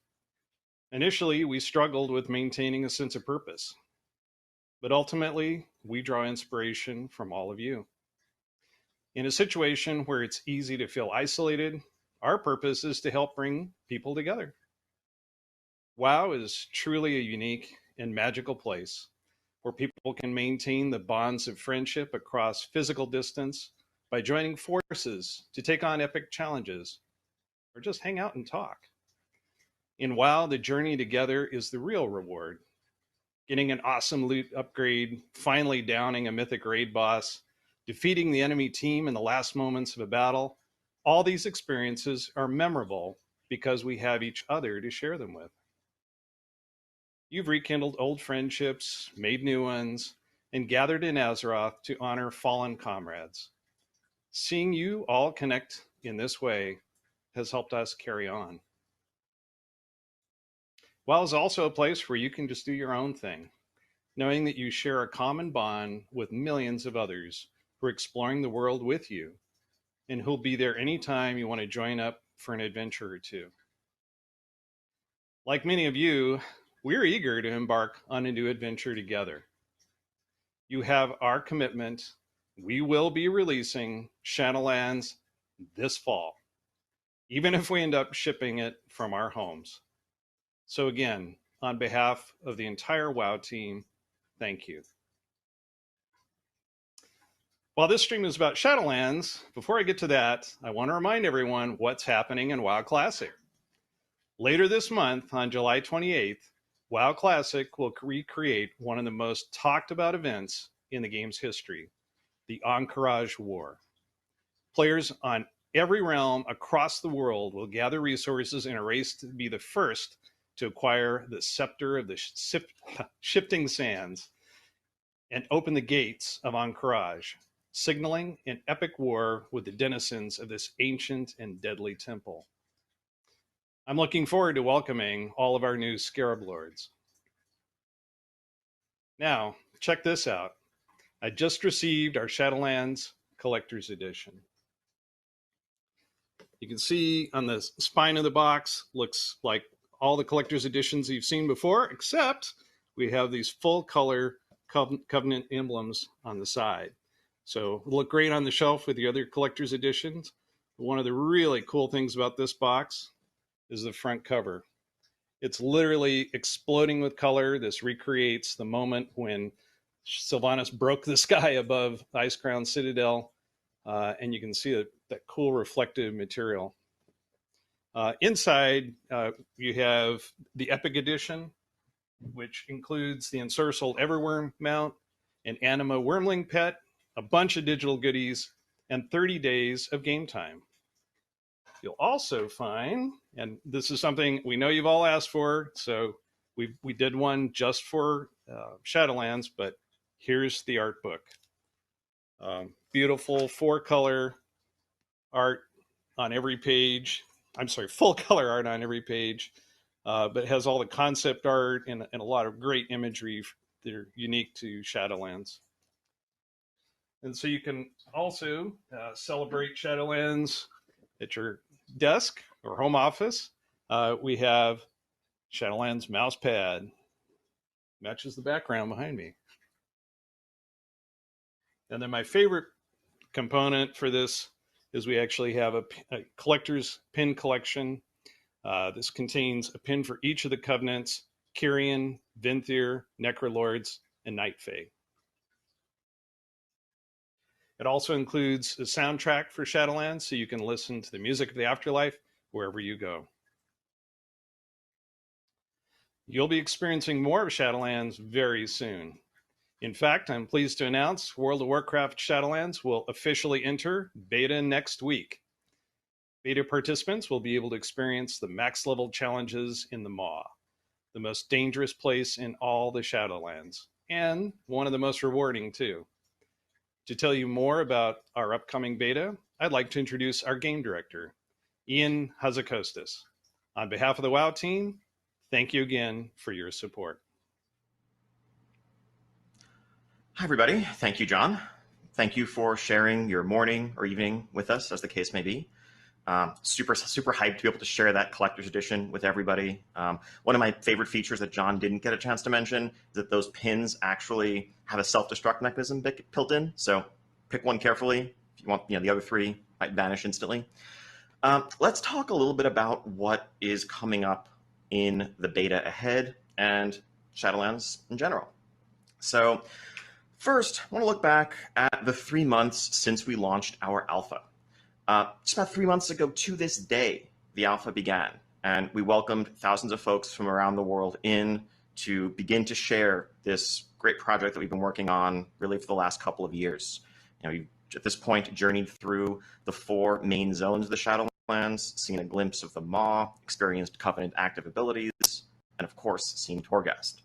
Initially, we struggled with maintaining a sense of purpose, but ultimately, we draw inspiration from all of you. In a situation where it's easy to feel isolated, our purpose is to help bring people together. WoW is truly a unique and magical place where people can maintain the bonds of friendship across physical distance by joining forces to take on epic challenges or just hang out and talk. In WoW, the journey together is the real reward. Getting an awesome loot upgrade, finally downing a mythic raid boss, defeating the enemy team in the last moments of a battle, all these experiences are memorable because we have each other to share them with. You've rekindled old friendships, made new ones, and gathered in Azeroth to honor fallen comrades. Seeing you all connect in this way has helped us carry on. WoW is also a place where you can just do your own thing, knowing that you share a common bond with millions of others who are exploring the world with you and who'll be there anytime you want to join up for an adventure or two. Like many of you, we're eager to embark on a new adventure together. You have our commitment. We will be releasing Shadowlands this fall, even if we end up shipping it from our homes. So again, on behalf of the entire WoW team, thank you. While this stream is about Shadowlands, before I get to that, I want to remind everyone what's happening in WoW Classic. Later this month, on July 28th, WoW Classic will recreate one of the most talked about events in the game's history, the Encourage War. Players on every realm across the world will gather resources in a race to be the first to acquire the scepter of the shifting sands and open the gates of Encourage, signaling an epic war with the denizens of this ancient and deadly temple. I'm looking forward to welcoming all of our new Scarab Lords. Now, check this out. I just received our Shadowlands Collector's Edition. You can see on the spine of the box, looks like all the collector's editions you've seen before, except we have these full color Covenant emblems on the side. So it'll look great on the shelf with the other collector's editions. One of the really cool things about this box is the front cover. It's literally exploding with color. This recreates the moment when Sylvanas broke the sky above Icecrown Citadel, and you can see that cool reflective material. Inside, you have the Epic Edition, which includes the Ensorcelled Everworm mount, an Anima Wormling pet, a bunch of digital goodies, and 30 days of game time. You'll also find, and this is something we know you've all asked for, so we did one just for Shadowlands, but here's the art book. Beautiful 4-color art on every page. I'm sorry, full color art on every page, but it has all the concept art and a lot of great imagery that are unique to Shadowlands. And so you can also celebrate Shadowlands at your desk or home office. We have Shadowlands mouse pad. Matches the background behind me. And then my favorite component for this is we actually have a collector's pin collection. This contains a pin for each of the covenants: Kyrian, Venthyr, Necrolords, and Night Fae. It also includes a soundtrack for Shadowlands, so you can listen to the music of the afterlife wherever you go. You'll be experiencing more of Shadowlands very soon. In fact, I'm pleased to announce World of Warcraft Shadowlands will officially enter beta next week. Beta participants will be able to experience the max level challenges in the Maw, the most dangerous place in all the Shadowlands, and one of the most rewarding too. To tell you more about our upcoming beta, I'd like to introduce our game director, Ian Hazakostas. On behalf of the WoW team, thank you again for your support. Hi, everybody. Thank you, John. Thank you for sharing your morning or evening with us, as the case may be. Super hyped to be able to share that collector's edition with everybody. One of my favorite features that John didn't get a chance to mention is that those pins actually have a self-destruct mechanism built in. So pick one carefully. If you want, the other three might vanish instantly. Let's talk a little bit about what is coming up in the beta ahead and Shadowlands in general. So first, I want to look back at the 3 months since we launched our alpha. Just about 3 months ago to this day, the alpha began, and we welcomed thousands of folks from around the world in to begin to share this great project that we've been working on really for the last couple of years. We've at this point journeyed through the 4 main zones of the Shadowlands, seen a glimpse of the Maw, experienced Covenant active abilities, and of course, seen Torghast.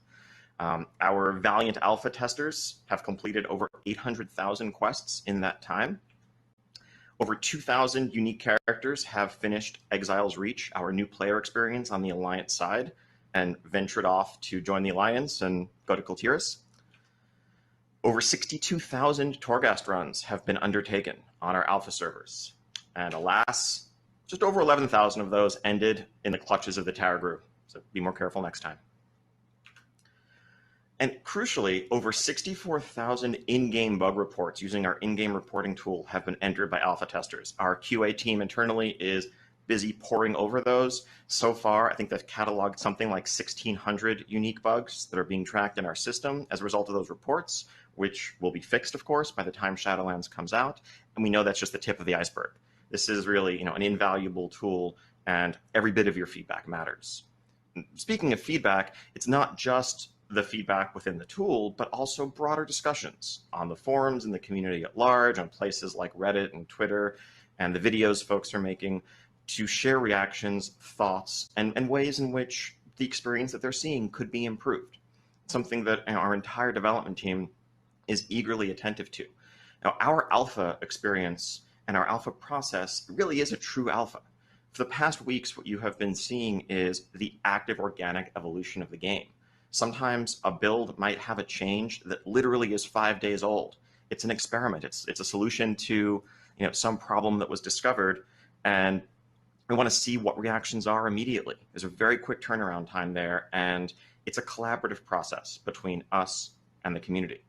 Our valiant alpha testers have completed over 800,000 quests in that time. Over 2,000 unique characters have finished Exile's Reach, our new player experience on the Alliance side, and ventured off to join the Alliance and go to Kultiris. Over 62,000 Torghast runs have been undertaken on our alpha servers. And alas, just over 11,000 of those ended in the clutches of the Tower group. So be more careful next time. And crucially, over 64,000 in-game bug reports using our in-game reporting tool have been entered by alpha testers. Our QA team internally is busy poring over those. So far, I think they've cataloged something like 1,600 unique bugs that are being tracked in our system as a result of those reports, which will be fixed, of course, by the time Shadowlands comes out. And we know that's just the tip of the iceberg. This is really, an invaluable tool, and every bit of your feedback matters. speaking of feedback, it's not just the feedback within the tool, but also broader discussions on the forums and the community at large, on places like Reddit and Twitter, and the videos folks are making to share reactions, thoughts, and ways in which the experience that they're seeing could be improved. Something that our entire development team is eagerly attentive to. Now, our alpha experience and our alpha process really is a true alpha. For the past weeks, what you have been seeing is the active organic evolution of the game. Sometimes a build might have a change that literally is 5 days old. It's an experiment. It's a solution to some problem that was discovered, and we want to see what reactions are immediately. There's a very quick turnaround time there, and it's a collaborative process between us and the community.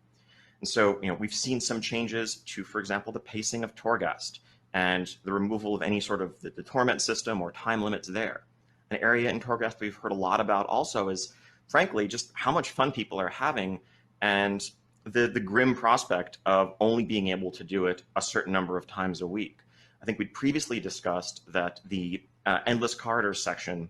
And so, we've seen some changes to, for example, the pacing of Torghast and the removal of any sort of the torment system or time limits there. An area in Torghast we've heard a lot about also is, frankly, just how much fun people are having and the grim prospect of only being able to do it a certain number of times a week. I think we'd previously discussed that the Endless Corridors section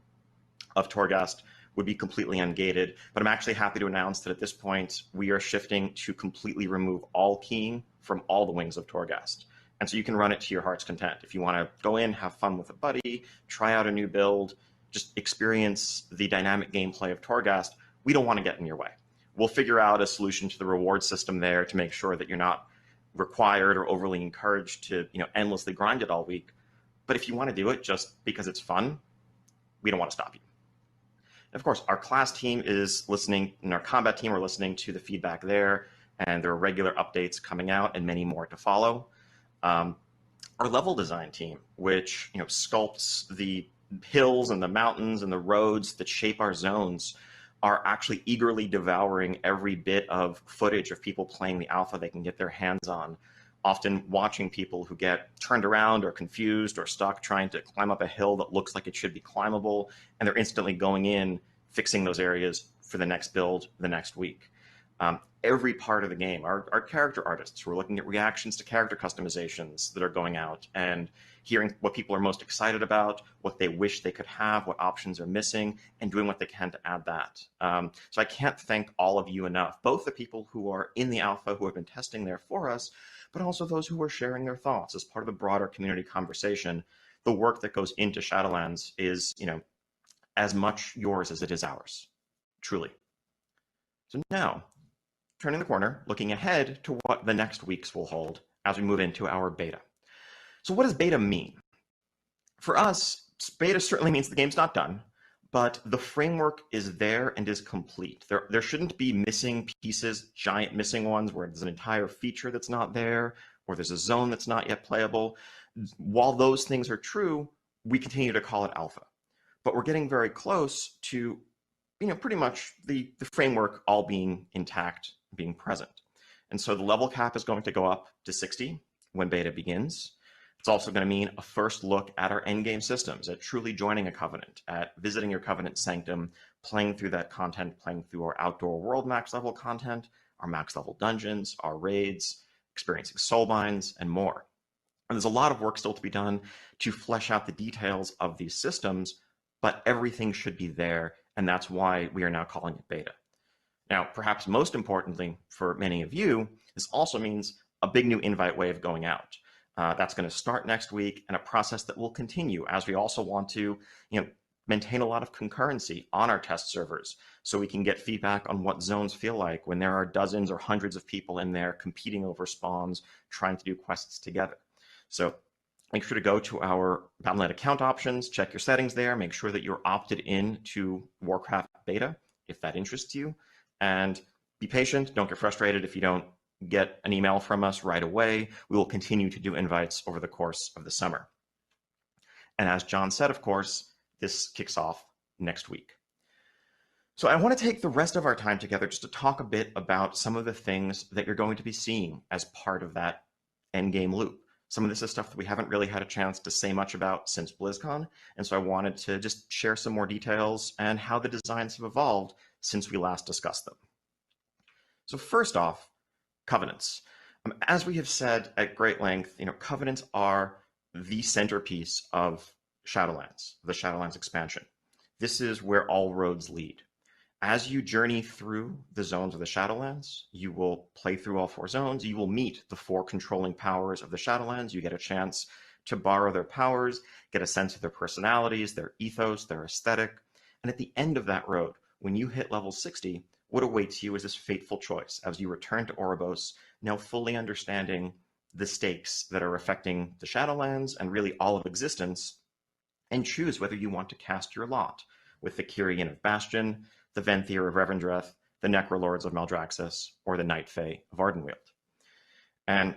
of Torghast would be completely ungated, but I'm actually happy to announce that at this point, we are shifting to completely remove all keying from all the wings of Torghast. And so you can run it to your heart's content. If you want to go in, have fun with a buddy, try out a new build, just experience the dynamic gameplay of Torghast, we don't want to get in your way. We'll figure out a solution to the reward system there to make sure that you're not required or overly encouraged to endlessly grind it all week. But if you want to do it just because it's fun, we don't want to stop you. And of course, our class team is listening, and our combat team are listening to the feedback there, and there are regular updates coming out and many more to follow. Our level design team, which sculpts the hills and the mountains and the roads that shape our zones, are actually eagerly devouring every bit of footage of people playing the alpha they can get their hands on, often watching people who get turned around or confused or stuck trying to climb up a hill that looks like it should be climbable, and they're instantly going in, fixing those areas for the next build the next week. Every part of the game, our character artists who are looking at reactions to character customizations that are going out and hearing what people are most excited about, what they wish they could have, what options are missing, and doing what they can to add that. So I can't thank all of you enough, both the people who are in the alpha who have been testing there for us, but also those who are sharing their thoughts as part of the broader community conversation. The work that goes into Shadowlands is, as much yours as it is ours, truly. So now, turning the corner, looking ahead to what the next weeks will hold as we move into our beta. So what does beta mean? For us, beta certainly means the game's not done, but the framework is there and is complete. There shouldn't be missing pieces, giant missing ones where there's an entire feature that's not there, or there's a zone that's not yet playable. While those things are true, we continue to call it alpha. But we're getting very close to, pretty much the framework all being intact, being present. And so the level cap is going to go up to 60 when beta begins. It's also going to mean a first look at our endgame systems, at truly joining a covenant, at visiting your covenant sanctum, playing through that content, playing through our outdoor world max level content, our max level dungeons, our raids, experiencing soulbinds, and more. And there's a lot of work still to be done to flesh out the details of these systems, but everything should be there, and that's why we are now calling it beta. Now, perhaps most importantly for many of you, this also means a big new invite wave going out. That's going to start next week, and a process that will continue as we also want to maintain a lot of concurrency on our test servers so we can get feedback on what zones feel like when there are dozens or hundreds of people in there competing over spawns, trying to do quests together. So make sure to go to our Battle.net account options, check your settings there, make sure that you're opted in to Warcraft beta if that interests you, and be patient. Don't get frustrated if you don't get an email from us right away. We will continue to do invites over the course of the summer. And as John said, of course, this kicks off next week. So I want to take the rest of our time together just to talk a bit about some of the things that you're going to be seeing as part of that endgame loop. Some of this is stuff that we haven't really had a chance to say much about since BlizzCon, and so I wanted to just share some more details and how the designs have evolved since we last discussed them. So first off, covenants. As we have said at great length, covenants are the centerpiece of Shadowlands, the Shadowlands expansion. this is where all roads lead. As you journey through the zones of the Shadowlands, you will play through all 4 zones. You will meet the 4 controlling powers of the Shadowlands. You get a chance to borrow their powers, get a sense of their personalities, their ethos, their aesthetic. And at the end of that road, when you hit level 60, what awaits you is this fateful choice as you return to Oribos, now fully understanding the stakes that are affecting the Shadowlands and really all of existence, and choose whether you want to cast your lot with the Kyrian of Bastion, the Venthyr of Revendreth, the Necrolords of Maldraxxus, or the Night Fae of Ardenweald. And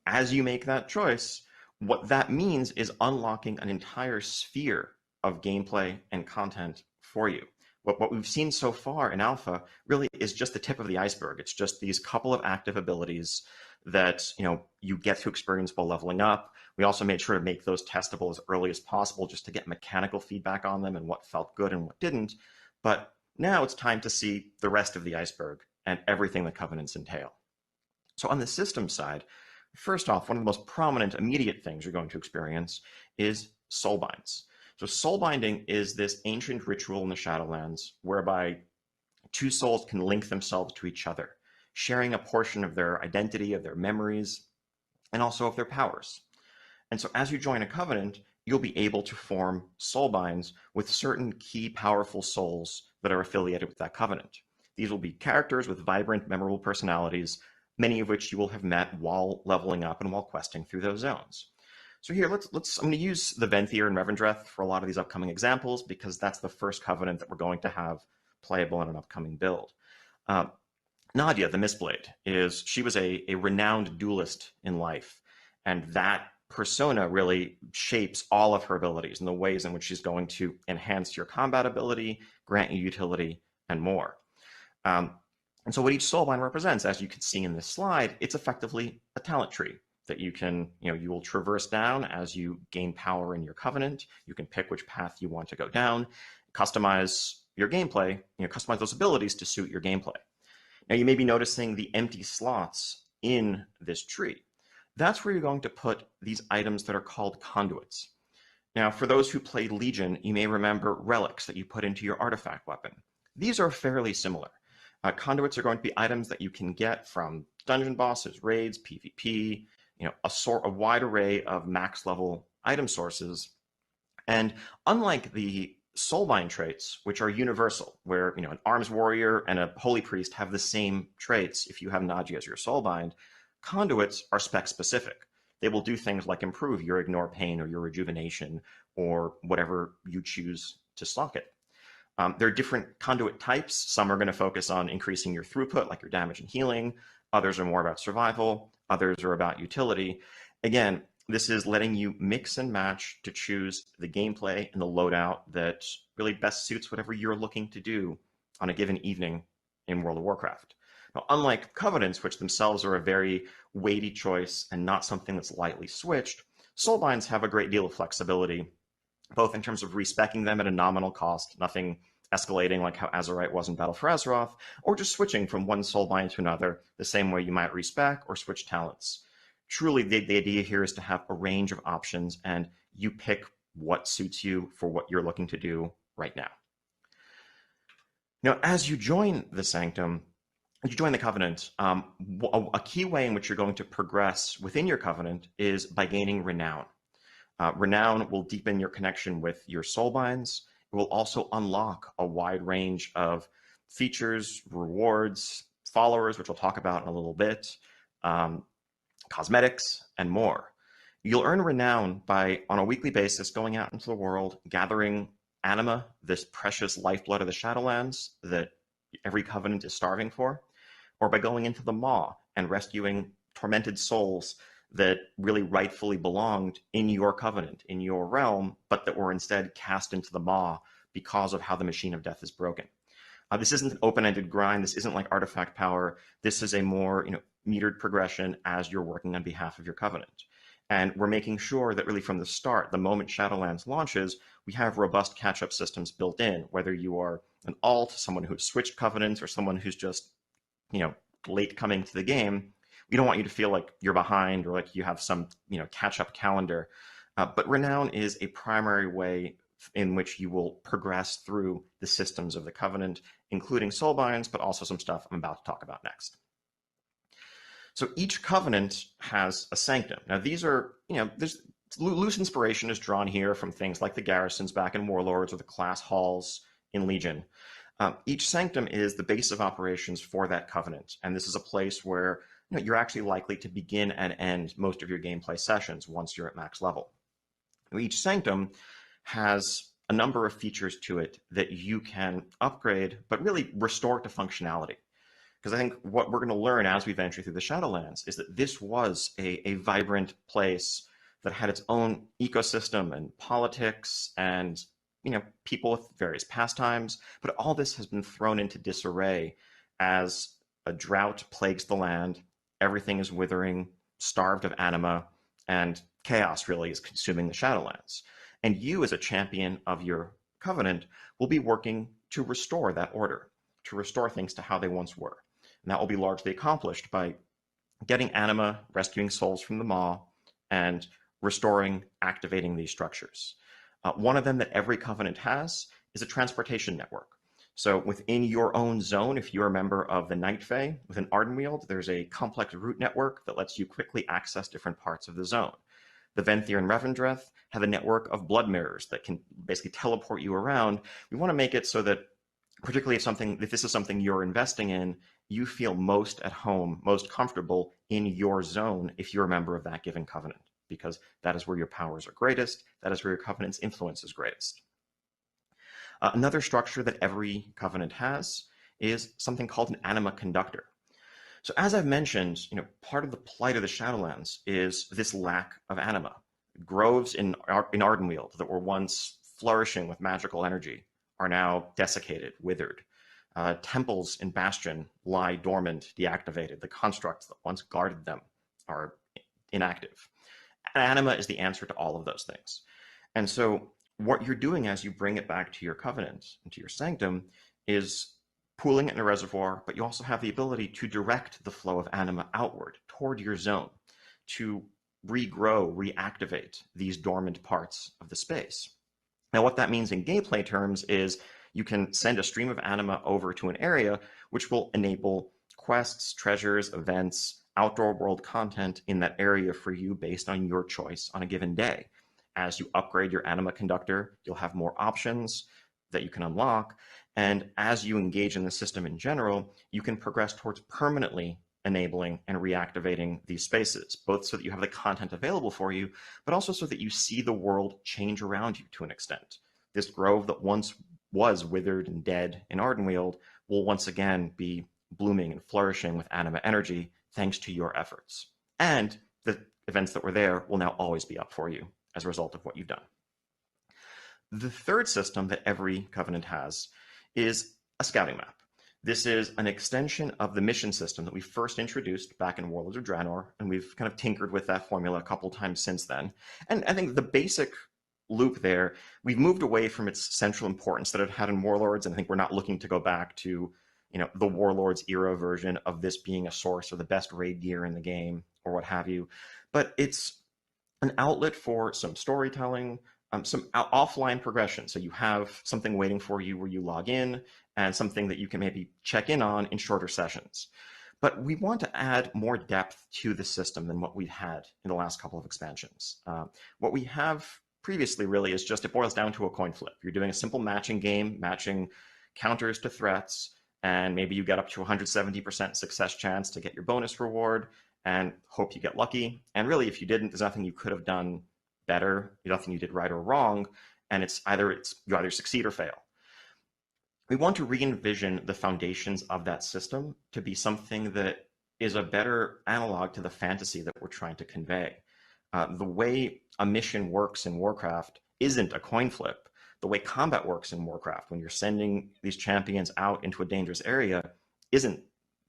as you make that choice, what that means is unlocking an entire sphere of gameplay and content for you. What we've seen so far in Alpha really is just the tip of the iceberg. It's just these couple of active abilities that you get to experience while leveling up. We also made sure to make those testable as early as possible just to get mechanical feedback on them and what felt good and what didn't. But now it's time to see the rest of the iceberg and everything the Covenants entail. So on the system side, first off, one of the most prominent immediate things you're going to experience is soulbinds. So soulbinding is this ancient ritual in the Shadowlands whereby 2 souls can link themselves to each other, sharing a portion of their identity, of their memories, and also of their powers. And so as you join a Covenant, you'll be able to form soulbinds with certain key powerful souls that are affiliated with that Covenant. These will be characters with vibrant, memorable personalities, many of which you will have met while leveling up and while questing through those zones. So here, I'm going to use the Venthyr and Revendreth for a lot of these upcoming examples because that's the first Covenant that we're going to have playable in an upcoming build. Nadia, the Mistblade, she was a renowned duelist in life, and that persona really shapes all of her abilities and the ways in which she's going to enhance your combat ability, grant you utility, and more. And so what each soulbind represents, as you can see in this slide, it's effectively a talent tree that you can, you will traverse down as you gain power in your Covenant. You can pick which path you want to go down, customize your gameplay, customize those abilities to suit your gameplay. Now you may be noticing the empty slots in this tree. That's where you're going to put these items that are called conduits. Now, for those who played Legion, you may remember relics that you put into your artifact weapon. These are fairly similar. Conduits are going to be items that you can get from dungeon bosses, raids, PvP, a wide array of max level item sources. And unlike the soulbind traits, which are universal, where an arms warrior and a holy priest have the same traits if you have Nagia as your soulbind, conduits are spec specific. They will do things like improve your ignore pain or your rejuvenation or whatever you choose to slot it. There are different conduit types. Some are going to focus on increasing your throughput, like your damage and healing. Others are more about survival. Others are about utility. Again, this is letting you mix and match to choose the gameplay and the loadout that really best suits whatever you're looking to do on a given evening in World of Warcraft. Now, unlike Covenants, which themselves are a very weighty choice and not something that's lightly switched, soulbinds have a great deal of flexibility, both in terms of respeccing them at a nominal cost, nothing escalating like how Azerite was in Battle for Azeroth, or just switching from one soulbind to another the same way you might respec or switch talents. Truly, the idea here is to have a range of options, and you pick what suits you for what you're looking to do right now. Now, as you join the Sanctum, as you join the Covenant, a key way in which you're going to progress within your Covenant is by gaining Renown. Renown will deepen your connection with your soulbinds. It will also unlock a wide range of features, rewards, followers, which we'll talk about in a little bit, cosmetics, and more. You'll earn Renown by, on a weekly basis, going out into the world, gathering anima, this precious lifeblood of the Shadowlands that every Covenant is starving for, or by going into the Maw and rescuing tormented souls that really rightfully belonged in your Covenant, in your realm, but that were instead cast into the Maw because of how the Machine of Death is broken. This isn't an open-ended grind. This isn't like artifact power. This is a more metered progression as you're working on behalf of your Covenant. And we're making sure that really from the start, the moment Shadowlands launches, we have robust catch-up systems built in, whether you are an alt, someone who's switched Covenants, or someone who's just late coming to the game. We don't want you to feel like you're behind or like you have some catch-up calendar. But Renown is a primary way in which you will progress through the systems of the Covenant, including soulbinds, but also some stuff I'm about to talk about next. So each Covenant has a sanctum. Now these are, there's loose inspiration is drawn here from things like the garrisons back in Warlords or the class halls in Legion. Each sanctum is the base of operations for that Covenant, and this is a place where you're actually likely to begin and end most of your gameplay sessions once you're at max level. Each sanctum has a number of features to it that you can upgrade, but really restore to functionality. Because I think what we're going to learn as we venture through the Shadowlands is that this was a vibrant place that had its own ecosystem and politics and people with various pastimes, but all this has been thrown into disarray as a drought plagues the land, everything is withering, starved of anima, and chaos really is consuming the Shadowlands. And you, as a champion of your Covenant, will be working to restore that order, to restore things to how they once were. And that will be largely accomplished by getting anima, rescuing souls from the Maw, and restoring, activating these structures. One of them that every Covenant has is a transportation network. So within your own zone, if you're a member of the Night Fae within Ardenweald, there's a complex route network that lets you quickly access different parts of the zone. The Venthyr and Revendreth have a network of blood mirrors that can basically teleport you around. We want to make it so that, particularly if this is something you're investing in, you feel most at home, most comfortable in your zone if you're a member of that given Covenant, because that is where your powers are greatest, that is where your Covenant's influence is greatest. Another structure that every Covenant has is something called an anima conductor. So as I've mentioned, part of the plight of the Shadowlands is this lack of anima. Groves in Ardenweald that were once flourishing with magical energy are now desiccated, withered. Temples in Bastion lie dormant, deactivated. The constructs that once guarded them are inactive. Anima is the answer to all of those things. And so what you're doing as you bring it back to your Covenant and to your Sanctum is pooling it in a reservoir, but you also have the ability to direct the flow of anima outward toward your zone to regrow, reactivate these dormant parts of the space. Now, what that means in gameplay terms is you can send a stream of anima over to an area which will enable quests, treasures, events, outdoor world content in that area for you based on your choice on a given day. As you upgrade your anima conductor, you'll have more options that you can unlock. And as you engage in the system in general, you can progress towards permanently enabling and reactivating these spaces, both so that you have the content available for you, but also so that you see the world change around you to an extent. This grove that once was withered and dead in Ardenweald will once again be blooming and flourishing with anima energy thanks to your efforts. And the events that were there will now always be up for you as a result of what you've done. The third system that every Covenant has is a scouting map. This is an extension of the mission system that we first introduced back in Warlords of Draenor, and we've kind of tinkered with that formula a couple times since then. And I think the basic loop there, we've moved away from its central importance that it had in Warlords, and I think we're not looking to go back to the Warlords era version of this being a source of the best raid gear in the game or what have you. But it's an outlet for some storytelling, some offline progression. So you have something waiting for you where you log in and something that you can maybe check in on in shorter sessions. But we want to add more depth to the system than what we've had in the last couple of expansions. What we have previously really is just, it boils down to a coin flip. You're doing a simple matching game, matching counters to threats, and maybe you get up to 170% success chance to get your bonus reward and hope you get lucky. And really, if you didn't, there's nothing you could have done better, nothing you did right or wrong, and you either succeed or fail. We want to re-envision the foundations of that system to be something that is a better analog to the fantasy that we're trying to convey. The way a mission works in Warcraft isn't a coin flip. The way combat works in Warcraft, when you're sending these champions out into a dangerous area, isn't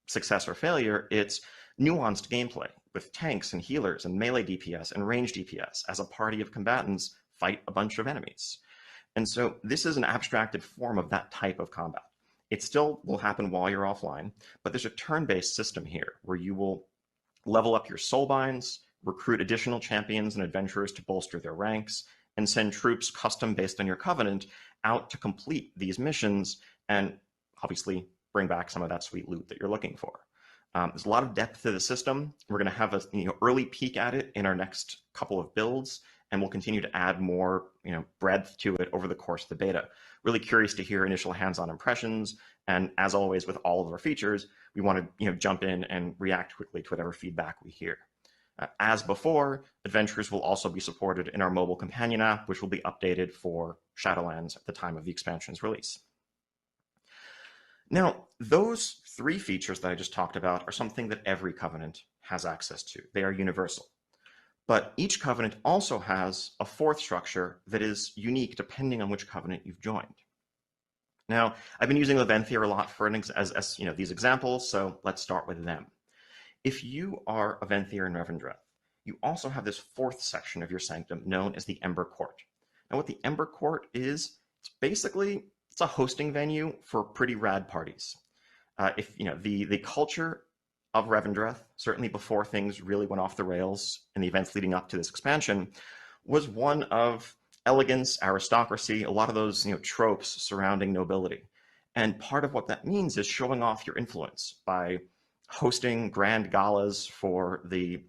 success or failure, it's nuanced gameplay with tanks and healers and melee DPS and range DPS as a party of combatants fight a bunch of enemies. And so this is an abstracted form of that type of combat. It still will happen while you're offline, but there's a turn-based system here where you will level up your soulbinds, recruit additional champions and adventurers to bolster their ranks, and send troops custom based on your covenant out to complete these missions and obviously bring back some of that sweet loot that you're looking for. There's a lot of depth to the system. We're going to have a early peek at it in our next couple of builds, and we'll continue to add more breadth to it over the course of the beta. Really curious to hear initial hands-on impressions, and as always with all of our features, we want to jump in and react quickly to whatever feedback we hear. As before, adventures will also be supported in our mobile companion app, which will be updated for Shadowlands at the time of the expansion's release. Now, those 3 features that I just talked about are something that every covenant has access to. They are universal. But each covenant also has a 4th structure that is unique depending on which covenant you've joined. Now, I've been using the Venthyr a lot for as these examples, so let's start with them. If you are a Venthyr in Revendreth, you also have this 4th section of your sanctum known as the Ember Court. Now, what the Ember Court is, it's a hosting venue for pretty rad parties. The culture of Revendreth, certainly before things really went off the rails in the events leading up to this expansion, was one of elegance, aristocracy, a lot of those tropes surrounding nobility. And part of what that means is showing off your influence by hosting grand galas for the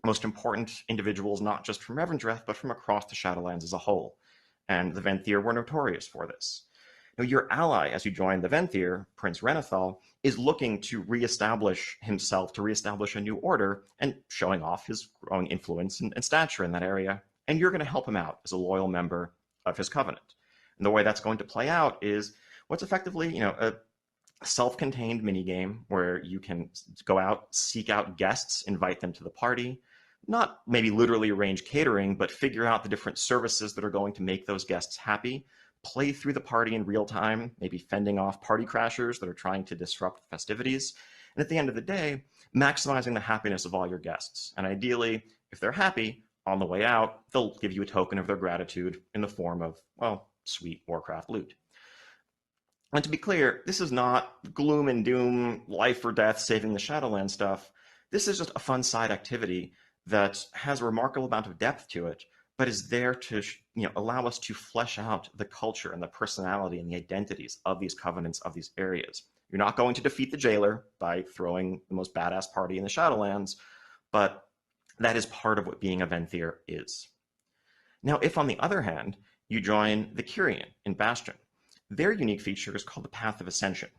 most important individuals, not just from Revendreth, but from across the Shadowlands as a whole. And the Venthyr were notorious for this. Now, your ally, as you join the Venthyr, Prince Renathal, is looking to reestablish himself, to reestablish a new order, and showing off his growing influence and stature in that area. And you're going to help him out as a loyal member of his covenant. And the way that's going to play out is what's effectively, a self-contained minigame where you can go out, seek out guests, invite them to the party, not maybe literally arrange catering, but figure out the different services that are going to make those guests happy, play through the party in real time, maybe fending off party crashers that are trying to disrupt the festivities. And at the end of the day, maximizing the happiness of all your guests. And ideally, if they're happy, on the way out, they'll give you a token of their gratitude in the form of, well, sweet Warcraft loot. And to be clear, this is not gloom and doom, life or death, saving the Shadowlands stuff. This is just a fun side activity that has a remarkable amount of depth to it, but is there to allow us to flesh out the culture and the personality and the identities of these covenants, of these areas. You're not going to defeat the jailer by throwing the most badass party in the Shadowlands, but that is part of what being a Venthyr is. Now, if on the other hand, you join the Kyrian in Bastion, their unique feature is called the Path of Ascension.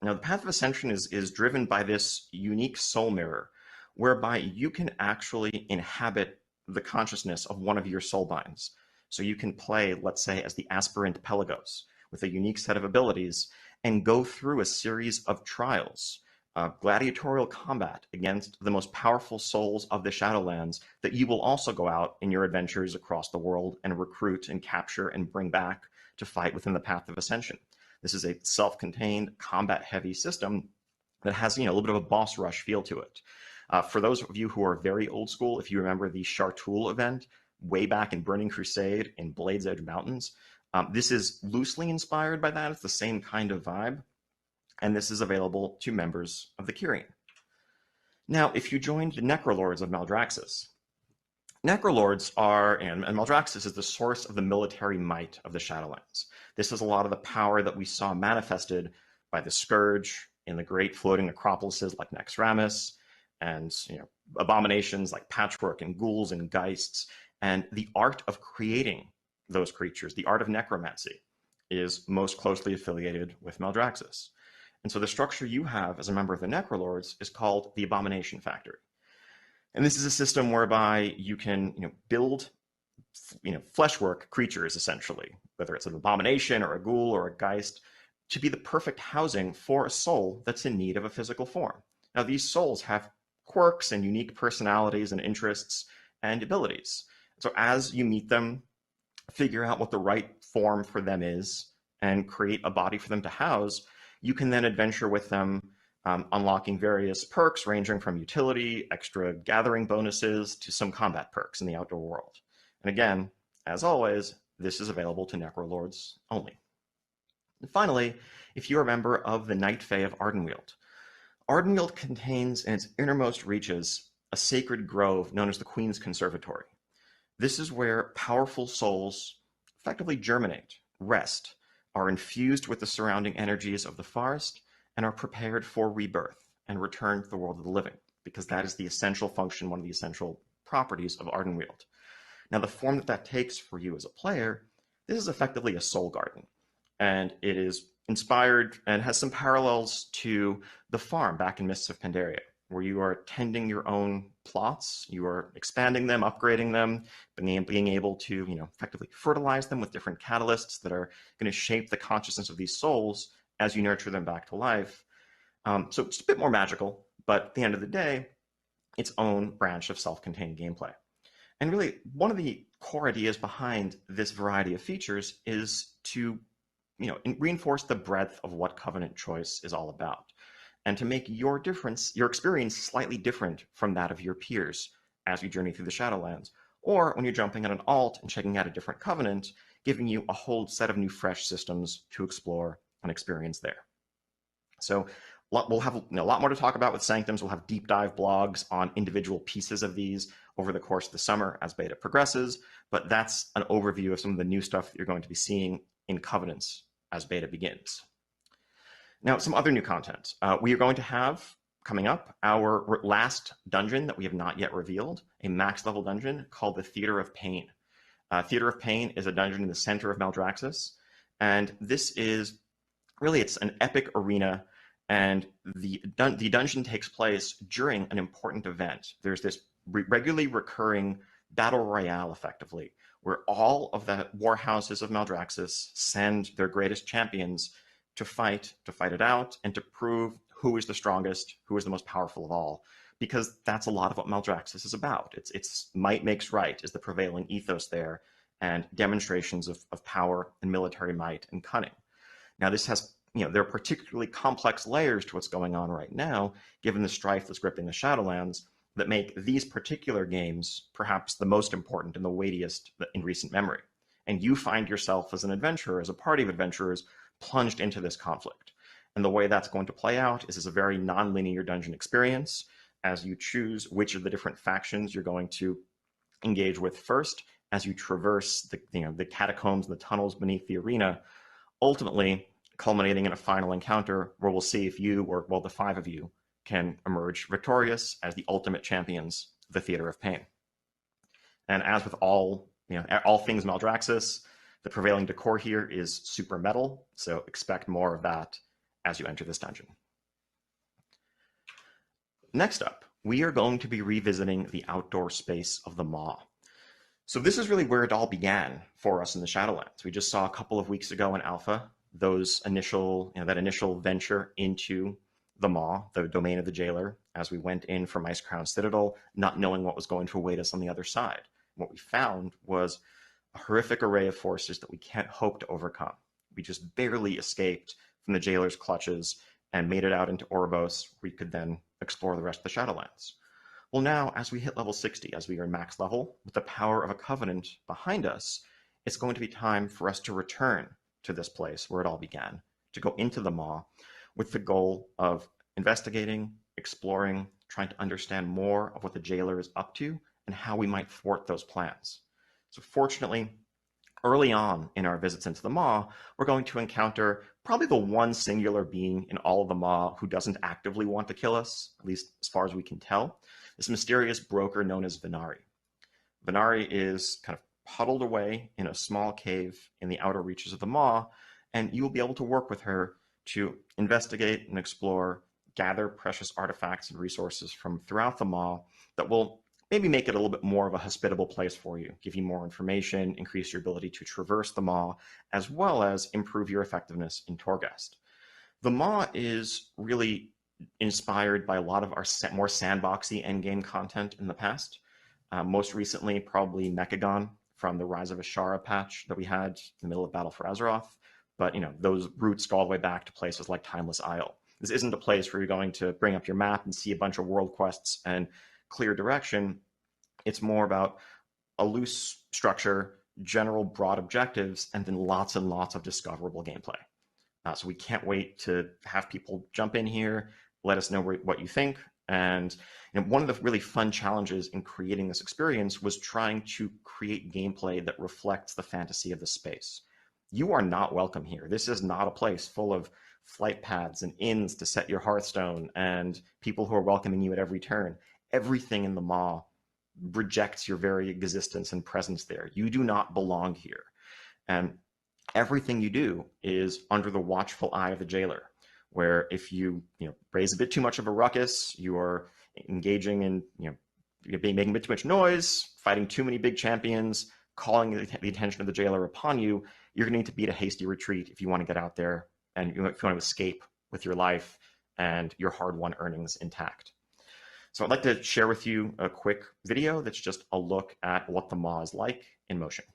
Now, the Path of Ascension is driven by this unique soul mirror, whereby you can actually inhabit the consciousness of one of your soulbinds. So you can play, let's say, as the aspirant Pelagos with a unique set of abilities and go through a series of trials, gladiatorial combat against the most powerful souls of the Shadowlands that you will also go out in your adventures across the world and recruit and capture and bring back to fight within the Path of Ascension. This is a self-contained, combat-heavy system that has a little bit of a boss rush feel to it. For those of you who are very old school, if you remember the Chartoul event way back in Burning Crusade in Blades Edge Mountains, this is loosely inspired by that. It's the same kind of vibe, and this is available to members of the Kyrian. Now, if you joined the Necrolords of Maldraxxus, Necrolords are, and Maldraxxus is the source of the military might of the Shadowlands. This is a lot of the power that we saw manifested by the Scourge in the great floating necropolises like Naxxramas, and abominations like Patchwork and ghouls and geists. And the art of creating those creatures, the art of necromancy, is most closely affiliated with Maldraxxus. And so the structure you have as a member of the Necrolords is called the Abomination Factory. And this is a system whereby you can build fleshwork creatures, essentially, whether it's an abomination or a ghoul or a geist, to be the perfect housing for a soul that's in need of a physical form. Now, these souls have quirks and unique personalities and interests and abilities. So as you meet them, figure out what the right form for them is, and create a body for them to house, you can then adventure with them, unlocking various perks ranging from utility, extra gathering bonuses, to some combat perks in the outdoor world. And again, as always, this is available to Necrolords only. And finally, if you're a member of the Night Fae of Ardenweald, Ardenweald contains in its innermost reaches a sacred grove known as the Queen's Conservatory. This is where powerful souls effectively germinate, rest, are infused with the surrounding energies of the forest, and are prepared for rebirth and return to the world of the living, because that is the essential function, one of the essential properties of Ardenweald. Now, the form that that takes for you as a player, this is effectively a soul garden, and it is inspired and has some parallels to the farm back in Mists of Pandaria, where you are tending your own plots, you are expanding them, upgrading them, being able to, effectively fertilize them with different catalysts that are going to shape the consciousness of these souls as you nurture them back to life. So it's a bit more magical, but at the end of the day, its own branch of self-contained gameplay. And really, one of the core ideas behind this variety of features is to, reinforce the breadth of what Covenant choice is all about, and to make your experience slightly different from that of your peers as you journey through the Shadowlands, or when you're jumping on an alt and checking out a different Covenant, giving you a whole set of new fresh systems to explore and experience there. So we'll have a lot more to talk about with Sanctums. We'll have deep dive blogs on individual pieces of these over the course of the summer as beta progresses, but that's an overview of some of the new stuff that you're going to be seeing in Covenants as beta begins. Now, some other new content. We are going to have, coming up, our last dungeon that we have not yet revealed, a max level dungeon called the Theater of Pain. Theater of Pain is a dungeon in the center of Maldraxxus, and this is really, it's an epic arena, and the dungeon takes place during an important event. There's this regularly recurring battle royale, effectively, where all of the war houses of Maldraxxus send their greatest champions to fight it out, and to prove who is the strongest, who is the most powerful of all, because that's a lot of what Maldraxxus is about. It's might makes right is the prevailing ethos there, and demonstrations of power and military might and cunning. Now, this has, there are particularly complex layers to what's going on right now, given the strife that's gripping the Shadowlands, that make these particular games perhaps the most important and the weightiest in recent memory. And you find yourself as an adventurer, as a party of adventurers, plunged into this conflict. And the way that's going to play out is as a very non-linear dungeon experience, as you choose which of the different factions you're going to engage with first, as you traverse the catacombs and the tunnels beneath the arena, ultimately culminating in a final encounter where we'll see if you, or the five of you, can emerge victorious as the ultimate champions of the Theater of Pain. And as with all things Maldraxxus, the prevailing decor here is super metal, so expect more of that as you enter this dungeon. Next up, we are going to be revisiting the outdoor space of the Maw. So this is really where it all began for us in the Shadowlands. We just saw a couple of weeks ago in Alpha that initial venture into the Maw, the domain of the Jailer, as we went in from Icecrown Citadel, not knowing what was going to await us on the other side. What we found was a horrific array of forces that we can't hope to overcome. We just barely escaped from the Jailer's clutches and made it out into Oribos, where we could then explore the rest of the Shadowlands. Well, now, as we hit level 60, as we are max level, with the power of a Covenant behind us, it's going to be time for us to return to this place where it all began, to go into the Maw, with the goal of investigating, exploring, trying to understand more of what the Jailer is up to and how we might thwart those plans. So fortunately, early on in our visits into the Maw, we're going to encounter probably the one singular being in all of the Maw who doesn't actively want to kill us, at least as far as we can tell, this mysterious broker known as Venari. Venari is kind of huddled away in a small cave in the outer reaches of the Maw, and you will be able to work with her to investigate and explore, gather precious artifacts and resources from throughout the Maw that will maybe make it a little bit more of a hospitable place for you, give you more information, increase your ability to traverse the Maw, as well as improve your effectiveness in Torghast. The Maw is really inspired by a lot of our more sandboxy endgame content in the past. Most recently, probably Mechagon from the Rise of Ashara patch that we had in the middle of Battle for Azeroth. But those roots go all the way back to places like Timeless Isle. This isn't a place where you're going to bring up your map and see a bunch of world quests and clear direction. It's more about a loose structure, general broad objectives, and then lots and lots of discoverable gameplay. So we can't wait to have people jump in here, let us know what you think, And one of the really fun challenges in creating this experience was trying to create gameplay that reflects the fantasy of the space. You are not welcome here. This is not a place full of flight paths and inns to set your Hearthstone and people who are welcoming you at every turn. Everything in the Maw rejects your very existence and presence there. You do not belong here. And everything you do is under the watchful eye of the jailer, where if you raise a bit too much of a ruckus, you are engaging in making a bit too much noise, fighting too many big champions, calling the attention of the jailer upon you, you're going to need to beat a hasty retreat if you want to get out there and if you want to escape with your life and your hard-won earnings intact. So I'd like to share with you a quick video that's just a look at what the Maw is like in motion.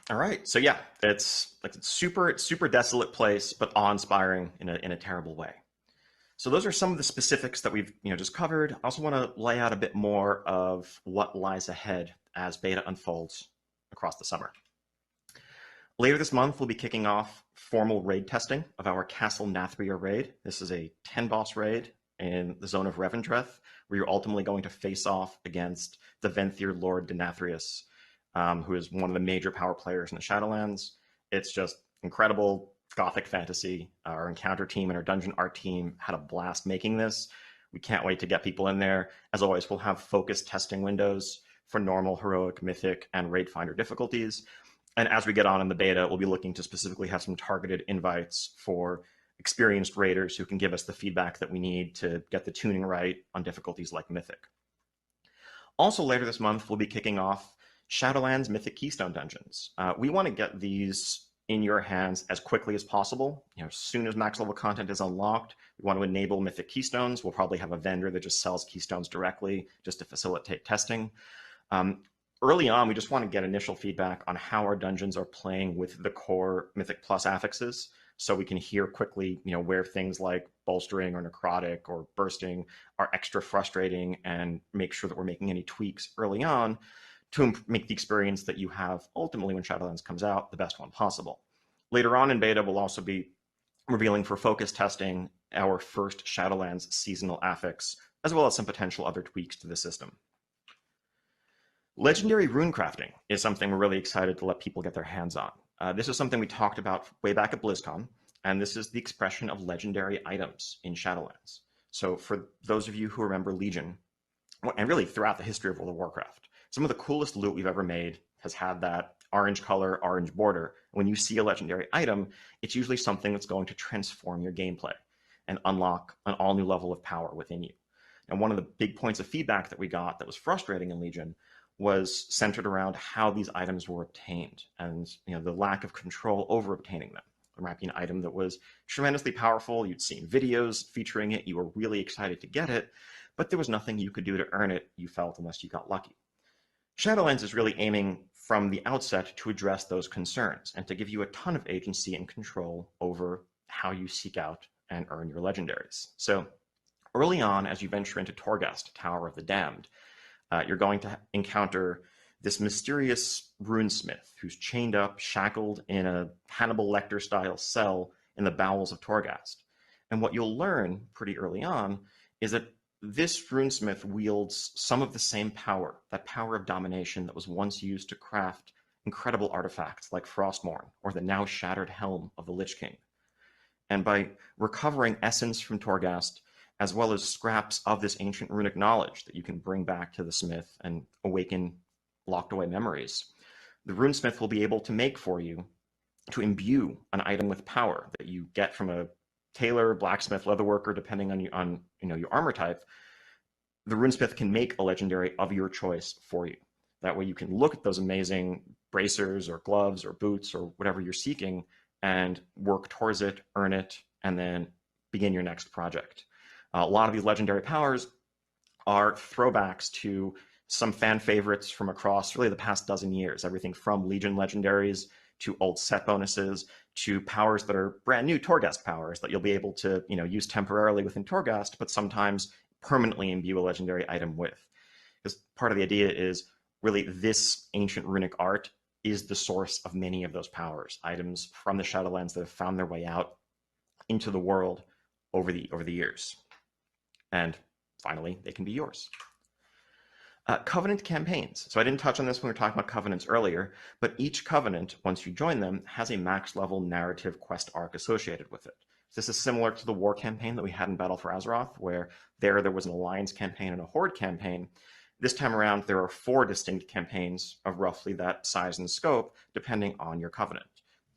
All right, so yeah, it's like a super desolate place, but awe-inspiring in a terrible way. So those are some of the specifics that we've just covered. I also want to lay out a bit more of what lies ahead as beta unfolds across the summer. Later this month, we'll be kicking off formal raid testing of our Castle Nathria raid. This is a 10-boss raid in the zone of Revendreth, where you're ultimately going to face off against the Venthyr Lord Denathrius, who is one of the major power players in the Shadowlands. It's just incredible gothic fantasy. Our encounter team and our dungeon art team had a blast making this. We can't wait to get people in there. As always, we'll have focused testing windows for normal, heroic, mythic, and raid finder difficulties. And as we get on in the beta, we'll be looking to specifically have some targeted invites for experienced raiders who can give us the feedback that we need to get the tuning right on difficulties like mythic. Also later this month, we'll be kicking off Shadowlands Mythic Keystone Dungeons. We want to get these in your hands as quickly as possible. As soon as max level content is unlocked, we want to enable Mythic Keystones. We'll probably have a vendor that just sells Keystones directly just to facilitate testing. Early on, we just want to get initial feedback on how our dungeons are playing with the core Mythic Plus affixes, so we can hear quickly where things like bolstering or necrotic or bursting are extra frustrating and make sure that we're making any tweaks early on to make the experience that you have ultimately when Shadowlands comes out the best one possible. Later on in beta, we'll also be revealing for focus testing our first Shadowlands seasonal affix, as well as some potential other tweaks to the system. Legendary rune crafting is something we're really excited to let people get their hands on. This is something we talked about way back at BlizzCon, and this is the expression of legendary items in Shadowlands. So for those of you who remember Legion, and really throughout the history of World of Warcraft, some of the coolest loot we've ever made has had that orange color, orange border. When you see a legendary item, it's usually something that's going to transform your gameplay and unlock an all new level of power within you. And one of the big points of feedback that we got that was frustrating in Legion was centered around how these items were obtained and the lack of control over obtaining them. There might be an item that was tremendously powerful, you'd seen videos featuring it, you were really excited to get it, but there was nothing you could do to earn it, you felt, unless you got lucky. Shadowlands is really aiming from the outset to address those concerns and to give you a ton of agency and control over how you seek out and earn your legendaries. So early on, as you venture into Torghast, Tower of the Damned, you're going to encounter this mysterious runesmith who's chained up, shackled in a Hannibal Lecter-style cell in the bowels of Torghast. And what you'll learn pretty early on is that this runesmith wields some of the same power, that power of domination that was once used to craft incredible artifacts like Frostmourne or the now shattered helm of the Lich King. And by recovering essence from Torghast, as well as scraps of this ancient runic knowledge that you can bring back to the smith and awaken locked away memories, the runesmith will be able to make for you, to imbue an item with power that you get from a tailor, blacksmith, leatherworker, depending on your armor type. The runesmith can make a legendary of your choice for you. That way you can look at those amazing bracers or gloves or boots or whatever you're seeking and work towards it, earn it, and then begin your next project. A lot of these legendary powers are throwbacks to some fan favorites from across really the past dozen years, everything from Legion legendaries to old set bonuses to powers that are brand new Torghast powers that you'll be able to use temporarily within Torghast, but sometimes permanently imbue a legendary item with. Because part of the idea is really this ancient runic art is the source of many of those powers, items from the Shadowlands that have found their way out into the world over the years. And finally, they can be yours. Covenant campaigns. So I didn't touch on this when we were talking about covenants earlier, but each covenant, once you join them, has a max level narrative quest arc associated with it. This is similar to the war campaign that we had in Battle for Azeroth, where there was an alliance campaign and a horde campaign. This time around, there are 4 distinct campaigns of roughly that size and scope, depending on your covenant.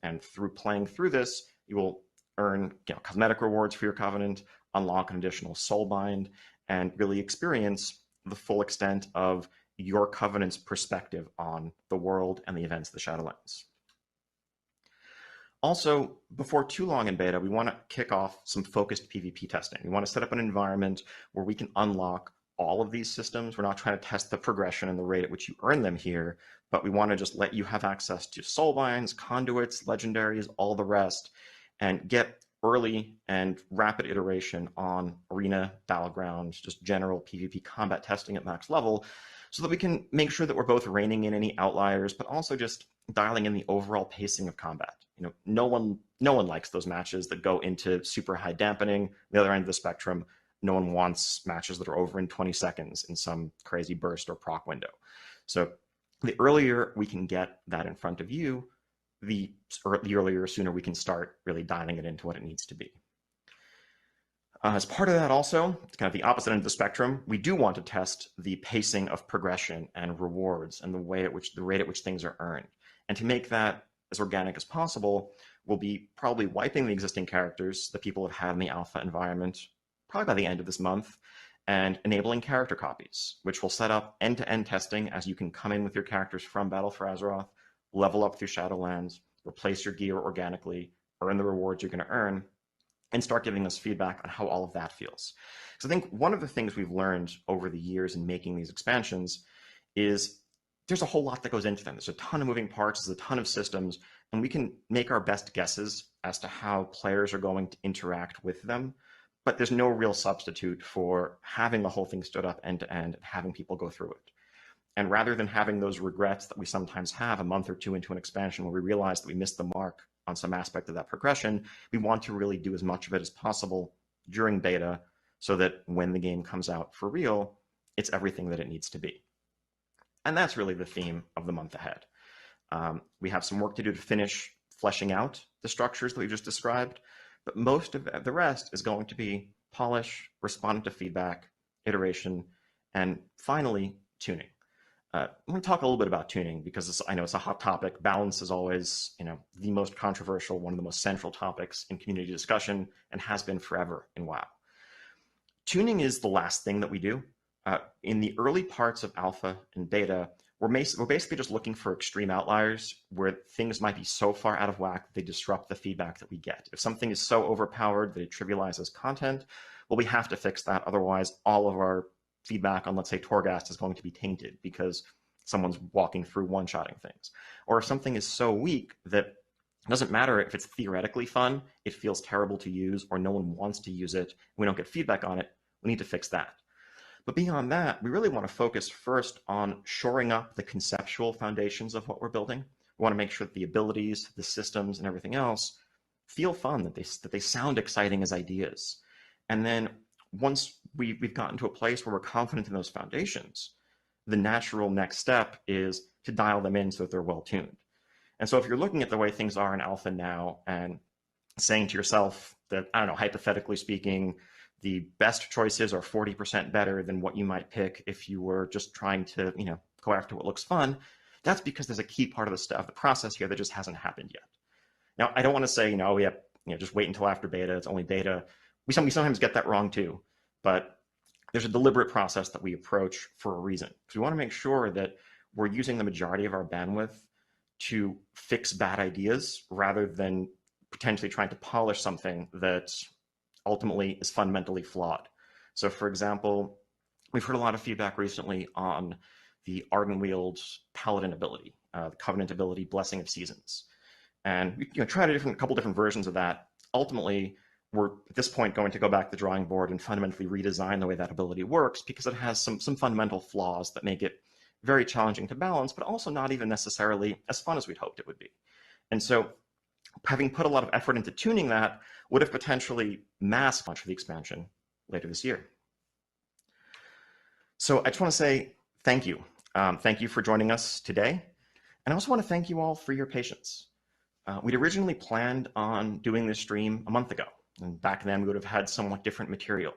And through playing through this, you will earn cosmetic rewards for your covenant, unlock an additional soulbind, and really experience the full extent of your covenant's perspective on the world and the events of the Shadowlands. Also, before too long in beta, we want to kick off some focused PvP testing. We want to set up an environment where we can unlock all of these systems. We're not trying to test the progression and the rate at which you earn them here, but we want to just let you have access to soulbinds, conduits, legendaries, all the rest, and get early and rapid iteration on arena, battlegrounds, just general PvP combat testing at max level, so that we can make sure that we're both reining in any outliers, but also just dialing in the overall pacing of combat. No one likes those matches that go into super high dampening. The other end of the spectrum, no one wants matches that are over in 20 seconds in some crazy burst or proc window. So the earlier we can get that in front of you, the earlier, sooner we can start really dialing it into what it needs to be. As part of that also, it's kind of the opposite end of the spectrum, we do want to test the pacing of progression and rewards and the rate at which things are earned. And to make that as organic as possible, we'll be probably wiping the existing characters that people have had in the alpha environment probably by the end of this month, and enabling character copies, which will set up end-to-end testing as you can come in with your characters from Battle for Azeroth, level up through Shadowlands, replace your gear organically, earn the rewards you're going to earn, and start giving us feedback on how all of that feels. So I think one of the things we've learned over the years in making these expansions is there's a whole lot that goes into them. There's a ton of moving parts, there's a ton of systems, and we can make our best guesses as to how players are going to interact with them, but there's no real substitute for having the whole thing stood up end to end and having people go through it. And rather than having those regrets that we sometimes have a month or two into an expansion where we realize that we missed the mark on some aspect of that progression, we want to really do as much of it as possible during beta so that when the game comes out for real, it's everything that it needs to be. And that's really the theme of the month ahead. We have some work to do to finish fleshing out the structures that we just described, but most of the rest is going to be polish, responding to feedback, iteration, and finally, tuning. I'm going to talk a little bit about tuning because I know it's a hot topic. Balance is always, the most controversial, one of the most central topics in community discussion, and has been forever in WoW. Tuning is the last thing that we do. In the early parts of alpha and beta, we're basically just looking for extreme outliers where things might be so far out of whack that they disrupt the feedback that we get. If something is so overpowered that it trivializes content, well, we have to fix that. Otherwise, all of our feedback on, let's say, Torghast is going to be tainted because someone's walking through one-shotting things. Or if something is so weak that it doesn't matter if it's theoretically fun, it feels terrible to use, or no one wants to use it, we don't get feedback on it, we need to fix that. But beyond that, we really want to focus first on shoring up the conceptual foundations of what we're building. We want to make sure that the abilities, the systems, and everything else feel fun, that they sound exciting as ideas. And then once we've gotten to a place where we're confident in those foundations, the natural next step is to dial them in so that they're well tuned. And so if you're looking at the way things are in alpha now and saying to yourself that, I don't know, hypothetically speaking, the best choices are 40% better than what you might pick if you were just trying to, go after what looks fun, that's because there's a key part of the process here that just hasn't happened yet. Now, I don't want to say, just wait until after beta, it's only beta. We sometimes get that wrong too, but there's a deliberate process that we approach for a reason. Because we want to make sure that we're using the majority of our bandwidth to fix bad ideas rather than potentially trying to polish something that ultimately is fundamentally flawed. So for example, we've heard a lot of feedback recently on the Ardenweald's Paladin ability, the Covenant ability, Blessing of Seasons. And we tried a couple different versions of that. Ultimately, we're at this point going to go back to the drawing board and fundamentally redesign the way that ability works, because it has some fundamental flaws that make it very challenging to balance, but also not even necessarily as fun as we'd hoped it would be. And so having put a lot of effort into tuning that would have potentially masked much for the expansion later this year. So I just want to say thank you. Thank you for joining us today. And I also want to thank you all for your patience. We'd originally planned on doing this stream a month ago. And back then we would have had somewhat different material.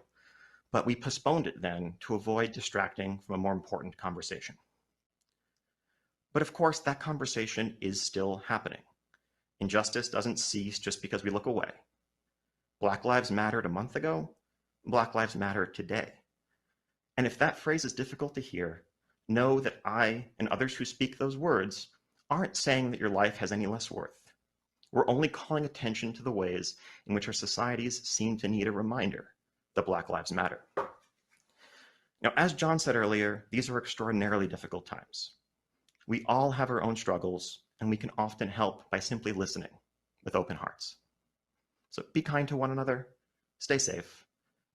But we postponed it then to avoid distracting from a more important conversation. But of course, that conversation is still happening. Injustice doesn't cease just because we look away. Black Lives Mattered a month ago. Black Lives Matter today. And if that phrase is difficult to hear, know that I and others who speak those words aren't saying that your life has any less worth. We're only calling attention to the ways in which our societies seem to need a reminder that Black Lives Matter. Now, as John said earlier, these are extraordinarily difficult times. We all have our own struggles, and we can often help by simply listening with open hearts. So be kind to one another, stay safe,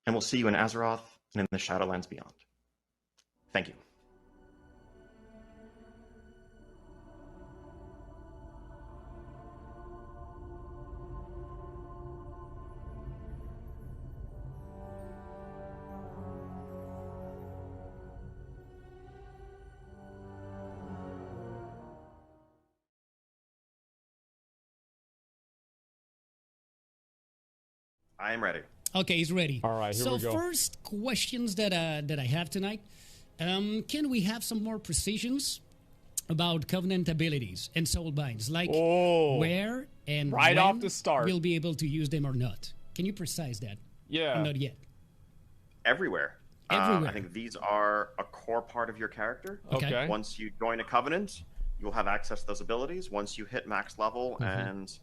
and we'll see you in Azeroth and in the Shadowlands beyond. Thank you. I am ready. Okay, he's ready. All right, here we go. So first questions that I have tonight. Can we have some more precisions about Covenant abilities and soul binds? Like where and right when off the start we'll be able to use them or not? Can you precise that? Yeah. Or not yet. Everywhere. Everywhere. I think these are a core part of your character. Okay. Once you join a Covenant, you'll have access to those abilities. Once you hit max level and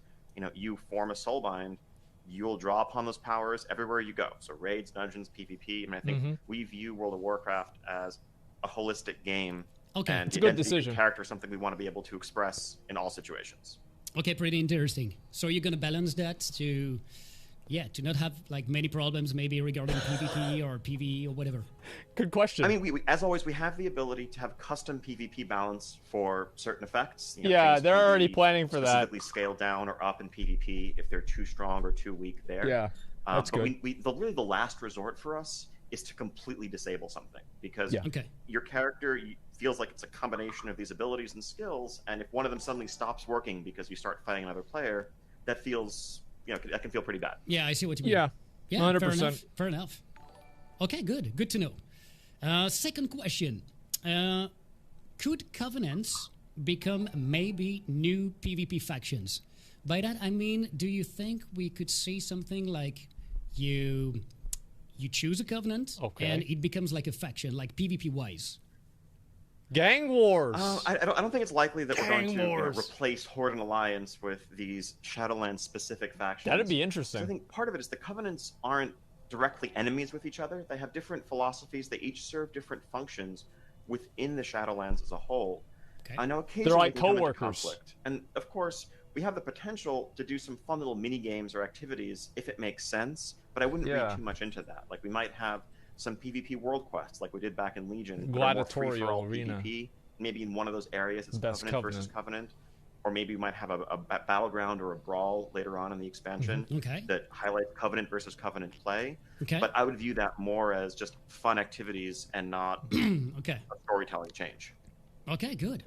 you form a soul bind, you'll draw upon those powers everywhere you go. So raids, dungeons, PvP. I mean, I think we view World of Warcraft as a holistic game. Okay. And It's a the good identity of decision. the character is something we want to be able to express in all situations. Okay, pretty interesting. So you're gonna balance that to not have like many problems maybe regarding PvP or PvE or whatever. Good question. I mean, we as always, we have the ability to have custom PvP balance for certain effects. Yeah, things they're PvE already planning for that. Specifically scale down or up in PvP if they're too strong or too weak there. Yeah, that's but good. really the last resort for us is to completely disable something, because your character feels like it's a combination of these abilities and skills, and if one of them suddenly stops working because you start fighting another player, that feels that can feel pretty bad. Yeah, I see what you mean. Yeah, yeah, 100%. Fair enough. Okay, good to know. Second question: could Covenants become maybe new PvP factions? By that I mean, do you think we could see something like you choose a Covenant and it becomes like a faction, like PvP wise? Gang wars. I don't think it's likely that we're going to replace Horde and Alliance with these Shadowlands specific factions. That'd be interesting. So I think part of it is the Covenants aren't directly enemies with each other. They have different philosophies. They each serve different functions within the Shadowlands as a whole. I know occasionally they're like they come into co-workers. conflict. And of course, we have the potential to do some fun little mini games or activities if it makes sense, but I wouldn't read too much into that. Like we might have some PvP world quests like we did back in Legion. Gladiatorial arena. PvP. Maybe in one of those areas it's Best Covenant versus Covenant. Or maybe we might have a battleground or a brawl later on in the expansion that highlights Covenant versus Covenant play. But I would view that more as just fun activities and not a storytelling change. Okay, good.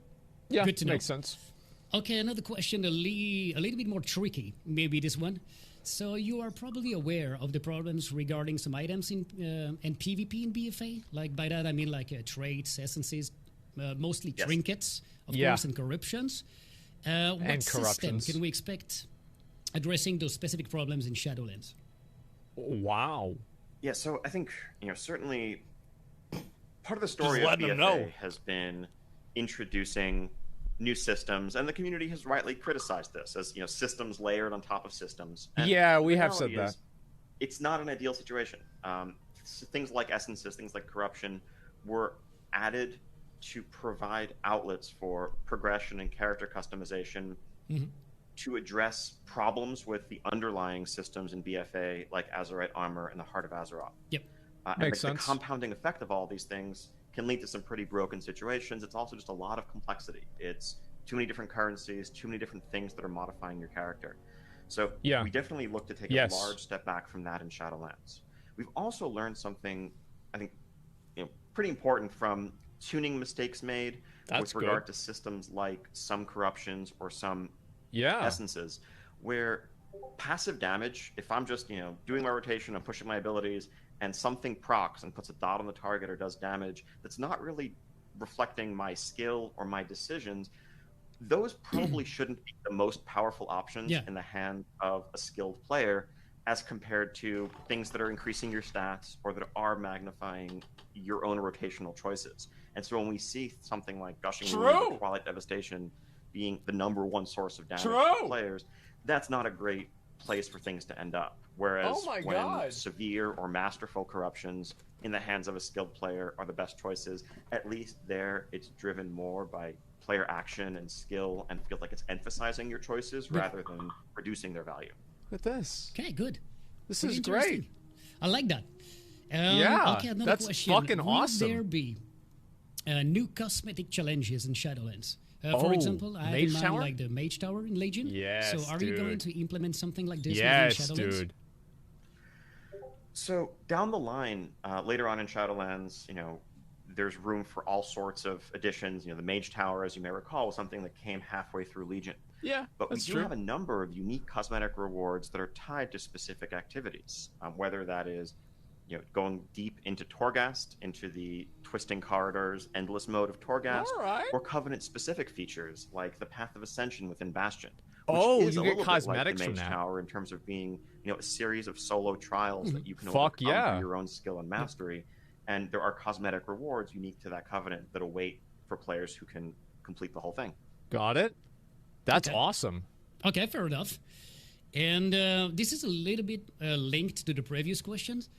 Yeah, good to know. Makes sense. Okay, another question, a little bit more tricky, maybe this one. So you are probably aware of the problems regarding some items in and PvP in BFA. Like by that I mean like traits, essences, mostly trinkets, of course, and corruptions. What system can we expect addressing those specific problems in Shadowlands? Wow. Yeah, so I think certainly part of the story of BFA has been introducing new systems, and the community has rightly criticized this as systems layered on top of systems. And yeah, we have said that. It's not an ideal situation. Things like essences, things like corruption, were added to provide outlets for progression and character customization to address problems with the underlying systems in BFA, like Azerite armor and the Heart of Azeroth. Yep. Makes the sense. compounding effect of all these things can lead to some pretty broken situations. It's also just a lot of complexity. It's too many different currencies, too many different things that are modifying your character. So we definitely look to take a large step back from that in Shadowlands. We've also learned something, I think, pretty important from tuning mistakes made with regard to systems like some corruptions or some essences, where passive damage, if I'm just doing my rotation and pushing my abilities, and something procs and puts a dot on the target or does damage that's not really reflecting my skill or my decisions, those probably shouldn't be the most powerful options in the hand of a skilled player, as compared to things that are increasing your stats or that are magnifying your own rotational choices. And so when we see something like Gushing Wound or Twilight Devastation being the #1 source of damage for players, that's not a great place for things to end up. Whereas when severe or masterful corruptions in the hands of a skilled player are the best choices, at least there it's driven more by player action and skill and feels like it's emphasizing your choices rather than reducing their value. Look at this. Okay, good. This Pretty is great. I like that. Okay, another that's question. fucking Will awesome. there be new cosmetic challenges in Shadowlands? For example, I have in Mage mind Tower? like the Mage Tower in Legion. Yes, So are you dude. going to implement something like this Yes, within Shadowlands? dude. So down the line, later on in Shadowlands, there's room for all sorts of additions. The Mage Tower, as you may recall, was something that came halfway through Legion. Yeah, But we that's do true. have a number of unique cosmetic rewards that are tied to specific activities, whether that is going deep into Torghast, into the twisting corridors, endless mode of Torghast, or Covenant-specific features like the Path of Ascension within Bastion. Which is you a get little cosmetics bit like from the Mage that. Tower in terms of being, a series of solo trials that you can Fuck overcome yeah. through your own skill and mastery. And there are cosmetic rewards unique to that Covenant that await for players who can complete the whole thing. Got it? That's awesome. Okay, fair enough. And this is a little bit linked to the previous questions.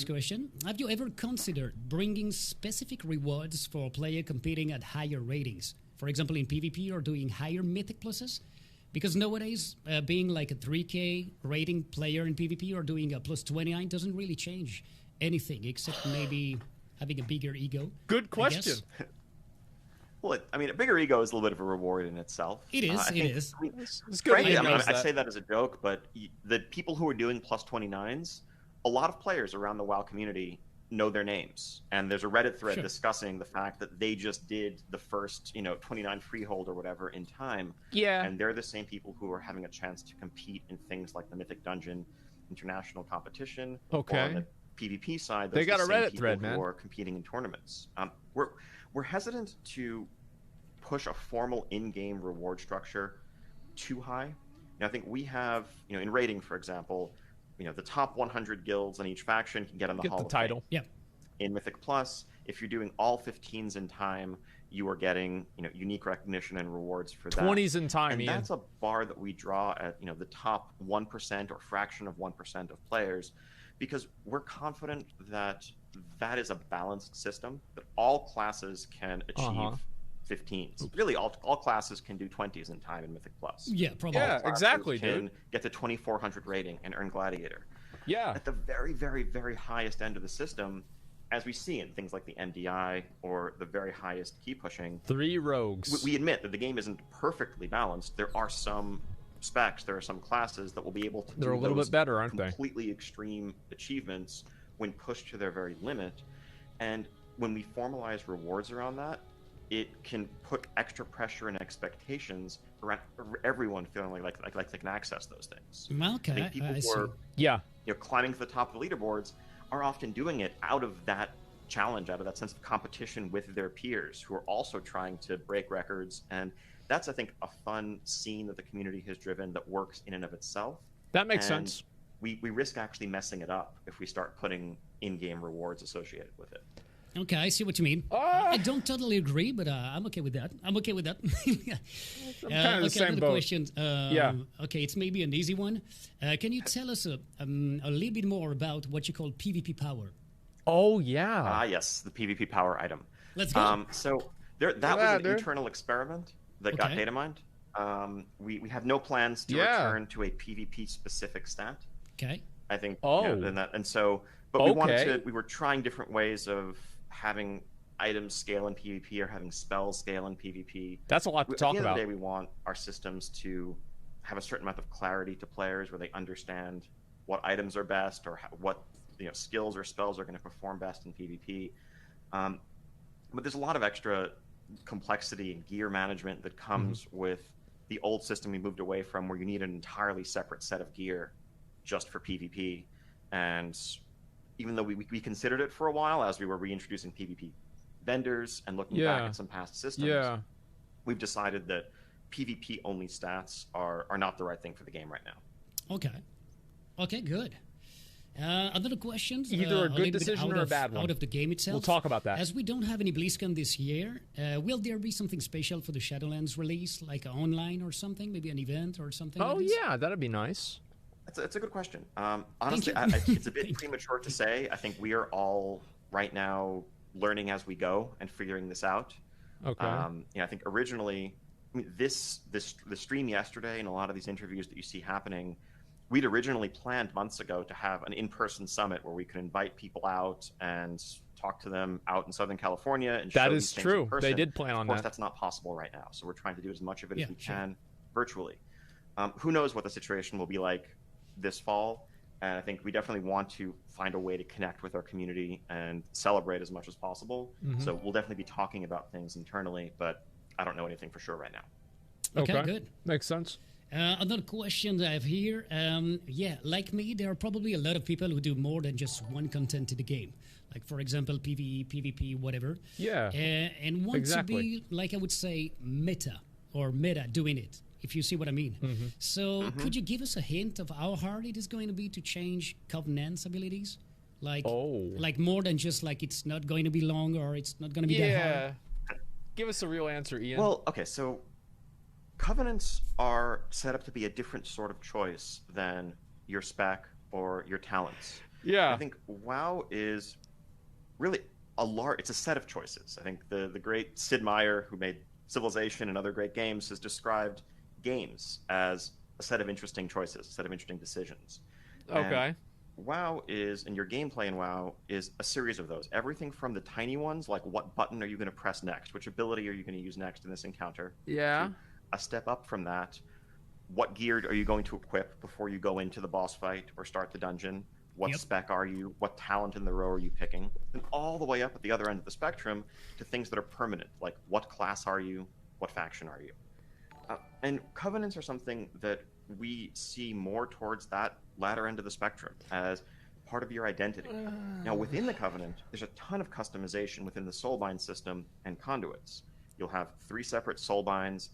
Question. Have you ever considered bringing specific rewards for a player competing at higher ratings? For example, in PvP or doing higher mythic pluses? Because nowadays, being like a 3K rating player in PvP or doing a plus 29 doesn't really change anything except maybe having a bigger ego. Good question. Well, a bigger ego is a little bit of a reward in itself. It is. I It is. It's good. Frankly, He knows I that. say that as a joke, but the people who are doing plus 29s, a lot of players around the WoW community know their names. And there's a Reddit thread discussing the fact that they just did the first, 29 freehold or whatever in time. Yeah. And they're the same people who are having a chance to compete in things like the Mythic Dungeon international competition. Okay. Or on the PvP side, They those got are a the same Reddit people thread, who man. are competing in tournaments. We're hesitant to push a formal in-game reward structure too high. I think we have, in rating, for example, the top 100 guilds in each faction can get on the Hall of title. Yeah. In Mythic Plus, if you're doing all 15s in time, you are getting, unique recognition and rewards for that. 20s in time, and Ian. that's a bar that we draw at, the top 1% or fraction of 1% of players, because we're confident that that is a balanced system, that all classes can achieve 15s. Really, all classes can do 20s in time in Mythic Plus. Yeah, probably. All Yeah, classes exactly, can dude. get to 2400 rating and earn Gladiator. Yeah. At the very, very, very highest end of the system, as we see in things like the MDI or the very highest key pushing, 3 rogues. we admit that the game isn't perfectly balanced. There are some specs, there are some classes that will be able to They're do a little those bit better, aren't they? completely extreme achievements when pushed to their very limit. And when we formalize rewards around that, it can put extra pressure and expectations around everyone feeling like they can access those things. Okay, I think people I who are see. climbing to the top of the leaderboards are often doing it out of that challenge, out of that sense of competition with their peers who are also trying to break records. And that's, I think, a fun scene that the community has driven that works in and of itself. That makes And sense. We risk actually messing it up if we start putting in-game rewards associated with it. Okay, I see what you mean. I don't totally agree, but I'm okay with that. I'm okay with that. I'm kind of the same another boat. question. Yeah. Okay, it's maybe an easy one. Can you tell us a little bit more about what you call PvP power? Oh, yeah. Ah, yes, the PvP power item. Let's go. So that was an internal experiment that got data mined. We have no plans to return to a PvP specific stat. Okay. I think. But we were trying different ways of having items scale in PvP or having spells scale in PvP. That's a lot to talk At the end about. of the day, we want our systems to have a certain amount of clarity to players, where they understand what items are best or what skills or spells are going to perform best in PvP. But there's a lot of extra complexity and gear management that comes with the old system we moved away from, where you need an entirely separate set of gear just for PvP. And even though we considered it for a while as we were reintroducing PvP vendors and looking back at some past systems, we've decided that PvP only stats are not the right thing for the game right now. Okay, good. Another question. Either a good decision or a bad one. Out of the game itself. We'll talk about that. As we don't have any BlizzCon this year, will there be something special for the Shadowlands release, like online or something? Maybe an event or something? Oh, like this? yeah, that'd be nice. It's a good question. Honestly, it's a bit premature to say. I think we are all right now learning as we go and figuring this out. Okay. I think originally, the stream yesterday and a lot of these interviews that you see happening, we'd originally planned months ago to have an in-person summit where we could invite people out and talk to them out in Southern California. And that show is these things true. in person. They did plan on Of course, that. that's not possible right now. So we're trying to do as much of it as we can virtually. Who knows what the situation will be like this fall? And I think we definitely want to find a way to connect with our community and celebrate as much as possible. So we'll definitely be talking about things internally, but I don't know anything for sure right now. Okay, good. Makes sense. Another question that I have here. Like me, there are probably a lot of people who do more than just one content in the game. Like, for example, PvE, PvP, whatever. Yeah. And want to be, like I would say, meta doing it, if you see what I mean. So could you give us a hint of how hard it is going to be to change Covenant's abilities? Like more than just like it's not going to be long or it's not going to be that hard? Give us a real answer, Ian. Well, okay, so Covenants are set up to be a different sort of choice than your spec or your talents. Yeah. I think WoW is really it's a set of choices. I think the great Sid Meier, who made Civilization and other great games, has described games as a set of interesting choices, a set of interesting decisions. Okay. And WoW and your gameplay in WoW is a series of those. Everything from the tiny ones, like what button are you going to press next? Which ability are you going to use next in this encounter? Yeah. To a step up from that, what gear are you going to equip before you go into the boss fight or start the dungeon? What spec are you? What talent in the row are you picking? And all the way up at the other end of the spectrum to things that are permanent, like what class are you? What faction are you? And Covenants are something that we see more towards that latter end of the spectrum as part of your identity. Now, within the Covenant, there's a ton of customization within the Soulbind system and conduits. You'll have 3 separate Soulbinds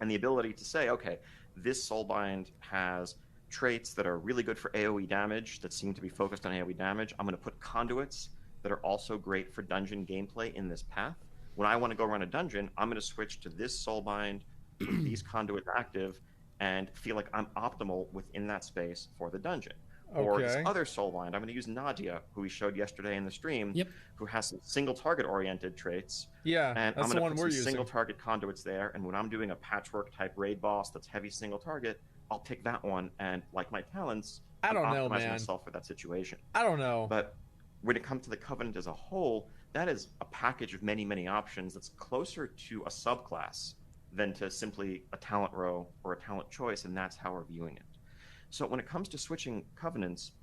and the ability to say, okay, this Soulbind has traits that are really good for AoE damage, that seem to be focused on AoE damage. I'm going to put conduits that are also great for dungeon gameplay in this path. When I want to go run a dungeon, I'm going to switch to this Soulbind with these conduits active and feel like I'm optimal within that space for the dungeon. Or this other Soulbind, I'm going to use Nadia, who we showed yesterday in the stream, who has some single target oriented traits. Yeah, and that's I'm the going one to put we're some using. single target conduits there, and when I'm doing a patchwork type raid boss that's heavy single target, I'll pick that one, and like my talents, I don't know, optimize man. myself for that situation. I don't know. But when it comes to the Covenant as a whole, that is a package of many, many options that's closer to a subclass than to simply a talent row or a talent choice, and that's how we're viewing it. So when it comes to switching Covenants,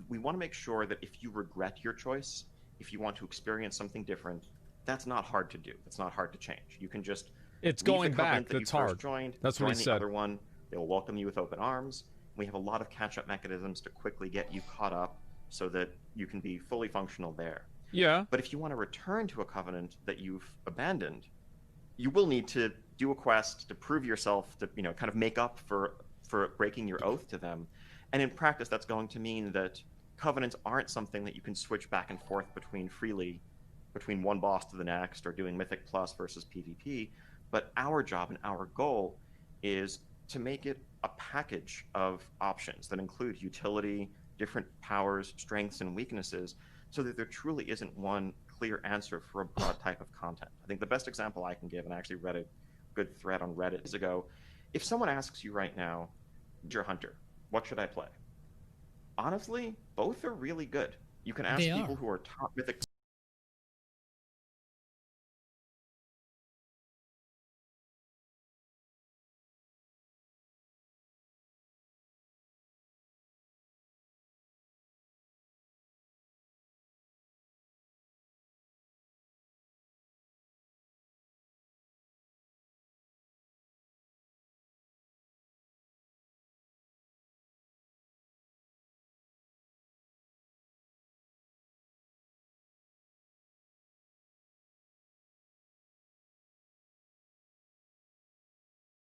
we want to make sure that if you regret your choice, if you want to experience something different, that's not hard to do. It's not hard to change. You can just It's leave going the back. Covenant that That's you first hard. joined, That's what join he the said. other one. They will welcome you with open arms. We have a lot of catch-up mechanisms to quickly get you caught up so that you can be fully functional there. Yeah. But if you want to return to a Covenant that you've abandoned, you will need to do a quest to prove yourself, to kind of make up for breaking your oath to them. And in practice, that's going to mean that covenants aren't something that you can switch back and forth between freely, between one boss to the next, or doing Mythic Plus versus PvP. But our job and our goal is to make it a package of options that include utility, different powers, strengths, and weaknesses, so that there truly isn't one clear answer for a broad type of content. I think the best example I can give, and I actually read a good thread on Reddit years ago, if someone asks you right now, you're a hunter, what should I play? Honestly, both are really good. You can ask people who are top Mythic